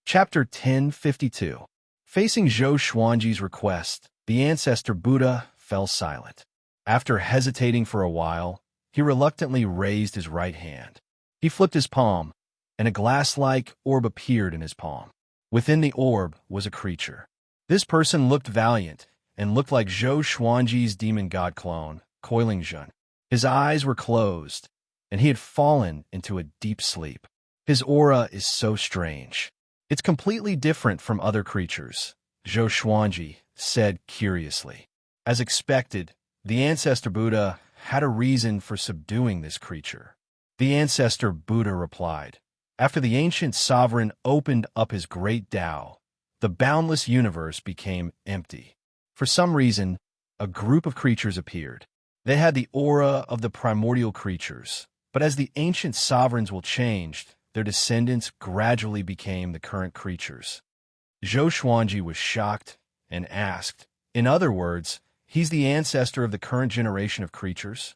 Chapter 1052. Facing Zhou Xuanji's request, the ancestor Buddha fell silent. After hesitating for a while, he reluctantly raised his right hand. He flipped his palm, and a glass-like orb appeared in his palm. Within the orb was a creature. This person looked valiant and looked like Zhou Xuanji's demon god clone, Coiling Zhun. His eyes were closed, and he had fallen into a deep sleep. His aura is so strange. It's completely different from other creatures, Zhou Xuanji said curiously. As expected, the ancestor Buddha had a reason for subduing this creature. The ancestor Buddha replied, "After the ancient sovereign opened up his great Tao, the boundless universe became empty. For some reason, a group of creatures appeared. They had the aura of the primordial creatures, but as the ancient sovereigns will change, their descendants gradually became the current creatures." Zhou Xuanji was shocked and asked, "In other words, he's the ancestor of the current generation of creatures?"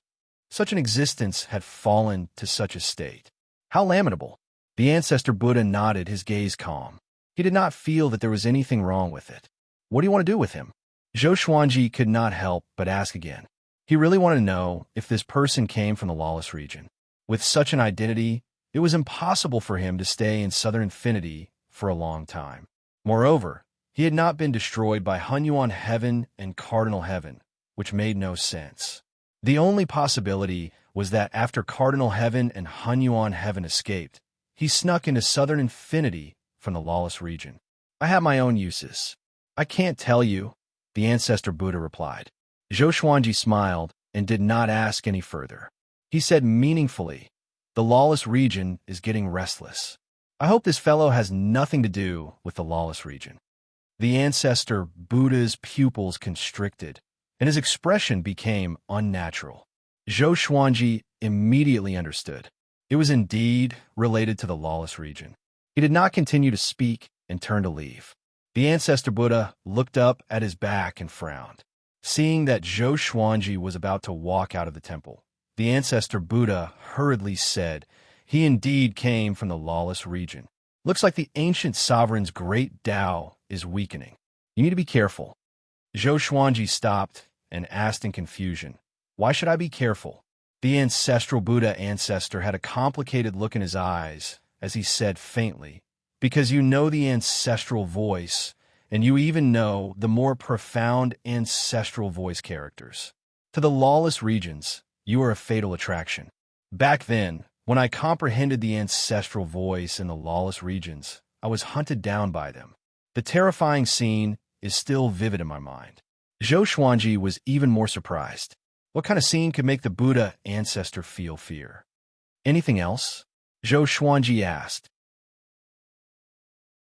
Such an existence had fallen to such a state. How lamentable. The ancestor Buddha nodded, his gaze calm. He did not feel that there was anything wrong with it. What do you want to do with him? Zhou Xuanji could not help but ask again. He really wanted to know if this person came from the lawless region. With such an identity, it was impossible for him to stay in Southern Infinity for a long time. Moreover, he had not been destroyed by Hunyuan Heaven and Cardinal Heaven, which made no sense. The only possibility was that after Cardinal Heaven and Hunyuan Heaven escaped, he snuck into Southern Infinity from the lawless region. "I have my own uses. I can't tell you," the ancestor Buddha replied. Zhou Xuanji smiled and did not ask any further. He said meaningfully, "The lawless region is getting restless. I hope this fellow has nothing to do with the lawless region." The ancestor Buddha's pupils constricted, and his expression became unnatural. Zhou Xuanji immediately understood. It was indeed related to the lawless region. He did not continue to speak and turned to leave. The ancestor Buddha looked up at his back and frowned. Seeing that Zhou Xuanji was about to walk out of the temple, the ancestor Buddha hurriedly said, "He indeed came from the lawless region. Looks like the ancient sovereign's great Tao is weakening. You need to be careful." Zhou Xuanji stopped and asked in confusion, "Why should I be careful?" The ancestral Buddha ancestor had a complicated look in his eyes as he said faintly, "Because you know the ancestral voice, and you even know the more profound ancestral voice characters. To the lawless regions, you are a fatal attraction. Back then, when I comprehended the ancestral voice in the lawless regions, I was hunted down by them. The terrifying scene is still vivid in my mind." Zhou Xuanji was even more surprised. What kind of scene could make the Buddha ancestor feel fear? "Anything else?" Zhou Xuanji asked.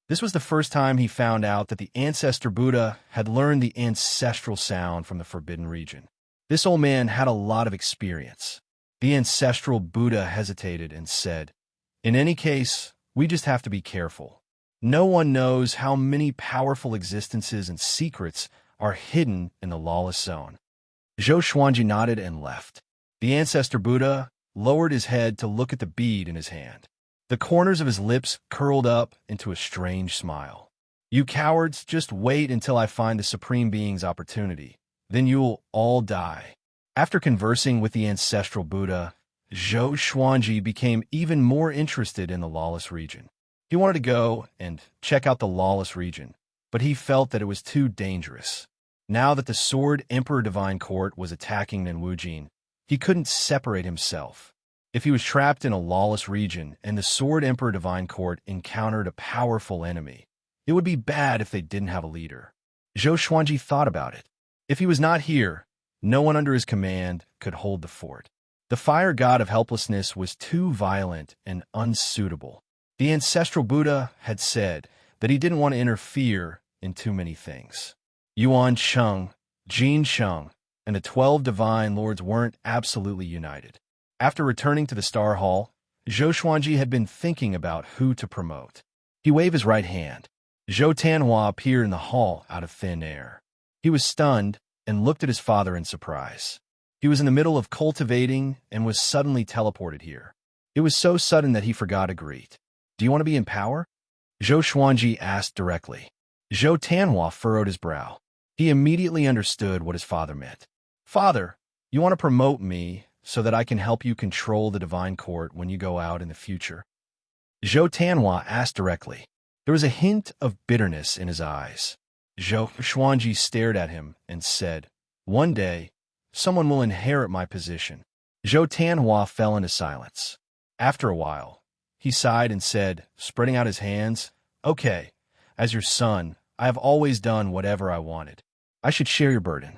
This was the first time he found out that the ancestor Buddha had learned the ancestral sound from the forbidden region. This old man had a lot of experience. The ancestral Buddha hesitated and said, "In any case, we just have to be careful. No one knows how many powerful existences and secrets are hidden in the lawless zone. Zhou Xuanji nodded and left. The ancestor Buddha lowered his head to look at the bead in his hand. The corners of his lips curled up into a strange smile. You cowards, just wait until I find the Supreme Being's opportunity. Then you'll all die. After conversing with the ancestral Buddha, Zhou Xuanji became even more interested in the lawless region. He wanted to go and check out the lawless region, but he felt that it was too dangerous. Now that the Sword Emperor Divine Court was attacking Nanwujin, he couldn't separate himself. If he was trapped in a lawless region and the Sword Emperor Divine Court encountered a powerful enemy, it would be bad if they didn't have a leader. Zhou Xuanji thought about it. If he was not here, no one under his command could hold the fort. The fire god of helplessness was too violent and unsuitable. The ancestral Buddha had said that he didn't want to interfere in too many things. Yuan Sheng, Jin Sheng, and the 12 divine lords weren't absolutely united. After returning to the Star Hall, Zhou Xuanji had been thinking about who to promote. He waved his right hand. Zhou Tianhua appeared in the hall out of thin air. He was stunned and looked at his father in surprise. He was in the middle of cultivating and was suddenly teleported here. It was so sudden that he forgot to greet. Do you want to be in power? Zhou Xuanji asked directly. Zhou Tianhua furrowed his brow. He immediately understood what his father meant. Father, you want to promote me so that I can help you control the divine court when you go out in the future? Zhou Tianhua asked directly. There was a hint of bitterness in his eyes. Zhou Xuanji stared at him and said, "One day, someone will inherit my position." Zhou Tianhua fell into silence. After a while, he sighed and said, spreading out his hands, "Okay, as your son, I have always done whatever I wanted. I should share your burden."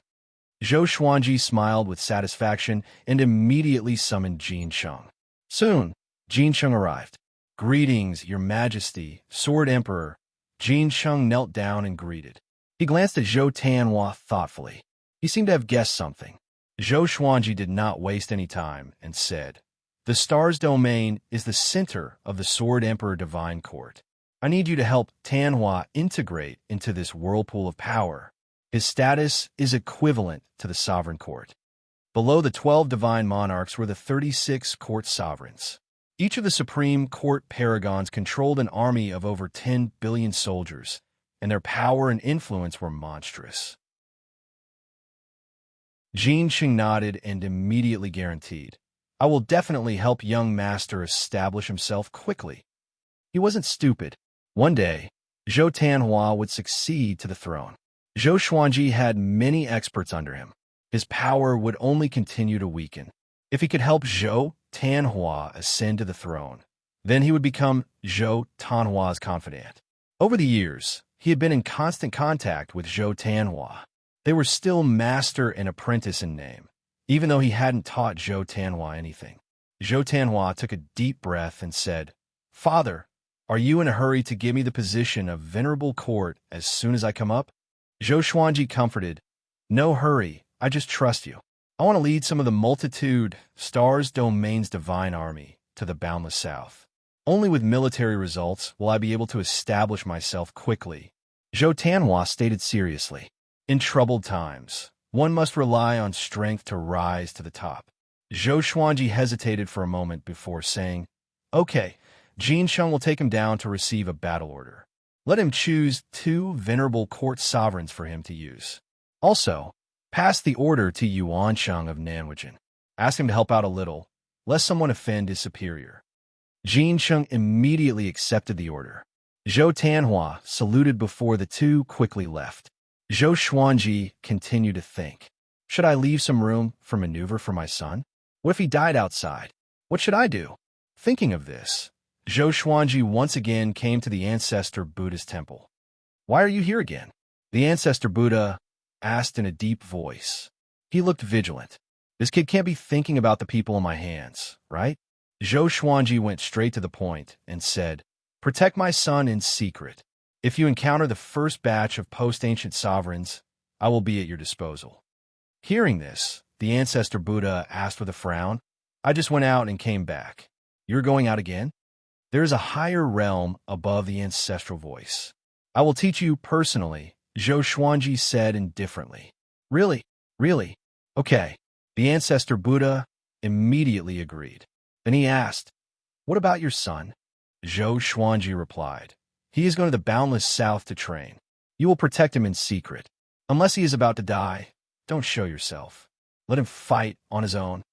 Zhou Xuanji smiled with satisfaction and immediately summoned Jin Sheng. Soon, Jin Sheng arrived. "Greetings, your majesty, Sword Emperor." Jin Sheng knelt down and greeted. He glanced at Zhou Tianhua thoughtfully. He seemed to have guessed something. Zhou Xuanji did not waste any time and said, "The star's domain is the center of the Sword Emperor Divine Court. I need you to help Tianhua integrate into this whirlpool of power. His status is equivalent to the sovereign court." Below the 12 divine monarchs were the 36 court sovereigns. Each of the supreme court paragons controlled an army of over 10 billion soldiers, and their power and influence were monstrous. Jin Sheng nodded and immediately guaranteed, "I will definitely help young master establish himself quickly." He wasn't stupid. One day, Zhou Tianhua would succeed to the throne. Zhou Xuanji had many experts under him. His power would only continue to weaken. If he could help Zhou Tianhua ascend to the throne, then he would become Zhou Tianhua's confidant. Over the years, he had been in constant contact with Zhou Tianhua. They were still master and apprentice in name, even though he hadn't taught Zhou Tianhua anything. Zhou Tianhua took a deep breath and said, "Father, are you in a hurry to give me the position of venerable court as soon as I come up?" Zhou Xuanji comforted, "No hurry, I just trust you. I want to lead some of the multitude stars domain's divine army to the boundless south. Only with military results will I be able to establish myself quickly." Zhou Tianhua stated seriously, "In troubled times, one must rely on strength to rise to the top." Zhou Xuanji hesitated for a moment before saying, "Okay, Jin Sheng will take him down to receive a battle order. Let him choose 2 venerable court sovereigns for him to use. Also, pass the order to Yuan Sheng of Nanwujin. Ask him to help out a little, lest someone offend his superior." Jin Sheng immediately accepted the order. Zhou Tianhua saluted before the two quickly left. Zhou Xuanji continued to think, "Should I leave some room for maneuver for my son? What if he died outside? What should I do?" Thinking of this, Zhou Xuanji once again came to the ancestor Buddha's temple. "Why are you here again?" the ancestor Buddha asked in a deep voice. He looked vigilant. "This kid can't be thinking about the people in my hands, right?" Zhou Xuanji went straight to the point and said, "Protect my son in secret. If you encounter the first batch of post-ancient sovereigns, I will be at your disposal." Hearing this, the ancestor Buddha asked with a frown, "I just went out and came back. You're going out again?" There is a higher realm above the ancestral voice. I will teach you personally, Zhou Xuanji said indifferently. Really? Really? Okay. The ancestor Buddha immediately agreed. Then he asked, what about your son? Zhou Xuanji replied, he is going to the boundless south to train. You will protect him in secret. Unless he is about to die, don't show yourself. Let him fight on his own.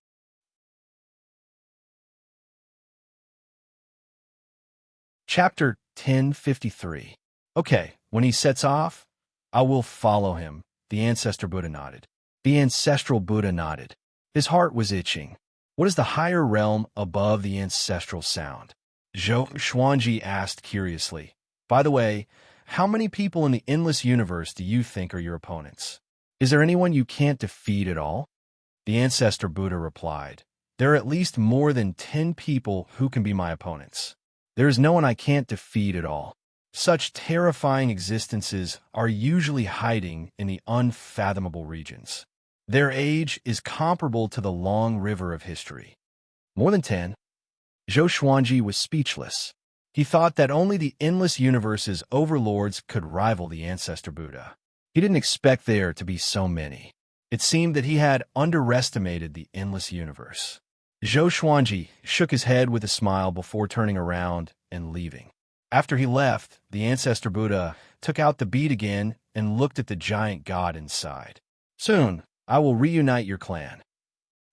Chapter 1053. Okay, when he sets off, I will follow him, the ancestor Buddha nodded. The ancestral Buddha nodded. His heart was itching. What is the higher realm above the ancestral sound? Zhou Xuanji asked curiously. By the way, how many people in the endless universe do you think are your opponents? Is there anyone you can't defeat at all? The ancestor Buddha replied, there are at least more than 10 people who can be my opponents. There is no one I can't defeat at all. Such terrifying existences are usually hiding in the unfathomable regions. Their age is comparable to the long river of history. More than 10? Zhou Xuanji was speechless. He thought that only the endless universe's overlords could rival the ancestor Buddha. He didn't expect there to be so many. It seemed that he had underestimated the endless universe. Zhou Xuanji shook his head with a smile before turning around and leaving. After he left, the ancestor Buddha took out the bead again and looked at the giant god inside. Soon, I will reunite your clan,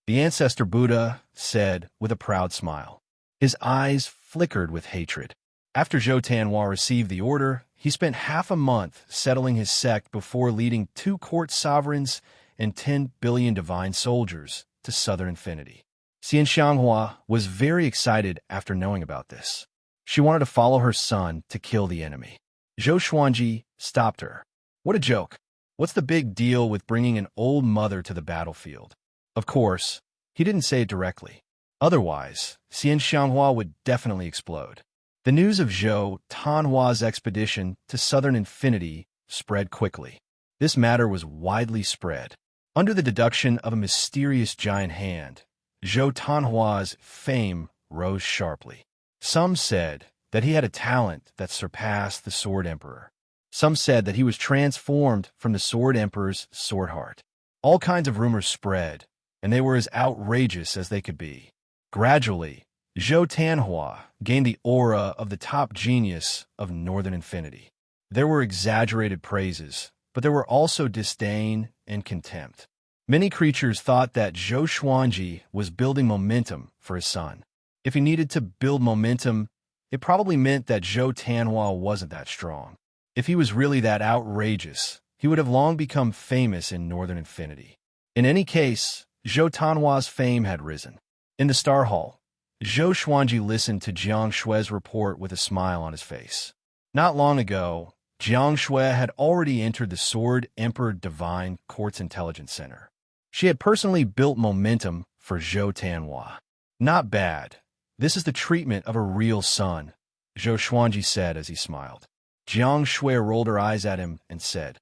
the ancestor Buddha said with a proud smile. His eyes flickered with hatred. After Zhou Tianhua received the order, he spent half a month settling his sect before leading 2 court sovereigns and 10 billion divine soldiers to southern infinity. Xian Xianghua was very excited after knowing about this. She wanted to follow her son to kill the enemy. Zhou Xuanji stopped her. What a joke. What's the big deal with bringing an old mother to the battlefield? Of course, he didn't say it directly. Otherwise, Xian Xianghua would definitely explode. The news of Zhou Tianhua's expedition to southern infinity spread quickly. This matter was widely spread. Under the deduction of a mysterious giant hand, Zhou Tianhua's fame rose sharply. Some said that he had a talent that surpassed the Sword Emperor. Some said that he was transformed from the Sword Emperor's sword heart. All kinds of rumors spread, and they were as outrageous as they could be. Gradually, Zhou Tianhua gained the aura of the top genius of Northern Infinity. There were exaggerated praises, but there were also disdain and contempt. Many creatures thought that Zhou Xuanji was building momentum for his son. If he needed to build momentum, it probably meant that Zhou Tianhua wasn't that strong. If he was really that outrageous, he would have long become famous in Northern Infinity. In any case, Zhou Tianhua's fame had risen. In the Star Hall, Zhou Xuanji listened to Jiang Shui's report with a smile on his face. Not long ago, Jiang Shui had already entered the Sword Emperor Divine Court's Intelligence Center. She had personally built momentum for Zhou Tianhua. Not bad. This is the treatment of a real son, Zhou Xuanji said as he smiled. Jiang Shui rolled her eyes at him and said,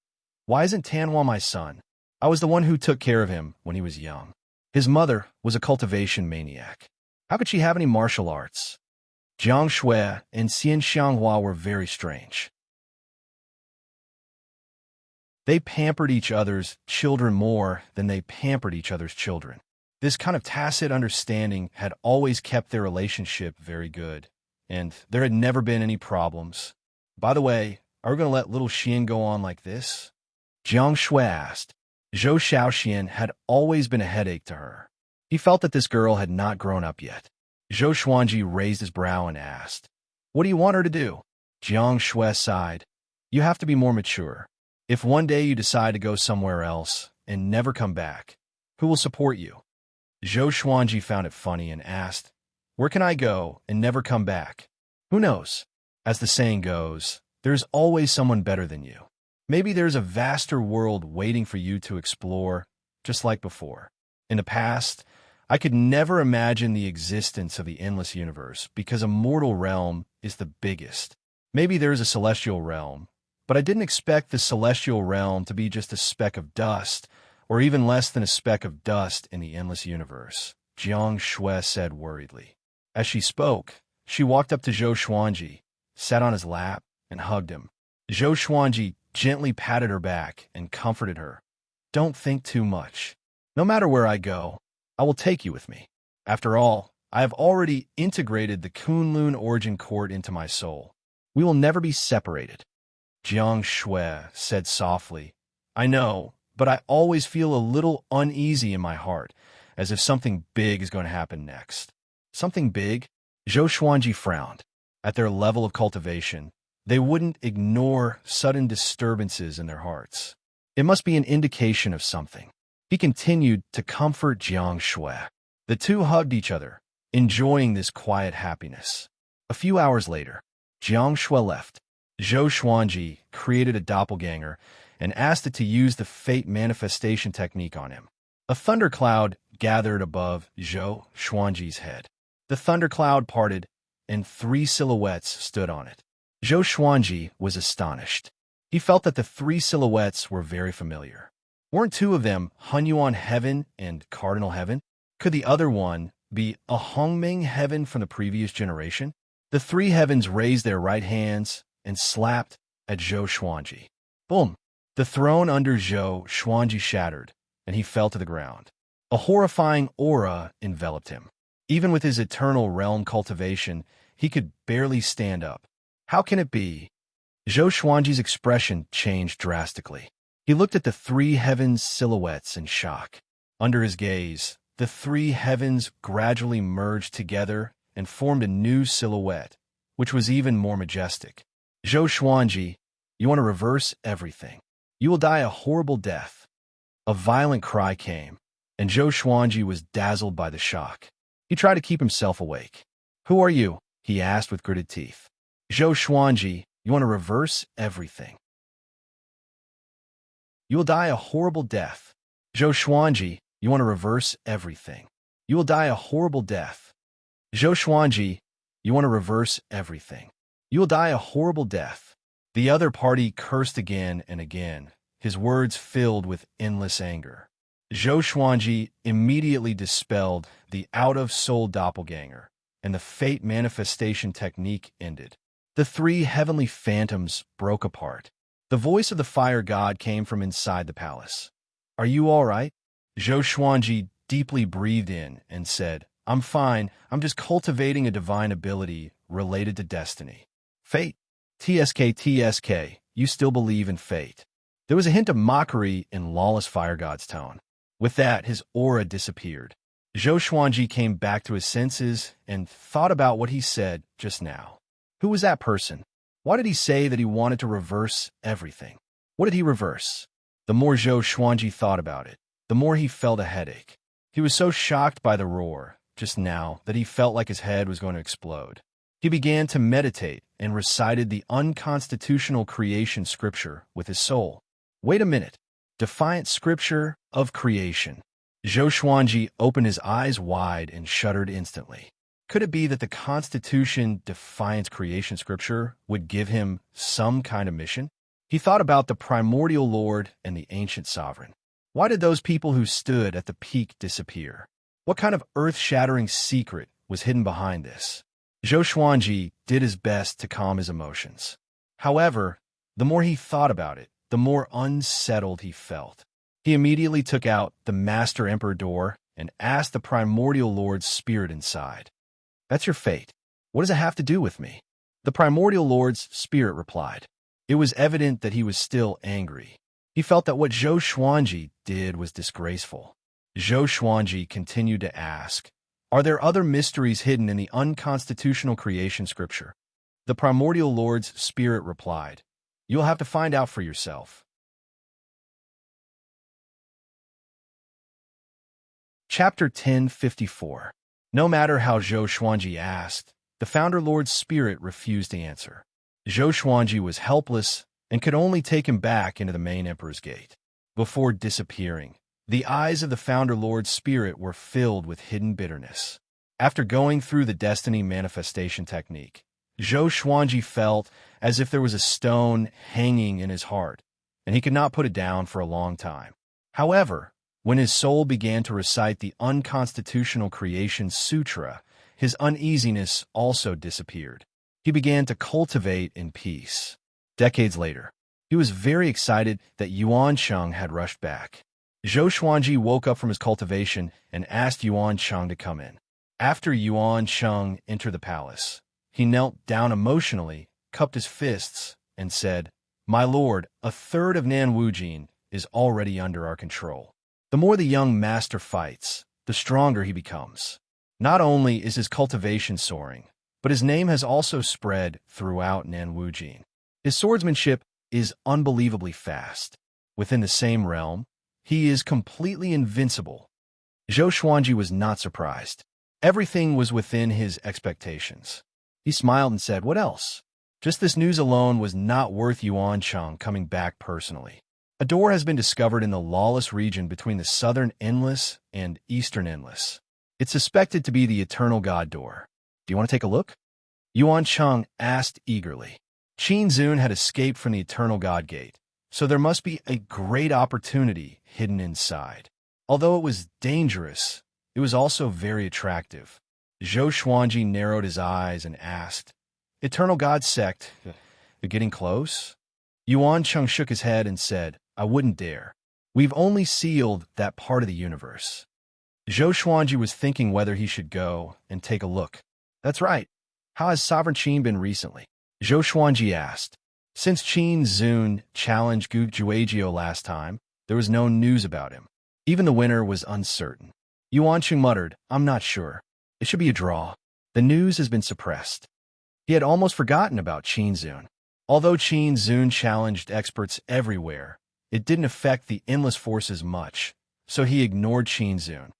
why isn't Tianhua my son? I was the one who took care of him when he was young. His mother was a cultivation maniac. How could she have any martial arts? Jiang Shui and Xian Xianghua were very strange. They pampered each other's children more than they pampered each other's children. This kind of tacit understanding had always kept their relationship very good, and there had never been any problems. By the way, are we going to let little Xian go on like this? Jiang Shui asked. Zhou Xiaoxian had always been a headache to her. He felt that this girl had not grown up yet. Zhou Xuanji raised his brow and asked, what do you want her to do? Jiang Shui sighed. You have to be more mature. If one day you decide to go somewhere else and never come back, who will support you? Zhou Xuanji found it funny and asked, where can I go and never come back? Who knows? As the saying goes, there's always someone better than you. Maybe there's a vaster world waiting for you to explore, just like before. In the past, I could never imagine the existence of the endless universe because a mortal realm is the biggest. Maybe there's a celestial realm, but I didn't expect the celestial realm to be just a speck of dust, or even less than a speck of dust in the endless universe, Jiang Shui said worriedly. As she spoke, She walked up to Zhou Xuanji, sat on his lap, and hugged him. Zhou Xuanji gently patted her back and comforted her. Don't think too much. No matter where I go, I will take you with me. After all, I have already integrated the Kunlun origin court into my soul. We will never be separated. Jiang Shui said softly, I know, but I always feel a little uneasy in my heart, as if something big is going to happen next. Something big? Zhou Xuanji frowned. At their level of cultivation, they wouldn't ignore sudden disturbances in their hearts. It must be an indication of something. He continued to comfort Jiang Shui. The two hugged each other, enjoying this quiet happiness. A few hours later, Jiang Shui left. Zhou Xuanji created a doppelganger and asked it to use the fate manifestation technique on him. A thundercloud gathered above Zhou Xuanji's head. The thundercloud parted, and 3 silhouettes stood on it. Zhou Xuanji was astonished. He felt that the 3 silhouettes were very familiar. Weren't 2 of them Hunyuan Heaven and Cardinal Heaven? Could the other one be a Hongming Heaven from the previous generation? The 3 heavens raised their right hands and slapped at Zhou Xuanji. Boom! The throne under Zhou Xuanji shattered, and he fell to the ground. A horrifying aura enveloped him. Even with his eternal realm cultivation, he could barely stand up. How can it be? Zhou Xuanji's expression changed drastically. He looked at the 3 heavens' silhouettes in shock. Under his gaze, the 3 heavens gradually merged together and formed a new silhouette, which was even more majestic. Zhou Xuanji, you want to reverse everything. You will die a horrible death. A violent cry came, and Zhou Xuanji was dazzled by the shock. He tried to keep himself awake. Who are you? He asked with gritted teeth. Zhou Xuanji, you want to reverse everything. You will die a horrible death. Zhou Xuanji, you want to reverse everything. You will die a horrible death. Zhou Xuanji, you want to reverse everything. You will die a horrible death. The other party cursed again and again, his words filled with endless anger. Zhou Xuanji immediately dispelled the out-of-soul doppelganger, and the fate manifestation technique ended. The 3 heavenly phantoms broke apart. The voice of the fire god came from inside the palace. Are you all right? Zhou Xuanji deeply breathed in and said, I'm fine. I'm just cultivating a divine ability related to destiny. Fate. TSK, you still believe in fate. There was a hint of mockery in lawless fire god's tone. With that, his aura disappeared. Zhou Xuanji came back to his senses and thought about what he said just now. Who was that person? Why did he say that he wanted to reverse everything? What did he reverse? The more Zhou Xuanji thought about it, the more he felt a headache. He was so shocked by the roar just now that he felt like his head was going to explode. He began to meditate and recited the unconstitutional creation scripture with his soul. Wait a minute. Defiant scripture of creation. Zhou Xuanji opened his eyes wide and shuddered instantly. Could it be that the Constitution Defiance Creation Scripture would give him some kind of mission? He thought about the primordial Lord and the ancient sovereign. Why did those people who stood at the peak disappear? What kind of earth-shattering secret was hidden behind this? Zhou Xuanji did his best to calm his emotions. However, the more he thought about it, the more unsettled he felt. He immediately took out the Master Emperor door and asked the primordial Lord's spirit inside. That's your fate. What does it have to do with me? The primordial Lord's spirit replied. It was evident that he was still angry. He felt that what Zhou Xuanji did was disgraceful. Zhou Xuanji continued to ask, are there other mysteries hidden in the unconstitutional creation scripture? The primordial Lord's spirit replied, you'll have to find out for yourself. Chapter 1054. No matter how Zhou Xuanji asked, the Founder Lord's spirit refused to answer. Zhou Xuanji was helpless and could only take him back into the main Emperor's Gate. Before disappearing, the eyes of the Founder Lord's spirit were filled with hidden bitterness. After going through the destiny manifestation technique, Zhou Xuanji felt as if there was a stone hanging in his heart, and he could not put it down for a long time. However, when his soul began to recite the unconstitutional creation sutra, his uneasiness also disappeared. He began to cultivate in peace. Decades later, he was very excited that Yuan Cheng had rushed back. Zhou Xuanji woke up from his cultivation and asked Yuan Cheng to come in. After Yuan Cheng entered the palace, he knelt down emotionally, cupped his fists, and said, "My lord, a third of Nan Wujin is already under our control. The more the young master fights, the stronger he becomes. Not only is his cultivation soaring, but his name has also spread throughout Nan Wujin. His swordsmanship is unbelievably fast. Within the same realm, he is completely invincible." Zhou Xuanji was not surprised. Everything was within his expectations. He smiled and said, "What else?" Just this news alone was not worth Yuan Cheng coming back personally. A door has been discovered in the lawless region between the southern Endless and eastern Endless. It's suspected to be the Eternal God Door. Do you want to take a look? Yuan Cheng asked eagerly. Qin Zun had escaped from the Eternal God Gate, so there must be a great opportunity hidden inside. Although it was dangerous, it was also very attractive. Zhou Xuanji narrowed his eyes and asked, "Eternal God Sect, you're getting close?" Yuan Cheng shook his head and said, "I wouldn't dare. We've only sealed that part of the universe." Zhou Xuanji was thinking whether he should go and take a look. "That's right. How has Sovereign Qin been recently?" Zhou Xuanji asked. Since Qin Zun challenged Gu Juejiao last time, there was no news about him. Even the winner was uncertain. Yuan Cheng muttered, "I'm not sure. It should be a draw." The news has been suppressed. He had almost forgotten about Qin Zun. Although Qin Zun challenged experts everywhere, it didn't affect the Endless forces much, so he ignored Qin Zun.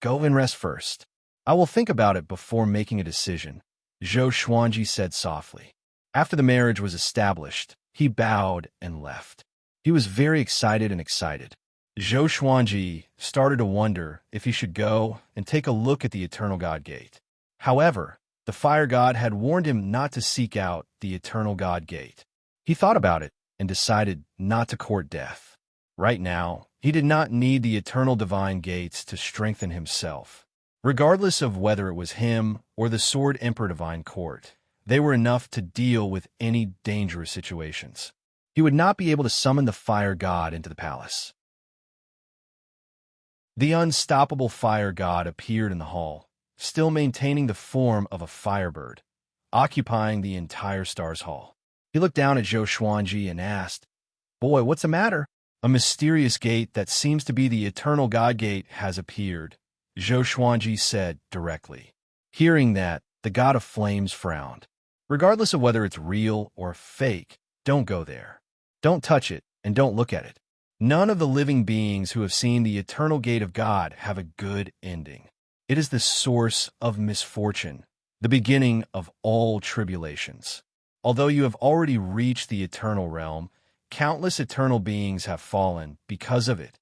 Go and rest first. I will think about it before making a decision," Zhou Xuanji said softly. After the marriage was established, he bowed and left. He was very excited. Zhou Xuanji started to wonder if he should go and take a look at the Eternal God Gate. However, the Fire God had warned him not to seek out the Eternal God Gate. He thought about it and decided not to court death. Right now, he did not need the Eternal Divine Gates to strengthen himself. Regardless of whether it was him or the Sword Emperor Divine Court, they were enough to deal with any dangerous situations. He would not be able to summon the Fire God into the palace. The unstoppable Fire God appeared in the hall, still maintaining the form of a firebird, occupying the entire Stars Hall. He looked down at Zhou Xuanji and asked, "Boy, what's the matter?" "A mysterious gate that seems to be the Eternal God Gate has appeared," Zhou Xuanji said directly. Hearing that, the God of Flames frowned. "Regardless of whether it's real or fake, don't go there. Don't touch it and don't look at it. None of the living beings who have seen the Eternal Gate of God have a good ending. It is the source of misfortune, the beginning of all tribulations. Although you have already reached the eternal realm, countless eternal beings have fallen because of it."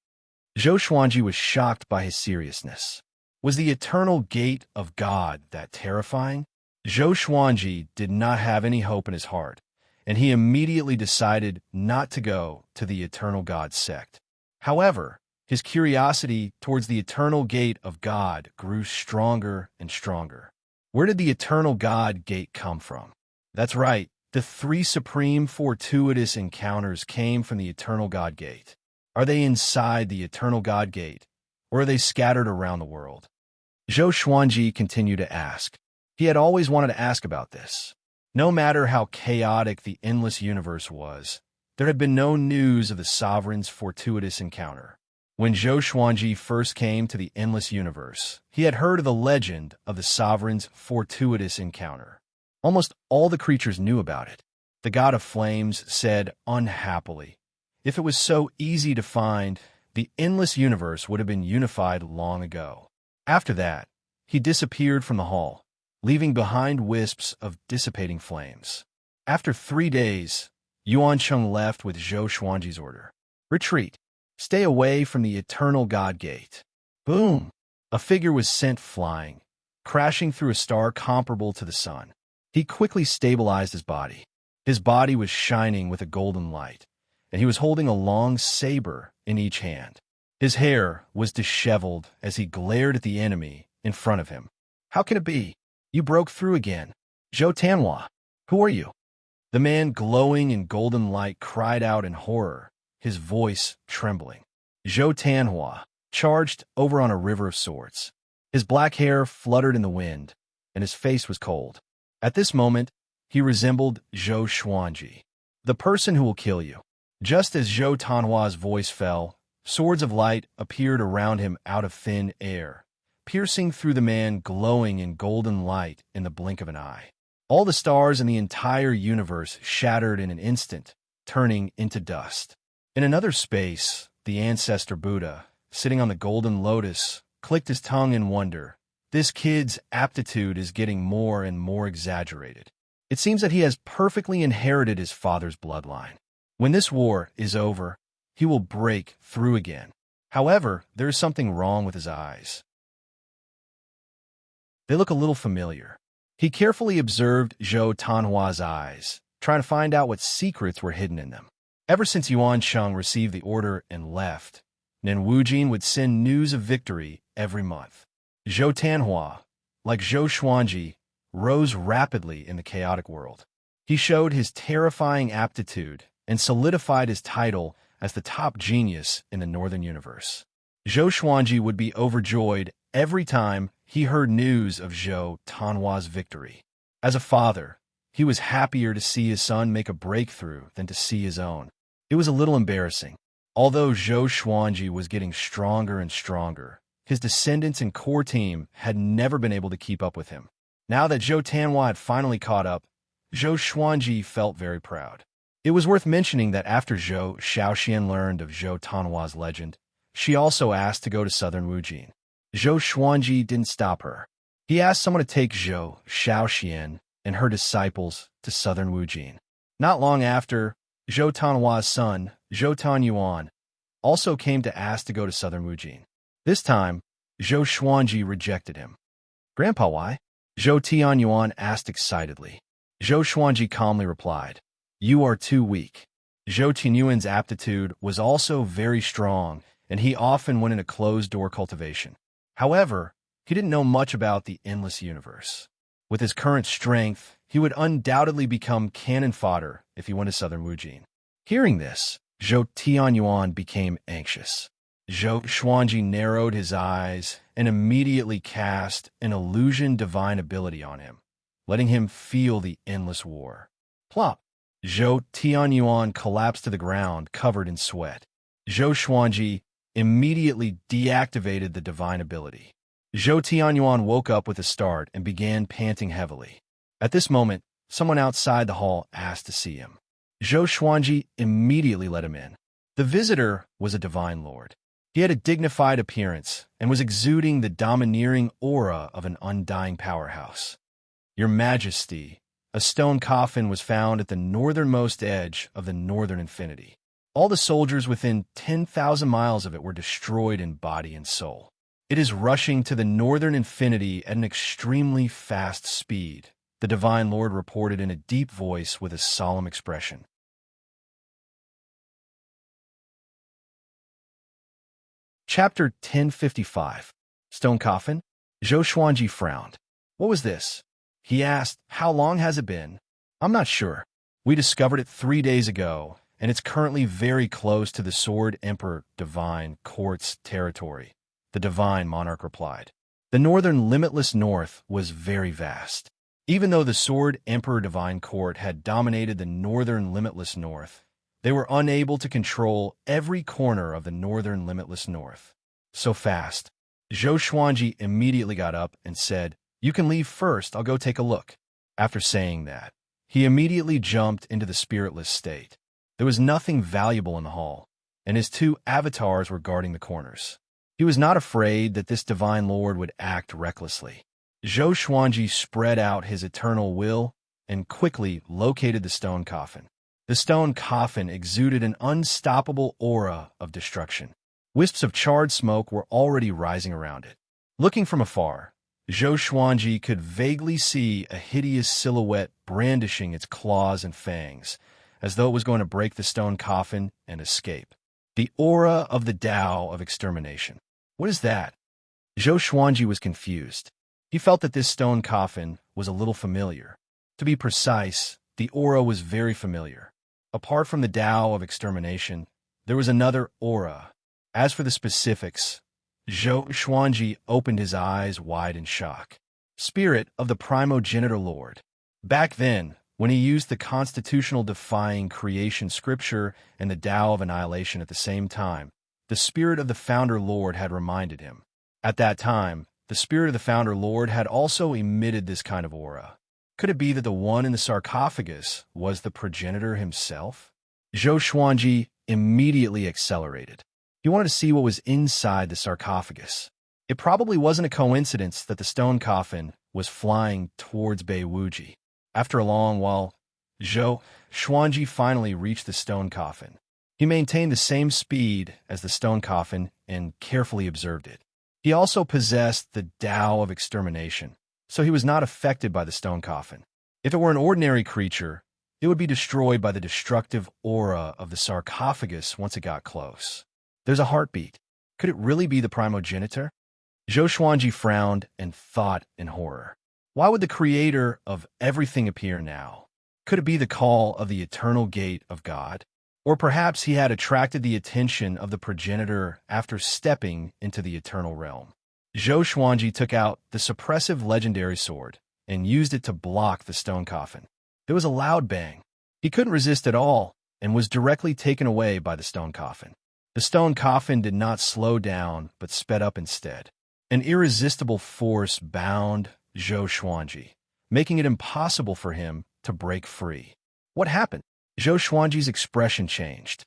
Zhou Xuanji was shocked by his seriousness. Was the Eternal Gate of God that terrifying? Zhou Xuanji did not have any hope in his heart, and he immediately decided not to go to the Eternal God Sect. However, his curiosity towards the Eternal Gate of God grew stronger and stronger. Where did the Eternal God Gate come from? That's right, the three supreme fortuitous encounters came from the Eternal God Gate. Are they inside the Eternal God Gate, or are they scattered around the world? Zhou Xuanji continued to ask. He had always wanted to ask about this. No matter how chaotic the endless universe was, there had been no news of the Sovereign's fortuitous encounter. When Zhou Xuanji first came to the endless universe, he had heard of the legend of the Sovereign's fortuitous encounter. Almost all the creatures knew about it. The God of Flames said unhappily, if it was so easy to find, the endless universe would have been unified long ago. After that, he disappeared from the hall, leaving behind wisps of dissipating flames. After 3 days, Yuan Cheng left with Zhou Xuanji's order. Retreat. Stay away from the Eternal God Gate. Boom! A figure was sent flying, crashing through a star comparable to the sun. He quickly stabilized his body. His body was shining with a golden light, and he was holding a long saber in each hand. His hair was disheveled as he glared at the enemy in front of him. How can it be? You broke through again. Zhou Tanhua, who are you? The man glowing in golden light cried out in horror, his voice trembling. Zhou Tanhua charged over on a river of swords. His black hair fluttered in the wind, and his face was cold. At this moment, he resembled Zhou Xuanji, the person who will kill you. Just as Zhou Tanhua's voice fell, swords of light appeared around him out of thin air, piercing through the man glowing in golden light in the blink of an eye. All the stars in the entire universe shattered in an instant, turning into dust. In another space, the ancestor Buddha, sitting on the golden lotus, clicked his tongue in wonder. This kid's aptitude is getting more and more exaggerated. It seems that he has perfectly inherited his father's bloodline. When this war is over, he will break through again. However, there is something wrong with his eyes. They look a little familiar. He carefully observed Zhou Tanhua's eyes, trying to find out what secrets were hidden in them. Ever since Yuan Sheng received the order and left, Nen Wujin would send news of victory every month. Zhou Tanhua, like Zhou Xuanji, rose rapidly in the chaotic world. He showed his terrifying aptitude and solidified his title as the top genius in the Northern Universe. Zhou Xuanji would be overjoyed every time he heard news of Zhou Tanhua's victory. As a father, he was happier to see his son make a breakthrough than to see his own. It was a little embarrassing. Although Zhou Xuanji was getting stronger and stronger, his descendants and core team had never been able to keep up with him. Now that Zhou Tanhua had finally caught up, Zhou Xuanji felt very proud. It was worth mentioning that after Zhou Xiaoxian learned of Zhou Tanhua's legend, she also asked to go to southern Wujin. Zhou Xuanji didn't stop her. He asked someone to take Zhou Xiaoxian and her disciples to southern Wujin. Not long after, Zhou Tanhua's son, Zhou Tanyuan, also came to ask to go to southern Wujin. This time, Zhou Xuanji rejected him. Grandpa, why? Zhou Tianyuan asked excitedly. Zhou Xuanji calmly replied, "You are too weak." Zhou Tianyuan's aptitude was also very strong, and he often went into closed-door cultivation. However, he didn't know much about the endless universe. With his current strength, he would undoubtedly become cannon fodder if he went to southern Wujin. Hearing this, Zhou Tianyuan became anxious. Zhou Xuanji narrowed his eyes and immediately cast an illusion divine ability on him, letting him feel the endless war. Plop! Zhou Tianyuan collapsed to the ground, covered in sweat. Zhou Xuanji immediately deactivated the divine ability. Zhou Tianyuan woke up with a start and began panting heavily. At this moment, someone outside the hall asked to see him. Zhou Xuanji immediately let him in. The visitor was a divine lord. He had a dignified appearance and was exuding the domineering aura of an undying powerhouse. "Your Majesty," a stone coffin was found at the northernmost edge of the northern infinity. All the soldiers within 10,000 miles of it were destroyed in body and soul. It is rushing to the northern infinity at an extremely fast speed, the divine lord reported in a deep voice with a solemn expression. Chapter 1055. Stone Coffin? Zhou Xuanji frowned. "What was this?" He asked, "How long has it been?" "I'm not sure. We discovered it 3 days ago, and it's currently very close to the Sword Emperor Divine Court's territory," the divine monarch replied. The northern limitless north was very vast. Even though the Sword Emperor Divine Court had dominated the northern limitless north, they were unable to control every corner of the northern limitless north. So fast. Zhou Xuanji immediately got up and said, "You can leave first, I'll go take a look." After saying that, he immediately jumped into the spiritless state. There was nothing valuable in the hall, and his 2 avatars were guarding the corners. He was not afraid that this divine lord would act recklessly. Zhou Xuanji spread out his eternal will and quickly located the stone coffin. The stone coffin exuded an unstoppable aura of destruction. Wisps of charred smoke were already rising around it. Looking from afar, Zhou Xuanji could vaguely see a hideous silhouette brandishing its claws and fangs, as though it was going to break the stone coffin and escape. The aura of the Tao of extermination. What is that? Zhou Xuanji was confused. He felt that this stone coffin was a little familiar. To be precise, the aura was very familiar. Apart from the Tao of extermination, there was another aura. As for the specifics, Zhou Xuanji opened his eyes wide in shock. Spirit of the primogenitor lord. Back then, when he used the constitutional defying creation scripture and the Tao of annihilation at the same time, the spirit of the founder lord had reminded him. At that time, the spirit of the founder lord had also emitted this kind of aura. Could it be that the one in the sarcophagus was the progenitor himself? Zhou Xuanji immediately accelerated. He wanted to see what was inside the sarcophagus. It probably wasn't a coincidence that the stone coffin was flying towards Bei Wuji. After a long while, Zhou Xuanji finally reached the stone coffin. He maintained the same speed as the stone coffin and carefully observed it. He also possessed the Tao of extermination, so he was not affected by the stone coffin. If it were an ordinary creature, it would be destroyed by the destructive aura of the sarcophagus once it got close. There's a heartbeat. Could it really be the primogenitor? Zhou Xuanji frowned and thought in horror. Why would the creator of everything appear now? Could it be the call of the eternal gate of God? Or perhaps he had attracted the attention of the progenitor after stepping into the eternal realm. Zhou Xuanji took out the suppressive legendary sword and used it to block the stone coffin. There was a loud bang. He couldn't resist at all and was directly taken away by the stone coffin. The stone coffin did not slow down but sped up instead. An irresistible force bound Zhou Xuanji, making it impossible for him to break free. What happened? Zhou Xuanji's expression changed.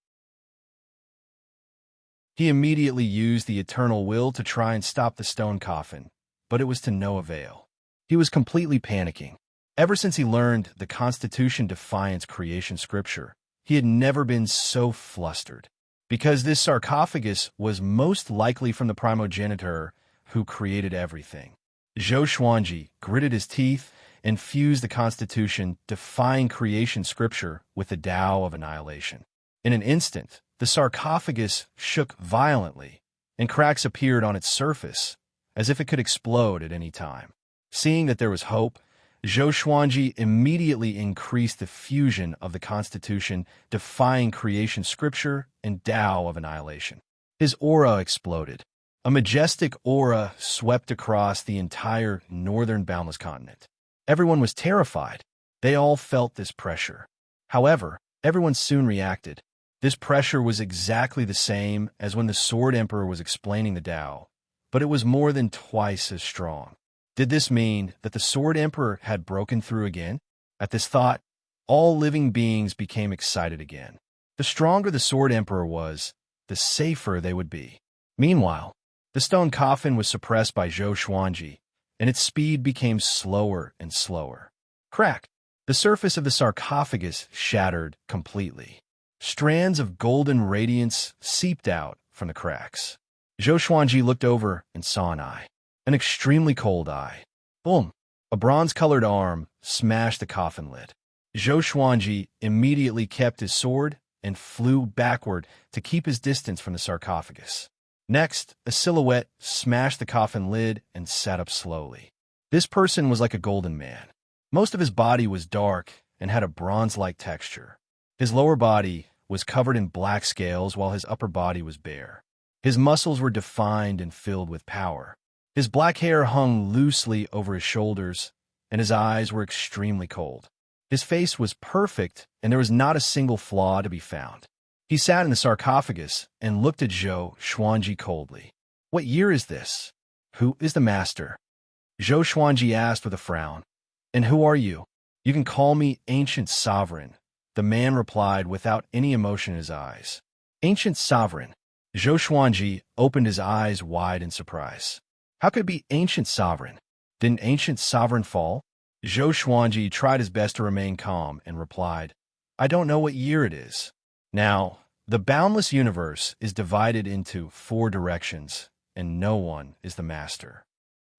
He immediately used the eternal will to try and stop the stone coffin, but it was to no avail. He was completely panicking. Ever since he learned the Constitution Defiance creation scripture, he had never been so flustered. Because this sarcophagus was most likely from the primogenitor who created everything. Zhou Xuanji gritted his teeth and fused the Constitution defying creation scripture with the Tao of annihilation. In an instant, the sarcophagus shook violently, and cracks appeared on its surface, as if it could explode at any time. Seeing that there was hope, Zhou Xuanji immediately increased the fusion of the Constitution defying creation scripture and Tao of annihilation. His aura exploded. A majestic aura swept across the entire northern boundless continent. Everyone was terrified. They all felt this pressure. However, everyone soon reacted. This pressure was exactly the same as when the Sword Emperor was explaining the Tao, but it was more than twice as strong. Did this mean that the Sword Emperor had broken through again? At this thought, all living beings became excited again. The stronger the Sword Emperor was, the safer they would be. Meanwhile, the stone coffin was suppressed by Zhou Xuanji, and its speed became slower and slower. Crack! The surface of the sarcophagus shattered completely. Strands of golden radiance seeped out from the cracks. Zhou Xuanji looked over and saw an eye. An extremely cold eye. Boom! A bronze-colored arm smashed the coffin lid. Zhou Xuanji immediately kept his sword and flew backward to keep his distance from the sarcophagus. Next, a silhouette smashed the coffin lid and sat up slowly. This person was like a golden man. Most of his body was dark and had a bronze-like texture. His lower body was covered in black scales while his upper body was bare. His muscles were defined and filled with power. His black hair hung loosely over his shoulders, and his eyes were extremely cold. His face was perfect, and there was not a single flaw to be found. He sat in the sarcophagus and looked at Zhou Xuanji coldly. "What year is this? Who is the master?" Zhou Xuanji asked with a frown. "And who are you?" "You can call me Ancient Sovereign," the man replied without any emotion in his eyes. "Ancient Sovereign." Zhou Xuanji opened his eyes wide in surprise. How could it be Ancient Sovereign? Didn't Ancient Sovereign fall? Zhou Xuanji tried his best to remain calm and replied, "I don't know what year it is." Now, the boundless universe is divided into 4 directions, and no one is the master.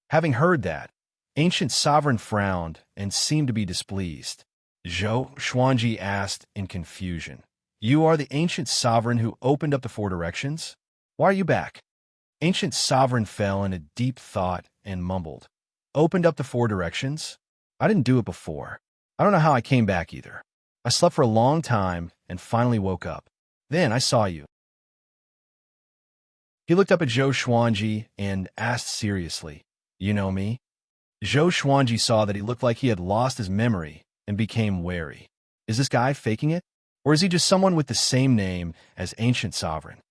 Having heard that, Ancient Sovereign frowned and seemed to be displeased. Zhou Xuanji asked in confusion, "You are the Ancient Sovereign who opened up the 4 directions? Why are you back?" Ancient Sovereign fell in a deep thought and mumbled, opened up the four directions. I didn't do it before. I don't know how I came back either. I slept for a long time and finally woke up. Then I saw you. He looked up at Zhou Xuanji and asked seriously, "You know me?" Zhou Xuanji saw that he looked like he had lost his memory and became wary. Is this guy faking it? Or is he just someone with the same name as Ancient Sovereign?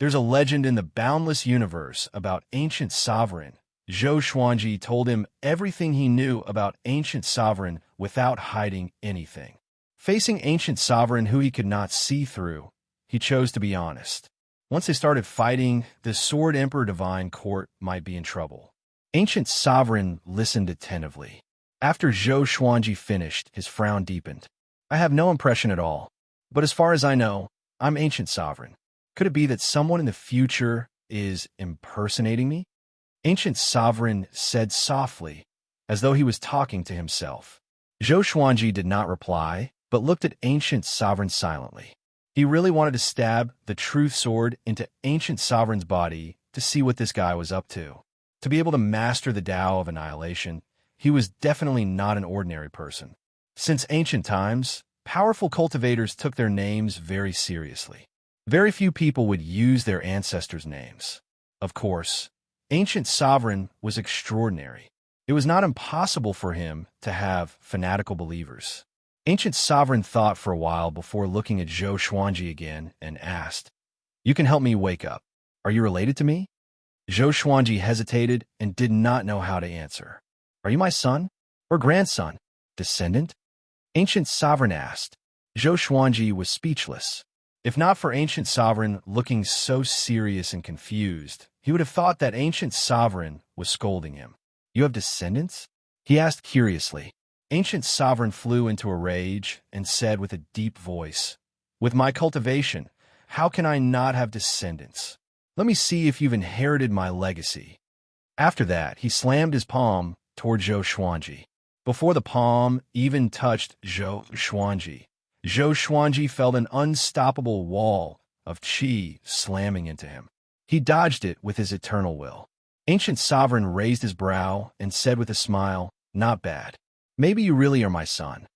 There's a legend in the boundless universe about Ancient Sovereign. Zhou Xuanji told him everything he knew about Ancient Sovereign without hiding anything. Facing Ancient Sovereign who he could not see through, he chose to be honest. Once they started fighting, the Sword Emperor Divine Court might be in trouble. Ancient Sovereign listened attentively. After Zhou Xuanji finished, his frown deepened. I have no impression at all, but as far as I know, I'm Ancient Sovereign. Could it be that someone in the future is impersonating me? Ancient Sovereign said softly, as though he was talking to himself. Zhou Xuanji did not reply, but looked at Ancient Sovereign silently. He really wanted to stab the truth sword into Ancient Sovereign's body to see what this guy was up to. To be able to master the Tao of Annihilation, he was definitely not an ordinary person. Since ancient times, powerful cultivators took their names very seriously. Very few people would use their ancestors' names. Of course, Ancient Sovereign was extraordinary. It was not impossible for him to have fanatical believers. Ancient Sovereign thought for a while before looking at Zhou Xuanji again and asked, "You can help me wake up. Are you related to me?" Zhou Xuanji hesitated and did not know how to answer. "Are you my son? Or grandson? Descendant?" Ancient Sovereign asked. Zhou Xuanji was speechless. If not for Ancient Sovereign looking so serious and confused, he would have thought that Ancient Sovereign was scolding him. "You have descendants?" he asked curiously. Ancient Sovereign flew into a rage and said with a deep voice, "With my cultivation, how can I not have descendants? Let me see if you've inherited my legacy." After that, he slammed his palm toward Zhou Xuanji. Before the palm even touched Zhou Xuanji felt an unstoppable wall of qi slamming into him. He dodged it with his eternal will. Ancient Sovereign raised his brow and said with a smile, "Not bad. Maybe you really are my son."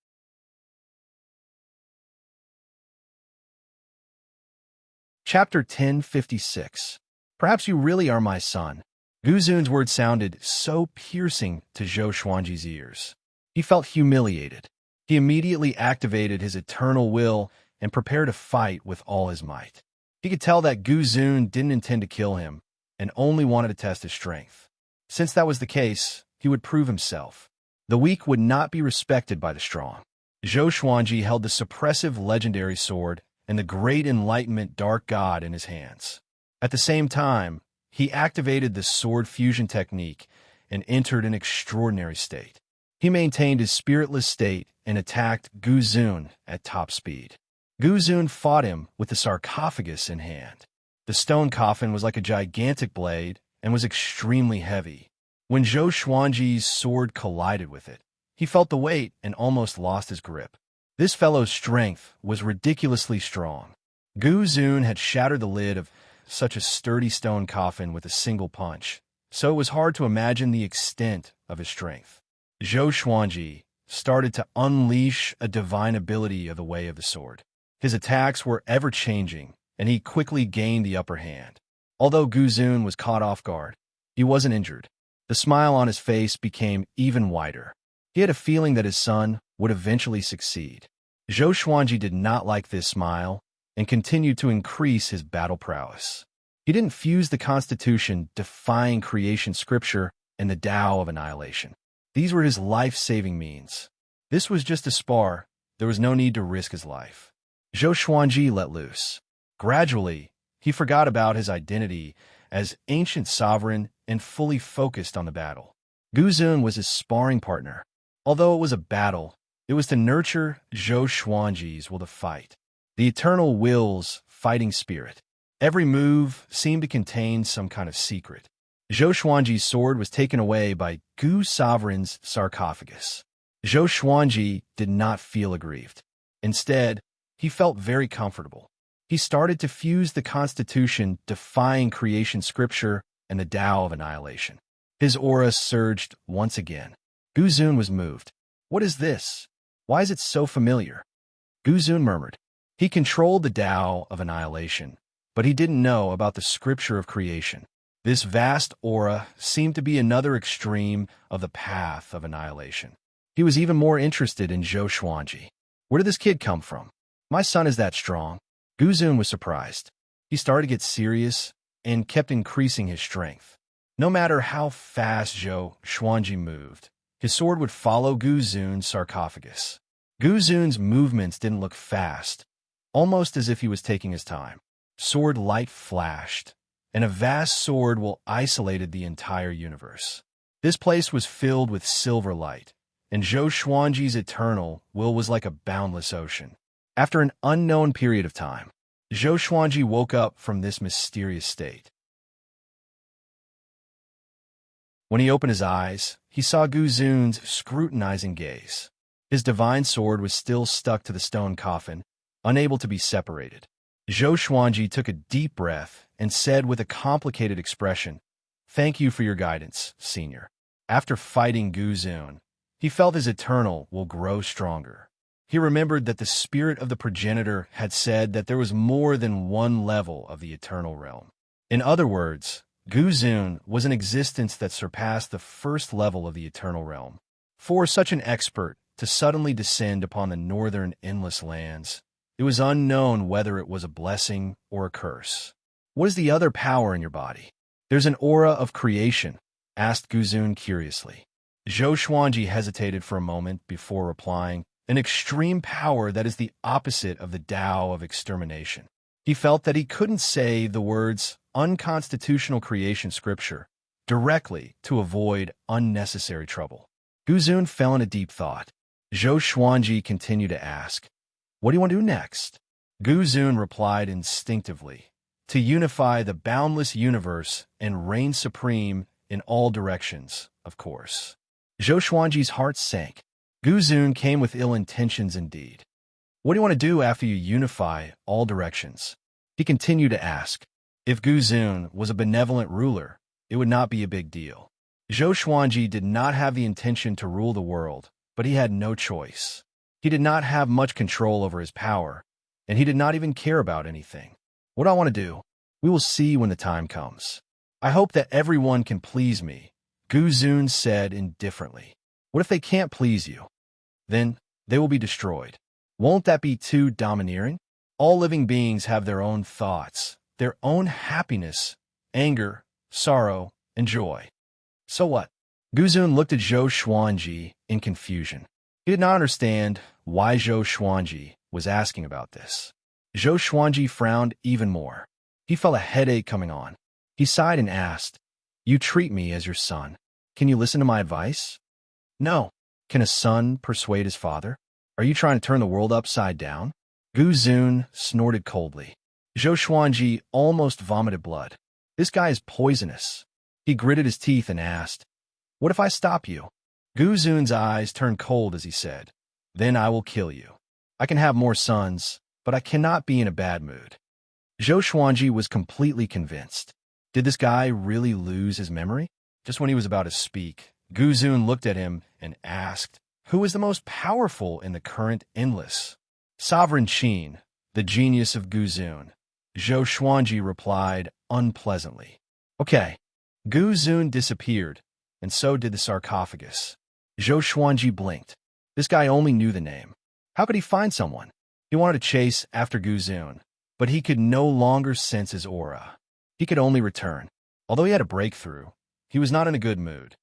Chapter 1056. Perhaps you really are my son. Guzun's words sounded so piercing to Zhou Xuanji's ears. He felt humiliated. He immediately activated his eternal will and prepared to fight with all his might. He could tell that Guzun didn't intend to kill him and only wanted to test his strength. Since that was the case, he would prove himself. The weak would not be respected by the strong. Zhou Xuanji held the suppressive legendary sword and the great enlightenment dark god in his hands. At the same time, he activated the sword fusion technique and entered an extraordinary state. He maintained his spiritless state and attacked Guzun at top speed. Guzun fought him with the sarcophagus in hand. The stone coffin was like a gigantic blade and was extremely heavy. When Zhou Xuanji's sword collided with it, he felt the weight and almost lost his grip. This fellow's strength was ridiculously strong. Guzun had shattered the lid of such a sturdy stone coffin with a single punch, so it was hard to imagine the extent of his strength. Zhou Xuanji started to unleash a divine ability of the way of the sword. His attacks were ever-changing, and he quickly gained the upper hand. Although Guzun was caught off guard, he wasn't injured. The smile on his face became even wider. He had a feeling that his son would eventually succeed. Zhou Xuanji did not like this smile and continued to increase his battle prowess. He didn't fuse the Constitution defying creation scripture and the Tao of Annihilation. These were his life-saving means. This was just a spar. There was no need to risk his life. Zhou Xuanji let loose. Gradually, he forgot about his identity as Ancient Sovereign and fully focused on the battle. Guzun was his sparring partner. Although it was a battle, it was to nurture Zhou Xuanji's will to fight. The eternal will's fighting spirit. Every move seemed to contain some kind of secret. Zhou Xuanji's sword was taken away by Gu Sovereign's sarcophagus. Zhou Xuanji did not feel aggrieved. Instead, he felt very comfortable. He started to fuse the Constitution defying creation scripture and the Tao of Annihilation. His aura surged once again. Guzun was moved. What is this? Why is it so familiar? Guzun murmured. He controlled the Tao of annihilation, but he didn't know about the scripture of creation. This vast aura seemed to be another extreme of the path of annihilation. He was even more interested in Zhou Xuanji. Where did this kid come from? My son is that strong. Guzun was surprised. He started to get serious and kept increasing his strength. No matter how fast Zhou Xuanji moved, his sword would follow Guzun's sarcophagus. Guzun's movements didn't look fast, almost as if he was taking his time. Sword light flashed, and a vast sword will isolated the entire universe. This place was filled with silver light, and Zhou Xuanji's eternal will was like a boundless ocean. After an unknown period of time, Zhou Xuanji woke up from this mysterious state. When he opened his eyes, he saw Guzun's scrutinizing gaze. His divine sword was still stuck to the stone coffin, unable to be separated. Zhou Xuanji took a deep breath and said with a complicated expression, "Thank you for your guidance, Senior." After fighting Guzun, he felt his eternal will grow stronger. He remembered that the spirit of the progenitor had said that there was more than one level of the eternal realm. In other words, Guzun was an existence that surpassed the first level of the eternal realm. For such an expert to suddenly descend upon the northern endless lands, it was unknown whether it was a blessing or a curse. What is the other power in your body? There's an aura of creation, asked Guzun curiously. Zhou Xuanji hesitated for a moment before replying, an extreme power that is the opposite of the Tao of extermination. He felt that he couldn't say the words unconstitutional creation scripture directly to avoid unnecessary trouble. Guzun fell into deep thought. Zhou Xuanji continued to ask, "What do you want to do next?" Guzun replied instinctively, "To unify the boundless universe and reign supreme in all directions, of course." Zhou Xuanji's heart sank. Guzun came with ill intentions indeed. "What do you want to do after you unify all directions?" He continued to ask. If Guzun was a benevolent ruler, it would not be a big deal. Zhou Xuanji did not have the intention to rule the world, but he had no choice. He did not have much control over his power, and he did not even care about anything. "What do I want to do? We will see when the time comes. I hope that everyone can please me," Guzun said indifferently. "What if they can't please you? Then they will be destroyed. Won't that be too domineering? All living beings have their own thoughts, their own happiness, anger, sorrow, and joy. So what?" Guzun looked at Zhou Xuanji in confusion. He did not understand why Zhou Xuanji was asking about this. Zhou Xuanji frowned even more. He felt a headache coming on. He sighed and asked, "You treat me as your son. Can you listen to my advice?" "No." "Can a son persuade his father? Are you trying to turn the world upside down?" Guzun snorted coldly. Zhou Xuanji almost vomited blood. This guy is poisonous. He gritted his teeth and asked, "What if I stop you?" Guzun's eyes turned cold as he said, "Then I will kill you. I can have more sons, but I cannot be in a bad mood." Zhou Xuanji was completely convinced. Did this guy really lose his memory? Just when he was about to speak, Guzun looked at him and asked, "Who is the most powerful in the current endless?" "Sovereign Qin, the genius of Guzun," Zhou Xuanji replied unpleasantly. "Okay." Guzun disappeared, and so did the sarcophagus. Zhou Xuanji blinked. This guy only knew the name. How could he find someone? He wanted to chase after Guzun, but he could no longer sense his aura. He could only return. Although he had a breakthrough, he was not in a good mood.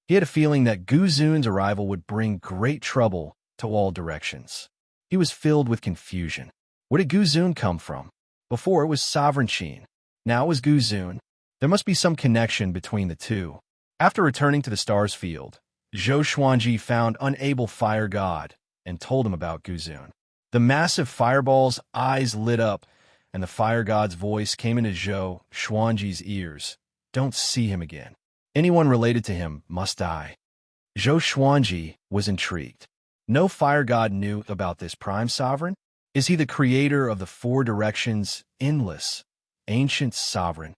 He had a feeling that Guzun's arrival would bring great trouble to all directions. He was filled with confusion. Where did Guzun come from? Before it was Sovereign Qin. Now it was Guzun. There must be some connection between the two. After returning to the stars field, Zhou Xuanji found Unable Fire God and told him about Guzun. The massive fireball's eyes lit up, and the fire god's voice came into Zhou Xuanji's ears. "Don't see him again. Anyone related to him must die." Zhou Xuanji was intrigued. No fire god knew about this prime sovereign? Is he the creator of the four directions, endless, ancient sovereign?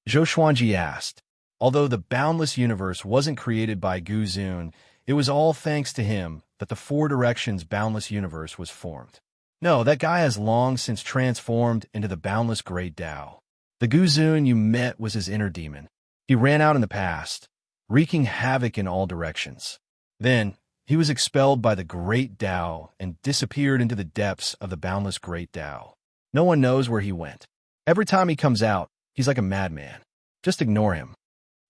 Zhou Xuanji asked. Although the boundless universe wasn't created by Gu Zun, it was all thanks to him that the Four Directions boundless universe was formed. No, that guy has long since transformed into the boundless great Tao. The Gu Zun you met was his inner demon. He ran out in the past, wreaking havoc in all directions. Then, he was expelled by the great Tao and disappeared into the depths of the boundless great Tao. No one knows where he went. Every time he comes out, he's like a madman. Just ignore him.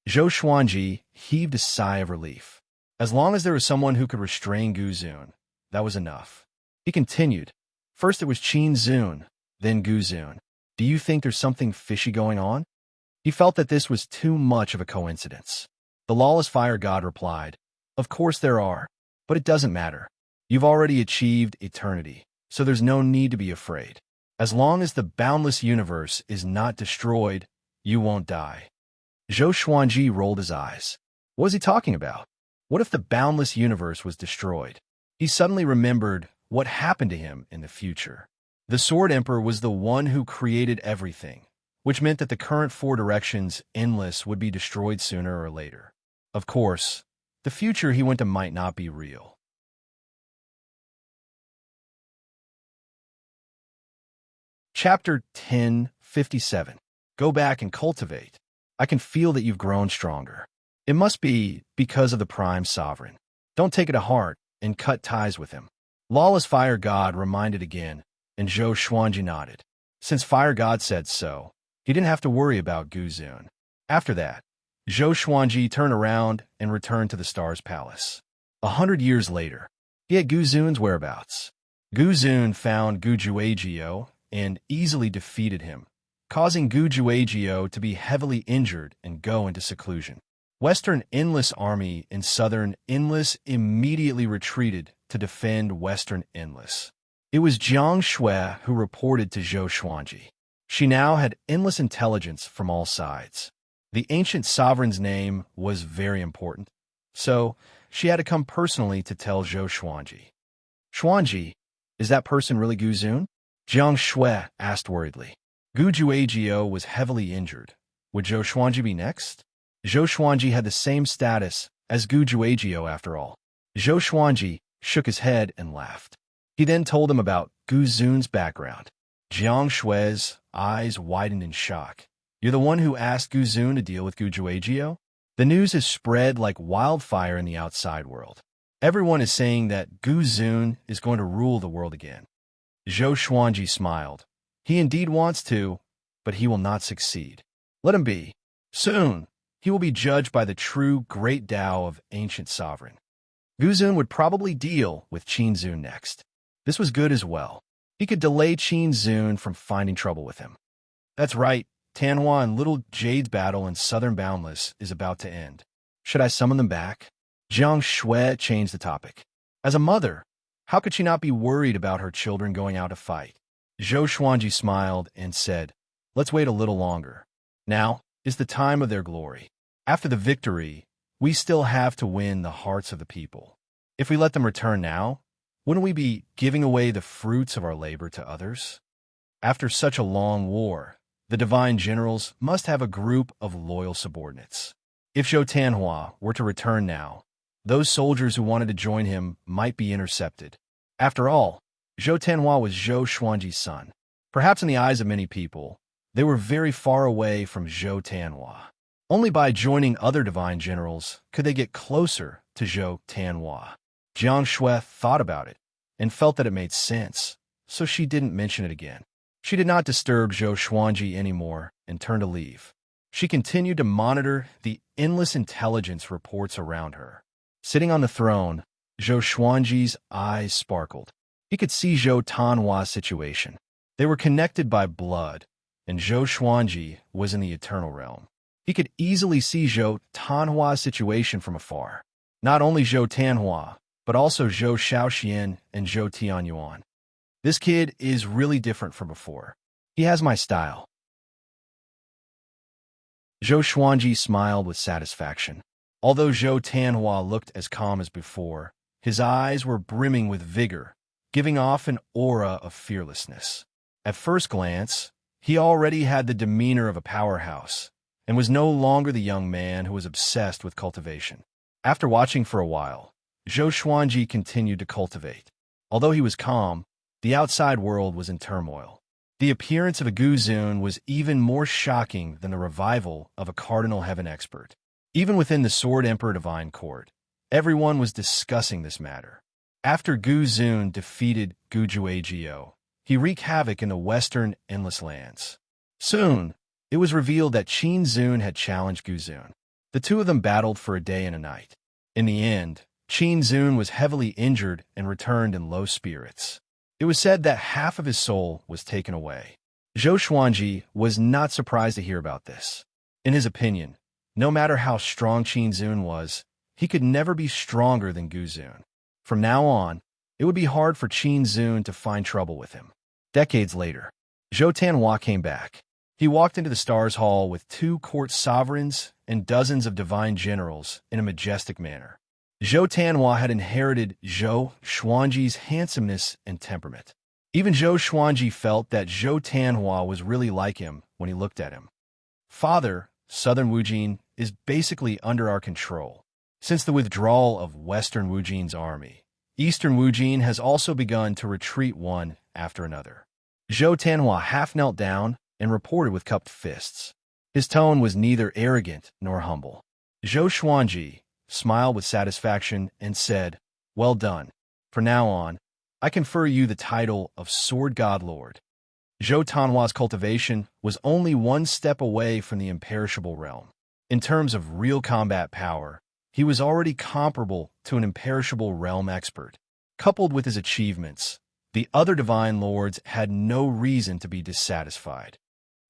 Zhou Xuanji heaved a sigh of relief. As long as there was someone who could restrain Gu Zun, that was enough. He continued. First it was Qin Zun, then Gu Zun. Do you think there's something fishy going on? He felt that this was too much of a coincidence. The lawless fire god replied, Of course there are, but it doesn't matter. You've already achieved eternity, so there's no need to be afraid. As long as the boundless universe is not destroyed, you won't die. Zhou Xuanji rolled his eyes. What was he talking about? What if the boundless universe was destroyed? He suddenly remembered what happened to him in the future. The Sword Emperor was the one who created everything, which meant that the current Four Directions, endless, would be destroyed sooner or later. Of course, the future he went to might not be real. Chapter 10:57. Go back and cultivate. I can feel that you've grown stronger. It must be because of the Prime Sovereign. Don't take it to heart and cut ties with him. Lawless Fire God reminded again, and Zhou Xuanji nodded. Since Fire God said so, he didn't have to worry about Gu Zun. After that, Zhou Xuanji turned around and returned to the Star's Palace. 100 years later, he had Gu Zun's whereabouts. Gu Zun found Gu Juejiao and easily defeated him, causing Gu Juejiao to be heavily injured and go into seclusion. Western Endless Army and Southern Endless immediately retreated to defend Western Endless. It was Jiang Shui who reported to Zhou Xuanji. She now had endless intelligence from all sides. The ancient sovereign's name was very important, so she had to come personally to tell Zhou Xuanji. Xuanji, is that person really Gu Zun? Jiang Shui asked worriedly. Gu Juejiao was heavily injured. Would Zhou Xuanji be next? Zhou Xuanji had the same status as Gu Juejiao after all. Zhou Xuanji shook his head and laughed. He then told him about Gu Zun's background. Jiang Shui's eyes widened in shock. You're the one who asked Gu Zun to deal with Gu Juejiao? The news has spread like wildfire in the outside world. Everyone is saying that Gu Zun is going to rule the world again. Zhou Xuanji smiled. He indeed wants to, but he will not succeed. Let him be. Soon, he will be judged by the true great Tao of ancient sovereign. Gu Zun would probably deal with Qin Zun next. This was good as well. He could delay Qin Zun from finding trouble with him. That's right, Tanhua and Little Jade's battle in Southern Boundless is about to end. Should I summon them back? Jiang Shui changed the topic. As a mother, how could she not be worried about her children going out to fight? Zhou Xuanji smiled and said, Let's wait a little longer. Now is the time of their glory. After the victory, we still have to win the hearts of the people. If we let them return now, wouldn't we be giving away the fruits of our labor to others? After such a long war, the divine generals must have a group of loyal subordinates. If Zhou Tanhua were to return now, those soldiers who wanted to join him might be intercepted. After all, Zhou Tanhua was Zhou Xuanji's son. Perhaps in the eyes of many people, they were very far away from Zhou Tanhua. Only by joining other divine generals could they get closer to Zhou Tanhua. Jiang Shui thought about it and felt that it made sense, so she didn't mention it again. She did not disturb Zhou Xuanji anymore and turned to leave. She continued to monitor the endless intelligence reports around her. Sitting on the throne, Zhou Xuanji's eyes sparkled. He could see Zhou Tanhua's situation. They were connected by blood, and Zhou Xuanji was in the eternal realm. He could easily see Zhou Tanhua's situation from afar. Not only Zhou Tanhua, but also Zhou Shaoxian and Zhou Tianyuan. This kid is really different from before. He has my style. Zhou Xuanji smiled with satisfaction. Although Zhou Tanhua looked as calm as before, his eyes were brimming with vigor, giving off an aura of fearlessness. At first glance, he already had the demeanor of a powerhouse, and was no longer the young man who was obsessed with cultivation. After watching for a while, Zhou Xuanji continued to cultivate. Although he was calm, the outside world was in turmoil. The appearance of a Guzun was even more shocking than the revival of a Cardinal Heaven expert. Even within the Sword Emperor Divine Court, everyone was discussing this matter. After Guzun defeated Gujuagio, he wreaked havoc in the western Endless Lands. Soon, it was revealed that Qin Zun had challenged Guzun. The two of them battled for a day and a night. In the end, Qin Zun was heavily injured and returned in low spirits. It was said that half of his soul was taken away. Zhou Xuanji was not surprised to hear about this. In his opinion, no matter how strong Qin Zun was, he could never be stronger than Guzun. From now on, it would be hard for Qin Zun to find trouble with him. Decades later, Zhou Tianhua came back. He walked into the Stars Hall with 2 court sovereigns and dozens of divine generals in a majestic manner. Zhou Tianhua had inherited Zhou Xuanji's handsomeness and temperament. Even Zhou Xuanji felt that Zhou Tianhua was really like him when he looked at him. Father, Southern Wujin is basically under our control. Since the withdrawal of Western Wujin's army, Eastern Wujin has also begun to retreat one after another. Zhou Tianhua half knelt down and reported with cupped fists. His tone was neither arrogant nor humble. Zhou Xuanji smiled with satisfaction and said, "Well done. From now on, I confer you the title of Sword God Lord." Zhou Tianhua's cultivation was only one step away from the imperishable realm. In terms of real combat power, he was already comparable to an imperishable realm expert. Coupled with his achievements, the other divine lords had no reason to be dissatisfied.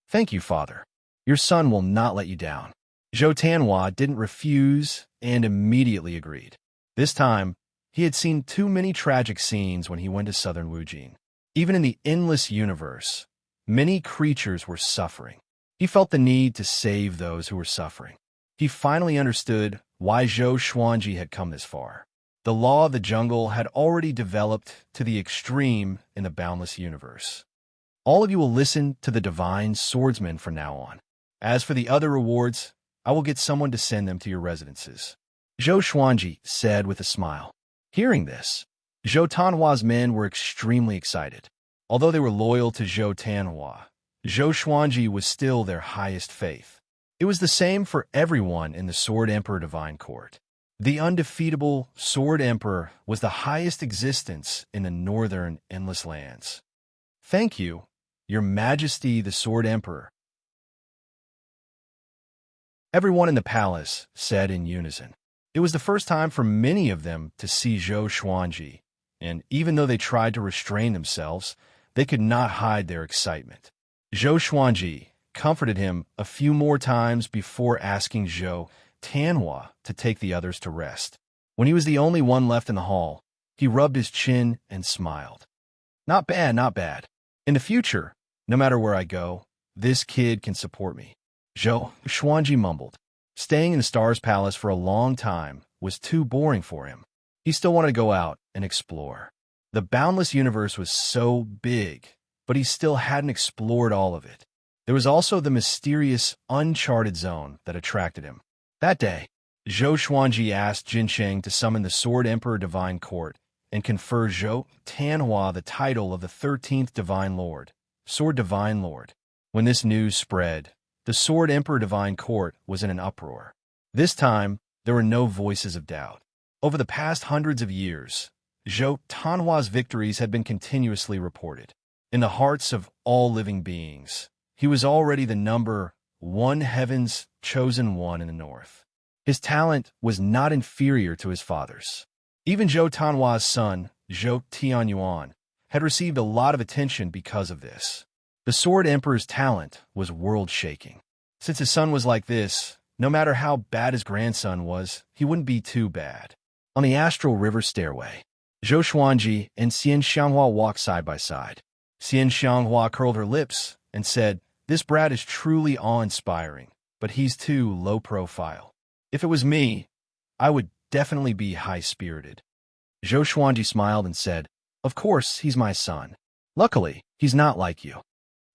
"Thank you, Father. Your son will not let you down." Zhou Tianhua didn't refuse and immediately agreed. This time, he had seen too many tragic scenes when he went to Southern Wujin. Even in the endless universe, many creatures were suffering. He felt the need to save those who were suffering. He finally understood why Zhou Xuanji had come this far. The law of the jungle had already developed to the extreme in the boundless universe. All of you will listen to the divine swordsman from now on. As for the other rewards, I will get someone to send them to your residences." Zhou Xuanji said with a smile. Hearing this, Zhou Tianhua's men were extremely excited. Although they were loyal to Zhou Tianhua, Zhou Xuanji was still their highest faith. It was the same for everyone in the Sword Emperor Divine Court. The undefeatable Sword Emperor was the highest existence in the northern Endless Lands. "Thank you, Your Majesty the Sword Emperor," everyone in the palace said in unison. It was the first time for many of them to see Zhou Xuanji, and even though they tried to restrain themselves, they could not hide their excitement. Zhou Xuanji comforted him a few more times before asking Zhou Tianhua to take the others to rest. When he was the only one left in the hall, he rubbed his chin and smiled. "Not bad, not bad. In the future, no matter where I go, this kid can support me." Zhou Xuanji mumbled. Staying in the Stars Palace for a long time was too boring for him. He still wanted to go out and explore. The boundless universe was so big, but he still hadn't explored all of it. There was also the mysterious, uncharted zone that attracted him. That day, Zhou Xuanji asked Jinsheng to summon the Sword Emperor Divine Court and confer Zhou Tianhua the title of the 13th Divine Lord, Sword Divine Lord. When this news spread, the Sword Emperor Divine Court was in an uproar. This time, there were no voices of doubt. Over the past hundreds of years, Zhou Tianhua's victories had been continuously reported. In the hearts of all living beings, he was already the number one heaven's chosen one in the north. His talent was not inferior to his father's. Even Zhou Tianhua's son, Zhou Tianyuan, had received a lot of attention because of this. The Sword Emperor's talent was world-shaking. Since his son was like this, no matter how bad his grandson was, he wouldn't be too bad. On the Astral River stairway, Zhou Xuanji and Xian Xianghua walked side by side. Xian Xianghua curled her lips and said, "This brat is truly awe-inspiring, but he's too low profile. If it was me, I would definitely be high-spirited." Zhou Xuanji smiled and said, "Of course, he's my son. Luckily, he's not like you."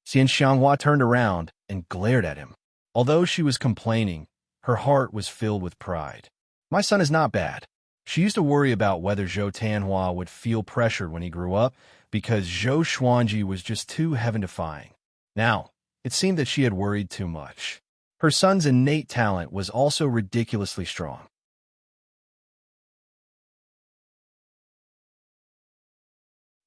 Xian Xianghua turned around and glared at him. Although she was complaining, her heart was filled with pride. My son is not bad. She used to worry about whether Zhou Tianhua would feel pressured when he grew up because Zhou Xuanji was just too heaven-defying. Now, it seemed that she had worried too much. Her son's innate talent was also ridiculously strong.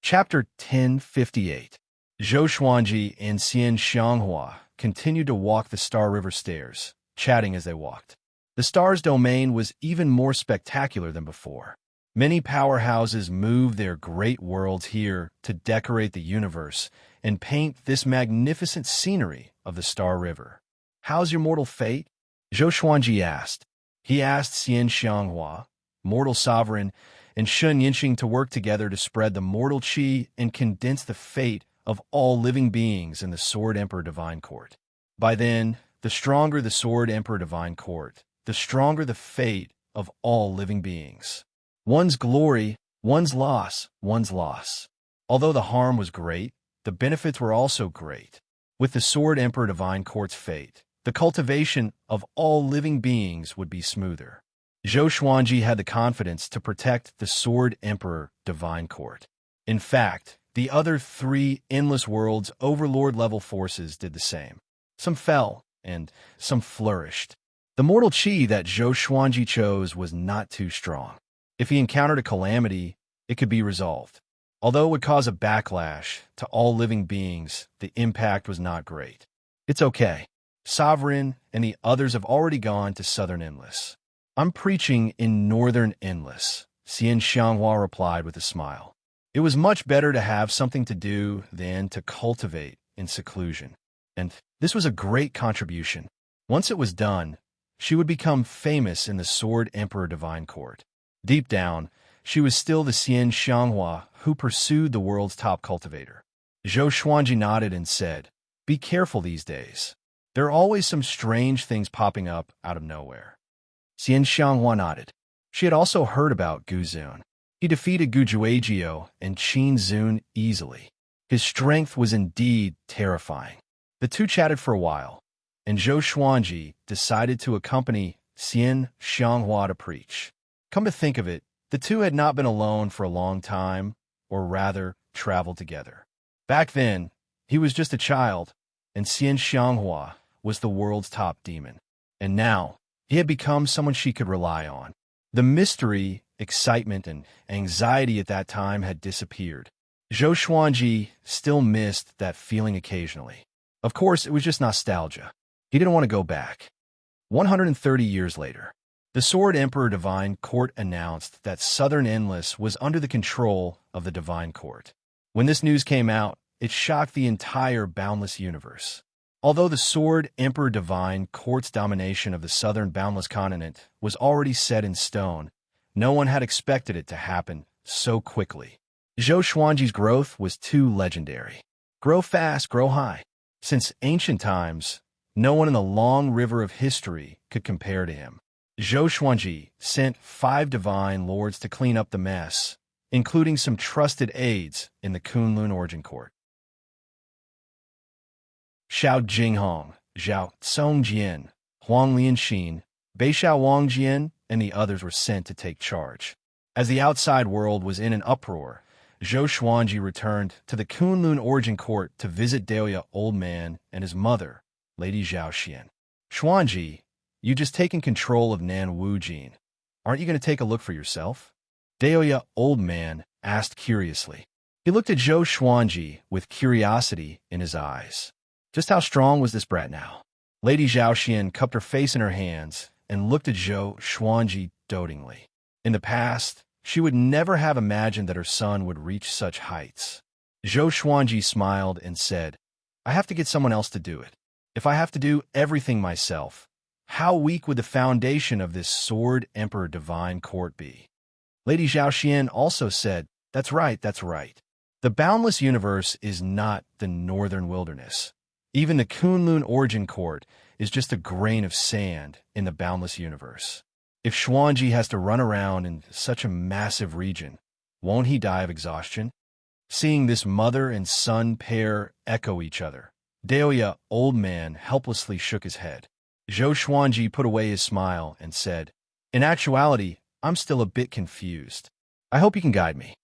Chapter 1058. Zhou Xuanji and Xian Xianghua continued to walk the Star River stairs, chatting as they walked. The star's domain was even more spectacular than before. Many powerhouses moved their great worlds here to decorate the universe and paint this magnificent scenery of the Star River. "How's your mortal fate?" Zhou Xuanji asked. He asked Xian Xianghua, mortal sovereign, and Shun Yinxing to work together to spread the mortal qi and condense the fate of all living beings in the Sword Emperor Divine Court. By then, the stronger the Sword Emperor Divine Court, the stronger the fate of all living beings. One's glory, one's loss, one's loss. Although the harm was great, the benefits were also great. With the Sword Emperor Divine Court's fate, the cultivation of all living beings would be smoother. Zhou Xuanji had the confidence to protect the Sword Emperor Divine Court. In fact, the other three Endless Worlds Overlord-level forces did the same. Some fell, and some flourished. The mortal qi that Zhou Xuanji chose was not too strong. If he encountered a calamity, it could be resolved. Although it would cause a backlash to all living beings, the impact was not great. "It's okay. Sovereign and the others have already gone to Southern Endless. I'm preaching in Northern Endless," Xian Xianghua replied with a smile. It was much better to have something to do than to cultivate in seclusion. And this was a great contribution. Once it was done, she would become famous in the Sword Emperor Divine Court. Deep down, she was still the Xian Xianghua who pursued the world's top cultivator. Zhou Xuanji nodded and said, "Be careful these days. There are always some strange things popping up out of nowhere." Xian Xianghua nodded. She had also heard about Gu Zun. He defeated Gu Juejiu and Qin Zun easily. His strength was indeed terrifying. The two chatted for a while, and Zhou Xuanji decided to accompany Xian Xianghua to preach. Come to think of it, the two had not been alone for a long time, or rather, traveled together. Back then, he was just a child, and Xian Xianghua was the world's top demon. And now, he had become someone she could rely on. The mystery, excitement, and anxiety at that time had disappeared. Zhou Xuanji still missed that feeling occasionally. Of course, it was just nostalgia. He didn't want to go back. 130 years later, the Sword Emperor Divine Court announced that Southern Endless was under the control of the Divine Court. When this news came out, it shocked the entire boundless universe. Although the Sword Emperor Divine Court's domination of the southern boundless continent was already set in stone, no one had expected it to happen so quickly. Zhou Xuanji's growth was too legendary. Grow fast, grow high. Since ancient times, no one in the long river of history could compare to him. Zhou Xuanji sent 5 divine lords to clean up the mess, including some trusted aides in the Kunlun Origin Court. Xiao Jinghong, Zhao Tsongjian, Huang Lianxin, Beixiao Wangjian, and the others were sent to take charge. As the outside world was in an uproar, Zhou Xuanji returned to the Kunlun Origin Court to visit Daoya Old Man and his mother, Lady Zhao Xian. "Xuanji, you just taken control of Nan Wujin. Aren't you going to take a look for yourself?" Daoya Old Man asked curiously. He looked at Zhou Xuanji with curiosity in his eyes. Just how strong was this brat now? Lady Zhao Xian cupped her face in her hands and looked at Zhou Xuanji dotingly. In the past, she would never have imagined that her son would reach such heights. Zhou Xuanji smiled and said, "I have to get someone else to do it. If I have to do everything myself, how weak would the foundation of this Sword Emperor Divine Court be?" Lady Zhao Xian also said, That's right. The boundless universe is not the northern wilderness. Even the Kunlun Origin Court is just a grain of sand in the boundless universe. If Xuanji has to run around in such a massive region, won't he die of exhaustion? Seeing this mother and son pair echo each other, Daoya Old Man helplessly shook his head. Zhou Xuanji put away his smile and said, "In actuality, I'm still a bit confused. I hope you can guide me."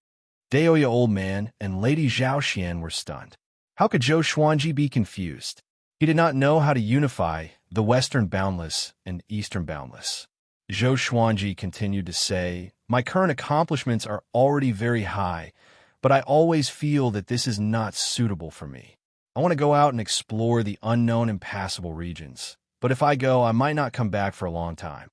Daoya Old Man and Lady Zhao Xian were stunned. How could Zhou Xuanji be confused? He did not know how to unify the Western boundless and Eastern boundless. Zhou Xuanji continued to say, "My current accomplishments are already very high, but I always feel that this is not suitable for me. I want to go out and explore the unknown impassable regions, but if I go, I might not come back for a long time."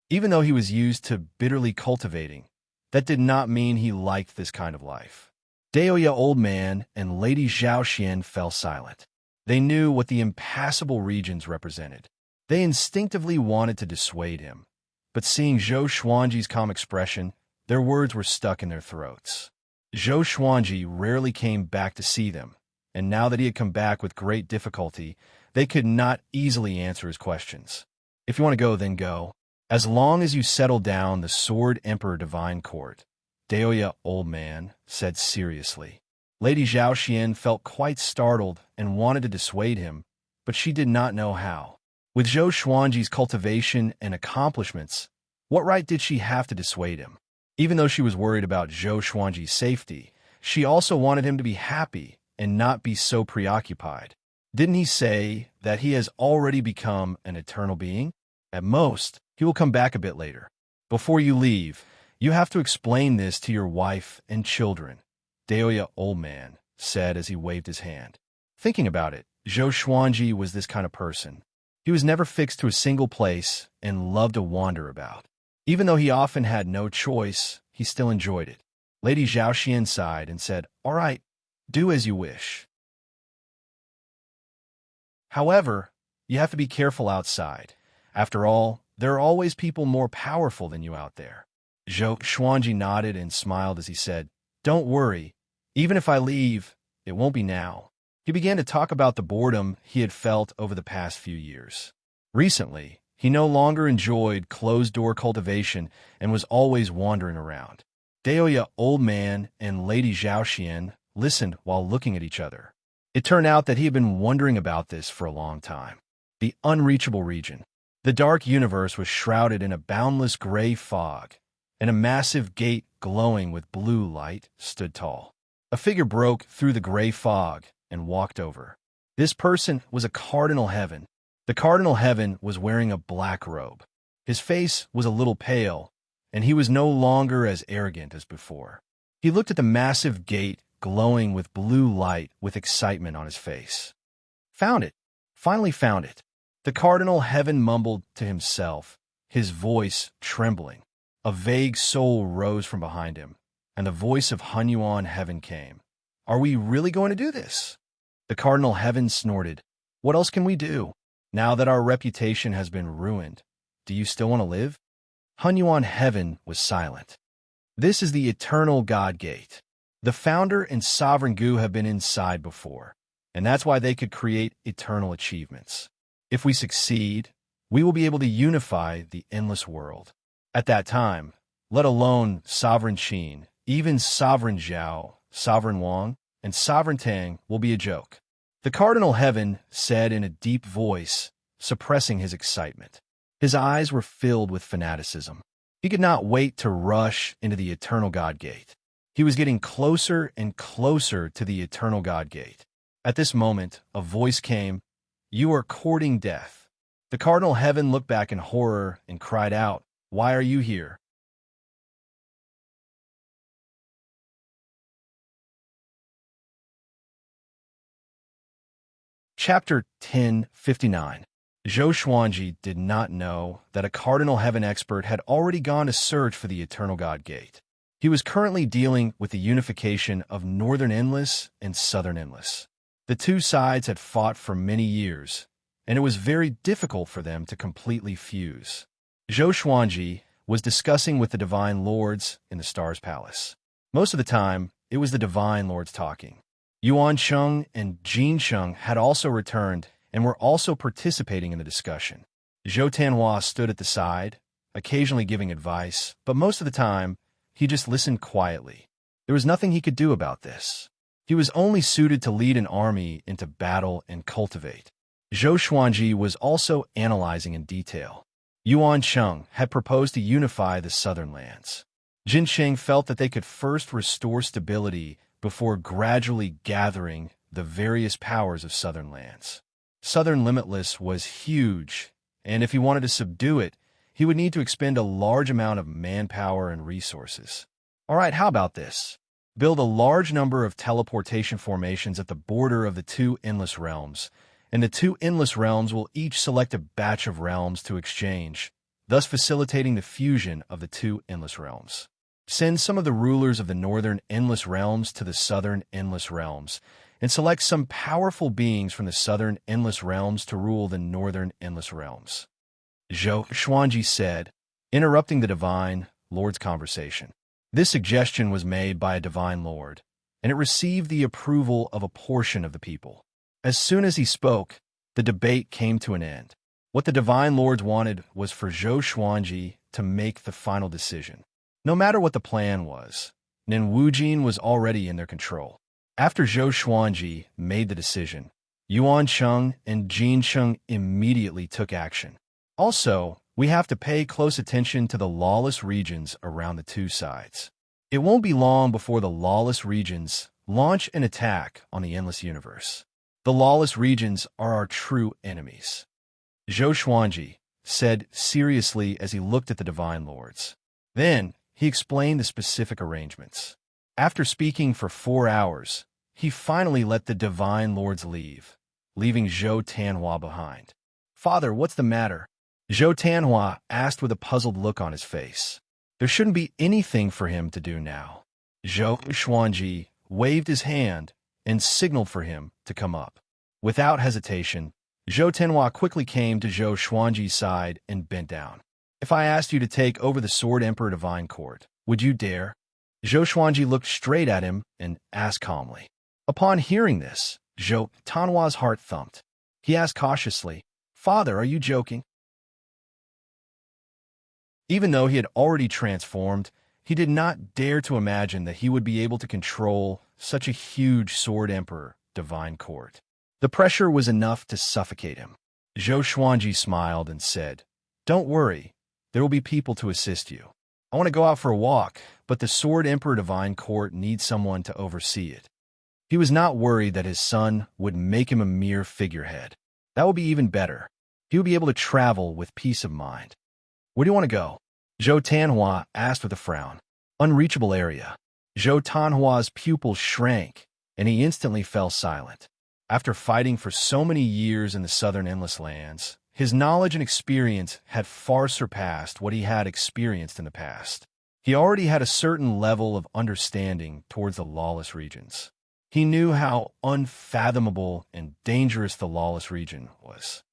Even though he was used to bitterly cultivating, that did not mean he liked this kind of life. Daoya Old Man and Lady Zhao Xian fell silent. They knew what the impassable regions represented. They instinctively wanted to dissuade him, but seeing Zhou Xuanji's calm expression, their words were stuck in their throats. Zhou Xuanji rarely came back to see them, and now that he had come back with great difficulty, they could not easily answer his questions. "If you want to go, then go. As long as you settle down the Sword Emperor Divine Court," Daoya Old Man said seriously. Lady Zhao Xian felt quite startled and wanted to dissuade him, but she did not know how. With Zhou Xuanji's cultivation and accomplishments, what right did she have to dissuade him? Even though she was worried about Zhou Xuanji's safety, she also wanted him to be happy and not be so preoccupied. Didn't he say that he has already become an eternal being? At most, he will come back a bit later. Before you leave, you have to explain this to your wife and children, Daoya Old Man said as he waved his hand. Thinking about it, Zhou Xuanji was this kind of person. He was never fixed to a single place and loved to wander about. Even though he often had no choice, he still enjoyed it. Lady Zhao Xian sighed and said, "All right, do as you wish. However, you have to be careful outside. After all, there are always people more powerful than you out there." Zhou Xuanji nodded and smiled as he said, "Don't worry. Even if I leave, it won't be now." He began to talk about the boredom he had felt over the past few years. Recently, he no longer enjoyed closed-door cultivation and was always wandering around. Daoya Old Man and Lady Zhao Xian listened while looking at each other. It turned out that he had been wondering about this for a long time. The unreachable region. The dark universe was shrouded in a boundless gray fog, and a massive gate glowing with blue light stood tall. A figure broke through the gray fog and walked over. This person was a Cardinal Heaven. The Cardinal Heaven was wearing a black robe. His face was a little pale, and he was no longer as arrogant as before. He looked at the massive gate glowing with blue light with excitement on his face. "Found it! Finally found it!" The Cardinal Heaven mumbled to himself, his voice trembling. A vague soul rose from behind him, and the voice of Hunyuan Heaven came. "Are we really going to do this?" The Cardinal Heaven snorted. "What else can we do? Now that our reputation has been ruined, do you still want to live?" Hunyuan Heaven was silent. "This is the Eternal God Gate. The Founder and Sovereign Gu have been inside before, and that's why they could create eternal achievements. If we succeed, we will be able to unify the endless world. At that time, let alone Sovereign Qin, even Sovereign Zhao, Sovereign Wang, and Sovereign Tang will be a joke." The Cardinal Heaven said in a deep voice, suppressing his excitement. His eyes were filled with fanaticism. He could not wait to rush into the Eternal God Gate. He was getting closer and closer to the Eternal God Gate. At this moment, a voice came, "You are courting death." The Cardinal Heaven looked back in horror and cried out, "Why are you here?" Chapter 1059. Zhou Xuanji did not know that a Cardinal Heaven expert had already gone to search for the Eternal God Gate. He was currently dealing with the unification of Northern Endless and Southern Endless. The two sides had fought for many years, and it was very difficult for them to completely fuse. Zhou Xuanji was discussing with the Divine Lords in the Stars Palace. Most of the time, it was the Divine Lords talking. Yuan Sheng and Jin Sheng had also returned and were also participating in the discussion. Zhou Tianhua stood at the side, occasionally giving advice, but most of the time, he just listened quietly. There was nothing he could do about this. He was only suited to lead an army into battle and cultivate. Zhou Xuanji was also analyzing in detail. Yuan Cheng had proposed to unify the southern lands. Jin Qing felt that they could first restore stability before gradually gathering the various powers of southern lands. Southern Limitless was huge, and if he wanted to subdue it, he would need to expend a large amount of manpower and resources. All right, how about this? Build a large number of teleportation formations at the border of the two endless realms, and the two endless realms will each select a batch of realms to exchange, thus facilitating the fusion of the two endless realms. Send some of the rulers of the northern endless realms to the southern endless realms, and select some powerful beings from the southern endless realms to rule the northern endless realms. Zhou Xuanji said, interrupting the Divine Lord's conversation. This suggestion was made by a Divine Lord, and it received the approval of a portion of the people. As soon as he spoke, the debate came to an end. What the Divine Lords wanted was for Zhou Xuanji to make the final decision. No matter what the plan was, Nin Wujin was already in their control. After Zhou Xuanji made the decision, Yuan Cheng and Jin Cheng immediately took action. Also, we have to pay close attention to the lawless regions around the two sides. It won't be long before the lawless regions launch an attack on the endless universe. The lawless regions are our true enemies. Zhou Xuanji said seriously as he looked at the Divine Lords. Then, he explained the specific arrangements. After speaking for 4 hours, he finally let the Divine Lords leave, leaving Zhou Tanhua behind. Father, what's the matter? Zhou Tanhua asked with a puzzled look on his face. There shouldn't be anything for him to do now. Zhou Xuanji waved his hand and signaled for him to come up. Without hesitation, Zhou Tanhua quickly came to Zhou Xuanji's side and bent down. If I asked you to take over the Sword Emperor Divine Court, would you dare? Zhou Xuanji looked straight at him and asked calmly. Upon hearing this, Zhou Tanhua's heart thumped. He asked cautiously, Father, are you joking? Even though he had already transformed, he did not dare to imagine that he would be able to control such a huge Sword Emperor Divine Court. The pressure was enough to suffocate him. Zhou Xuanji smiled and said, Don't worry, there will be people to assist you. I want to go out for a walk, but the Sword Emperor Divine Court needs someone to oversee it. He was not worried that his son would make him a mere figurehead. That would be even better. He would be able to travel with peace of mind. Where do you want to go? Zhou Tanhua asked with a frown. Unreachable area. Zhou Tanhua's pupils shrank, and he instantly fell silent. After fighting for so many years in the southern endless lands, his knowledge and experience had far surpassed what he had experienced in the past. He already had a certain level of understanding towards the lawless regions. He knew how unfathomable and dangerous the lawless region was.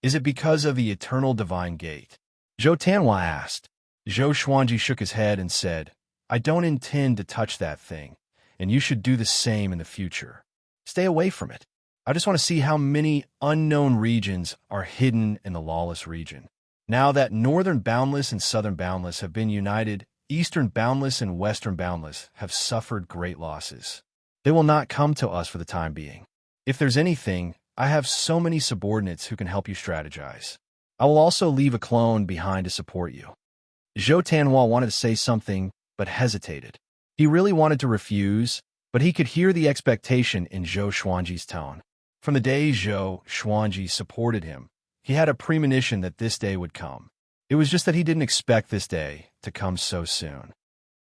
Is it because of the eternal divine gate? Zhou Tanhua asked. Zhou Xuanji shook his head and said, I don't intend to touch that thing, and you should do the same in the future. Stay away from it. I just want to see how many unknown regions are hidden in the lawless region. Now that Northern Boundless and Southern Boundless have been united, Eastern Boundless and Western Boundless have suffered great losses. They will not come to us for the time being. If there's anything, I have so many subordinates who can help you strategize. I will also leave a clone behind to support you. Zhou Tanhua wanted to say something, but hesitated. He really wanted to refuse, but he could hear the expectation in Zhou Xuanji's tone. From the day Zhou Xuanji supported him, he had a premonition that this day would come. It was just that he didn't expect this day to come so soon.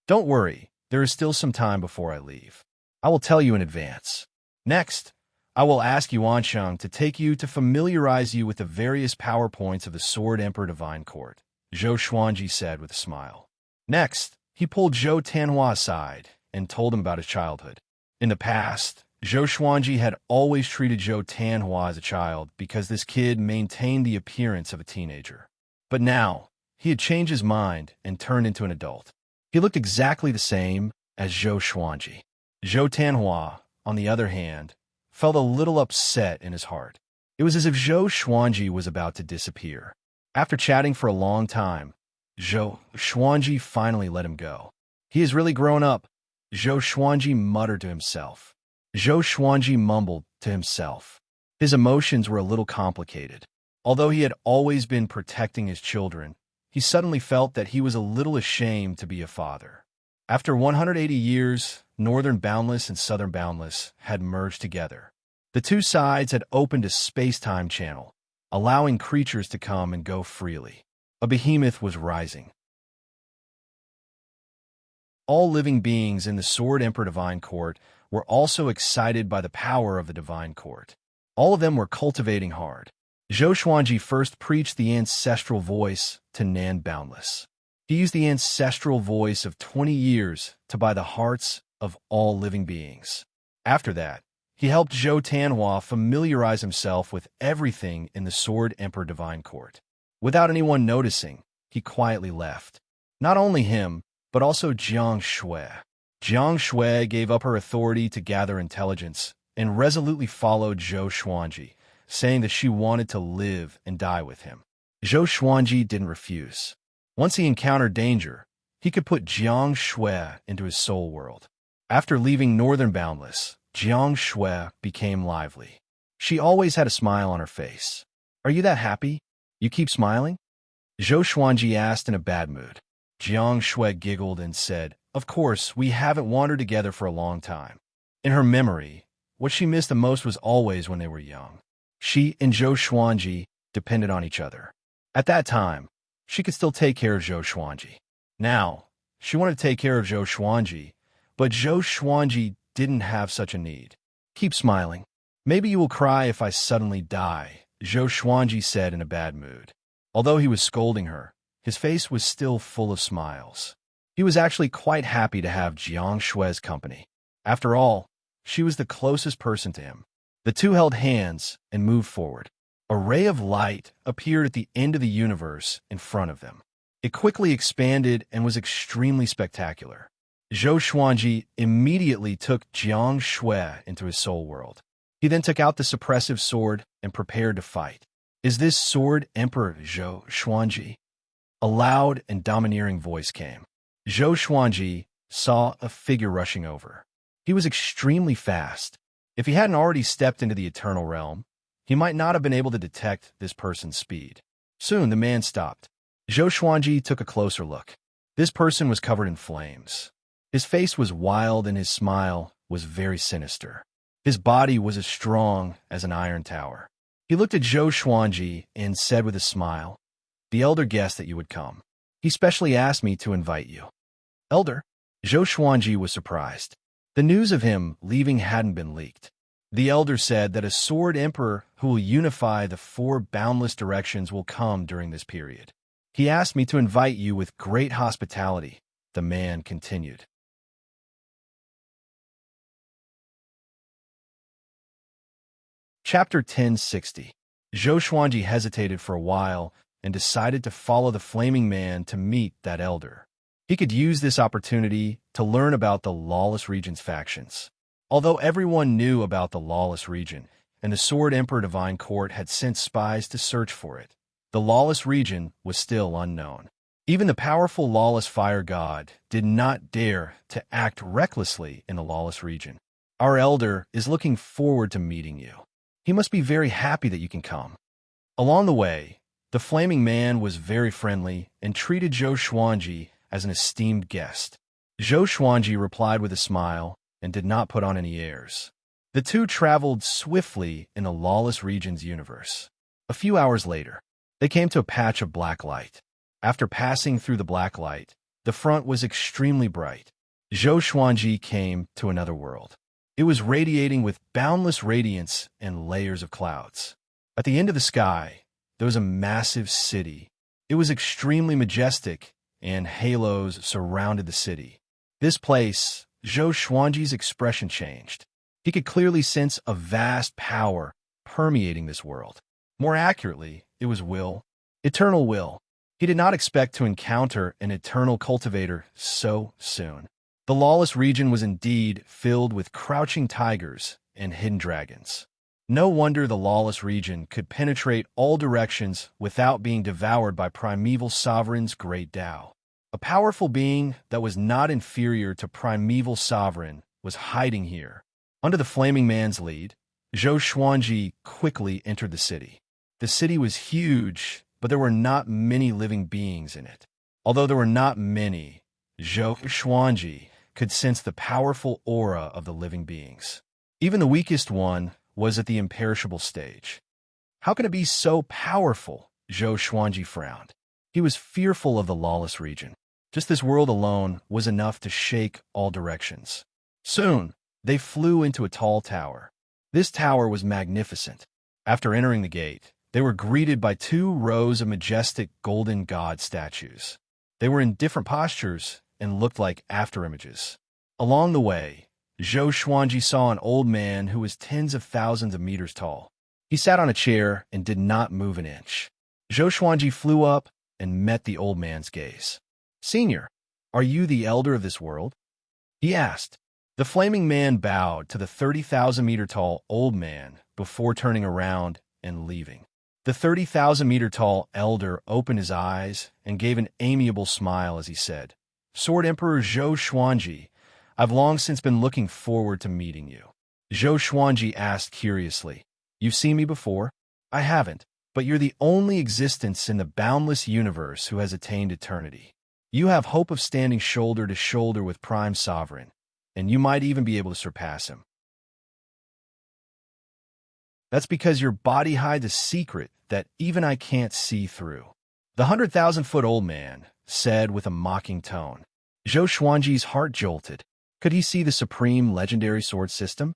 Don't worry, there is still some time before I leave. I will tell you in advance. Next, I will ask Yuan Cheng to take you to familiarize you with the various power points of the Sword Emperor Divine Court, Zhou Xuanji said with a smile. Next, he pulled Zhou Tanhua aside and told him about his childhood. In the past, Zhou Xuanji had always treated Zhou Tanhua as a child because this kid maintained the appearance of a teenager. But now, he had changed his mind and turned into an adult. He looked exactly the same as Zhou Xuanji. Zhou Tanhua, on the other hand, felt a little upset in his heart. It was as if Zhou Xuanji was about to disappear. After chatting for a long time, Zhou Xuanji finally let him go. He has really grown up, Zhou Xuanji muttered to himself. Zhou Xuanji mumbled to himself. His emotions were a little complicated. Although he had always been protecting his children, he suddenly felt that he was a little ashamed to be a father. After 180 years, Northern Boundless and Southern Boundless had merged together. The two sides had opened a space-time channel, allowing creatures to come and go freely. A behemoth was rising. All living beings in the Sword Emperor Divine Court were also excited by the power of the Divine Court. All of them were cultivating hard. Zhou Xuanji first preached the ancestral voice to Nan Boundless. He used the ancestral voice of 20 years to buy the hearts of all living beings. After that, he helped Zhou Tanhua familiarize himself with everything in the Sword Emperor Divine Court. Without anyone noticing, he quietly left. Not only him, but also Jiang Shui. Jiang Shui gave up her authority to gather intelligence and resolutely followed Zhou Xuanji, saying that she wanted to live and die with him. Zhou Xuanji didn't refuse. Once he encountered danger, he could put Jiang Shui into his soul world. After leaving Northern Boundless, Jiang Shui became lively. She always had a smile on her face. "Are you that happy? You keep smiling?" Zhou Xuanji asked in a bad mood. Jiang Shui giggled and said, "Of course, we haven't wandered together for a long time." In her memory, what she missed the most was always when they were young. She and Zhou Xuanji depended on each other. At that time, she could still take care of Zhou Xuanji. Now, she wanted to take care of Zhou Xuanji, but Zhou Xuanji didn't have such a need. "Keep smiling. Maybe you will cry if I suddenly die," Zhou Xuanji said in a bad mood. Although he was scolding her, his face was still full of smiles. He was actually quite happy to have Jiang Shui's company. After all, she was the closest person to him. The two held hands and moved forward. A ray of light appeared at the end of the universe in front of them. It quickly expanded and was extremely spectacular. Zhou Xuanji immediately took Jiang Shui into his soul world. He then took out the suppressive sword and prepared to fight. "Is this Sword Emperor Zhou Xuanji?" A loud and domineering voice came. Zhou Xuanji saw a figure rushing over. He was extremely fast. If he hadn't already stepped into the Eternal Realm, he might not have been able to detect this person's speed. Soon the man stopped. Zhou Xuanji took a closer look. This person was covered in flames. His face was wild and his smile was very sinister. His body was as strong as an iron tower. He looked at Zhou Xuanji and said with a smile, "The elder guessed that you would come. He specially asked me to invite you." "Elder?" Zhou Xuanji was surprised. The news of him leaving hadn't been leaked. The elder said that a sword emperor who will unify the four boundless directions will come during this period. "He asked me to invite you with great hospitality," the man continued. Chapter 1060. Zhou Xuanji hesitated for a while and decided to follow the flaming man to meet that elder. He could use this opportunity to learn about the Lawless Region's factions. Although everyone knew about the Lawless Region, and the Sword Emperor Divine Court had sent spies to search for it, the Lawless Region was still unknown. Even the powerful Lawless Fire God did not dare to act recklessly in the Lawless Region. "Our elder is looking forward to meeting you. He must be very happy that you can come." Along the way, the flaming man was very friendly and treated Zhou Xuanji as an esteemed guest. Zhou Xuanji replied with a smile and did not put on any airs. The two traveled swiftly in the Lawless Region's universe. A few hours later, they came to a patch of black light. After passing through the black light, the front was extremely bright. Zhou Xuanji came to another world. It was radiating with boundless radiance and layers of clouds. At the end of the sky, there was a massive city. It was extremely majestic, and halos surrounded the city. This place, Zhou Xuanji's expression changed. He could clearly sense a vast power permeating this world. More accurately, it was will. Eternal will. He did not expect to encounter an eternal cultivator so soon. The Lawless Region was indeed filled with crouching tigers and hidden dragons. No wonder the Lawless Region could penetrate all directions without being devoured by Primeval Sovereign's great Tao. A powerful being that was not inferior to Primeval Sovereign was hiding here. Under the Flaming Man's lead, Zhou Xuanji quickly entered the city. The city was huge, but there were not many living beings in it. Although there were not many, Zhou Xuanji could sense the powerful aura of the living beings. Even the weakest one was at the imperishable stage. How can it be so powerful? Zhou Xuanji frowned. He was fearful of the lawless region. Just this world alone was enough to shake all directions. Soon, they flew into a tall tower. This tower was magnificent. After entering the gate, they were greeted by 2 rows of majestic golden god statues. They were in different postures and looked like afterimages. Along the way, Zhou Xuanji saw an old man who was tens of thousands of meters tall. He sat on a chair and did not move an inch. Zhou Xuanji flew up and met the old man's gaze. "Senior, are you the elder of this world?" he asked. The flaming man bowed to the 30,000-meter-tall old man before turning around and leaving. The 30,000-meter-tall elder opened his eyes and gave an amiable smile as he said, "Sword Emperor Zhou Xuanji, I've long since been looking forward to meeting you." Zhou Xuanji asked curiously, "You've seen me before?" "I haven't, but you're the only existence in the boundless universe who has attained eternity. You have hope of standing shoulder to shoulder with Prime Sovereign, and you might even be able to surpass him. That's because your body hides a secret that even I can't see through." The 100,000-foot-old man said with a mocking tone. Zhou Xuanji's heart jolted. Could he see the supreme legendary sword system?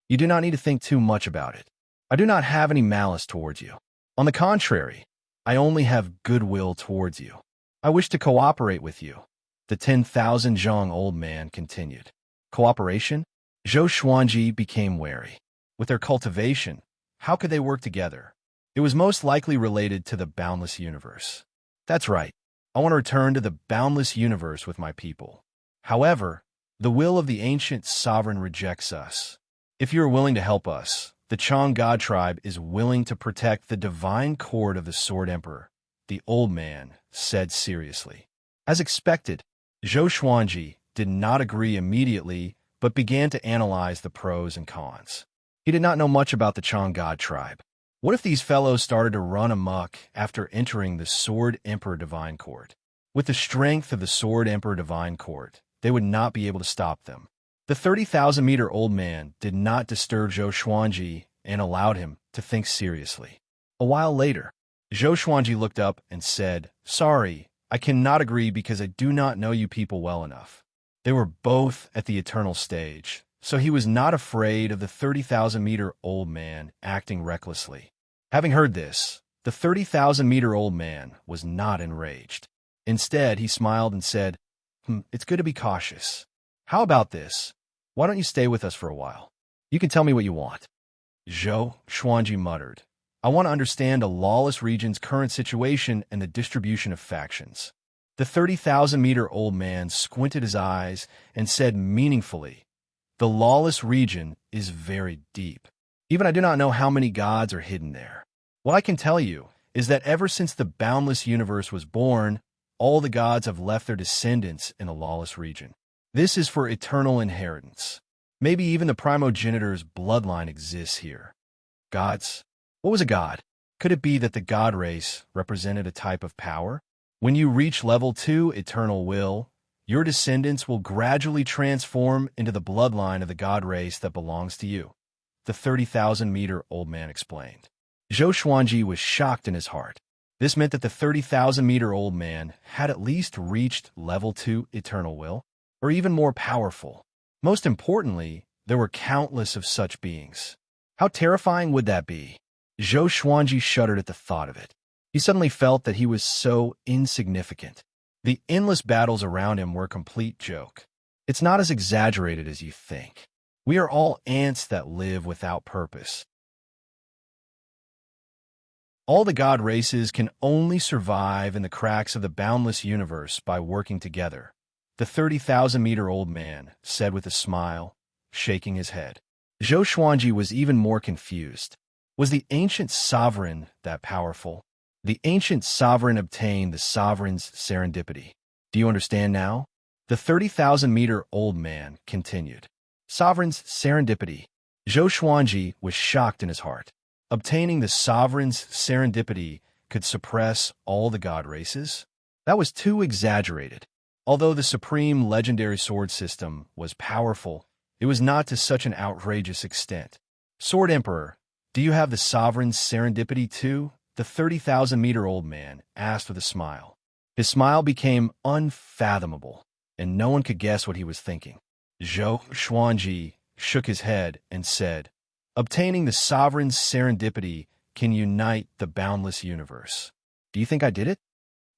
"You do not need to think too much about it. I do not have any malice towards you. On the contrary, I only have goodwill towards you. I wish to cooperate with you," the 10,000 zhong old man continued. Cooperation? Zhou Xuanji became wary. With their cultivation, how could they work together? It was most likely related to the boundless universe. "That's right. I want to return to the boundless universe with my people. However, the will of the ancient sovereign rejects us. If you are willing to help us, the Chang God tribe is willing to protect the divine cord of the Sword Emperor," the old man said seriously. As expected, Zhou Xuanji did not agree immediately, but began to analyze the pros and cons. He did not know much about the Chang God tribe. What if these fellows started to run amok after entering the Sword Emperor Divine Court? With the strength of the Sword Emperor Divine Court, they would not be able to stop them. The 30,000-meter-old man did not disturb Zhou Xuanji and allowed him to think seriously. A while later, Zhou Xuanji looked up and said, "Sorry, I cannot agree because I do not know you people well enough." They were both at the eternal stage, so he was not afraid of the 30,000-meter-old man acting recklessly. Having heard this, the 30,000-meter-old man was not enraged. Instead, he smiled and said, "It's good to be cautious. How about this? Why don't you stay with us for a while? You can tell me what you want." Zhou Xuanji muttered, "I want to understand a lawless region's current situation and the distribution of factions." The 30,000-meter-old man squinted his eyes and said meaningfully, "The lawless region is very deep. Even I do not know how many gods are hidden there. What I can tell you is that ever since the boundless universe was born, all the gods have left their descendants in the lawless region. This is for eternal inheritance. Maybe even the primogenitor's bloodline exists here." Gods? What was a god? Could it be that the god race represented a type of power? When you reach level 2 eternal will, your descendants will gradually transform into the bloodline of the god race that belongs to you, the 30,000-meter-old man explained. Zhou Xuanji was shocked in his heart. This meant that the 30,000-meter-old man had at least reached level 2 eternal will, or even more powerful. Most importantly, there were countless of such beings. How terrifying would that be? Zhou Xuanji shuddered at the thought of it. He suddenly felt that he was so insignificant. The endless battles around him were a complete joke. It's not as exaggerated as you think. We are all ants that live without purpose. All the god races can only survive in the cracks of the boundless universe by working together, the 30,000-meter-old man said with a smile, shaking his head. Zhou Xuanji was even more confused. Was the ancient sovereign that powerful? The ancient sovereign obtained the sovereign's serendipity. Do you understand now? The 30,000-meter-old man continued. Sovereign's serendipity. Zhou Xuanji was shocked in his heart. Obtaining the sovereign's serendipity could suppress all the god races? That was too exaggerated. Although the supreme legendary sword system was powerful, it was not to such an outrageous extent. Sword Emperor, do you have the sovereign's serendipity too? The 30,000-meter-old man asked with a smile. His smile became unfathomable, and no one could guess what he was thinking. Zhou Xuanji shook his head and said, obtaining the sovereign's serendipity can unite the boundless universe. Do you think I did it?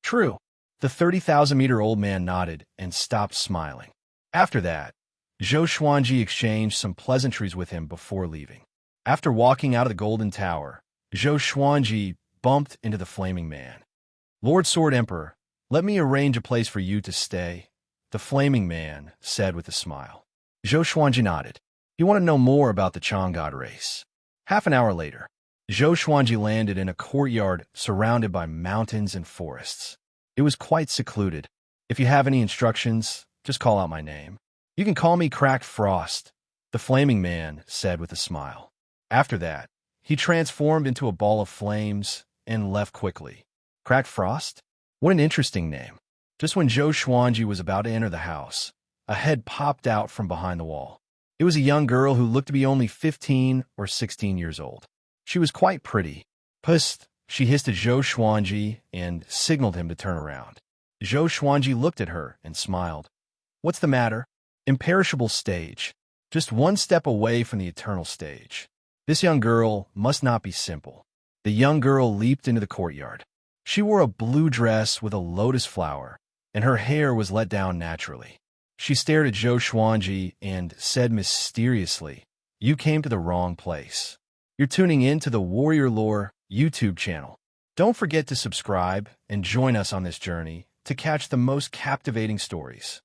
True. The 30,000-meter-old man nodded and stopped smiling. After that, Zhou Xuanji exchanged some pleasantries with him before leaving. After walking out of the Golden Tower, Zhou Xuanji bumped into the Flaming Man. Lord Sword Emperor, let me arrange a place for you to stay, the Flaming Man said with a smile. Zhou Xuanji nodded. He wanted to know more about the Chang God race. Half an hour later, Zhou Xuanji landed in a courtyard surrounded by mountains and forests. It was quite secluded. If you have any instructions, just call out my name. You can call me Cracked Frost, the Flaming Man said with a smile. After that, he transformed into a ball of flames and left quickly. Cracked Frost? What an interesting name. Just when Zhou Xuanji was about to enter the house, a head popped out from behind the wall. It was a young girl who looked to be only 15 or 16 years old. She was quite pretty. Psst, she hissed at Zhou Xuanji and signaled him to turn around. Zhou Xuanji looked at her and smiled. What's the matter? Imperishable stage. Just one step away from the eternal stage. This young girl must not be simple. The young girl leaped into the courtyard. She wore a blue dress with a lotus flower, and her hair was let down naturally. She stared at Zhou Xuanji and said mysteriously, you came to the wrong place. You're tuning in to the Warrior Lore YouTube channel. Don't forget to subscribe and join us on this journey to catch the most captivating stories.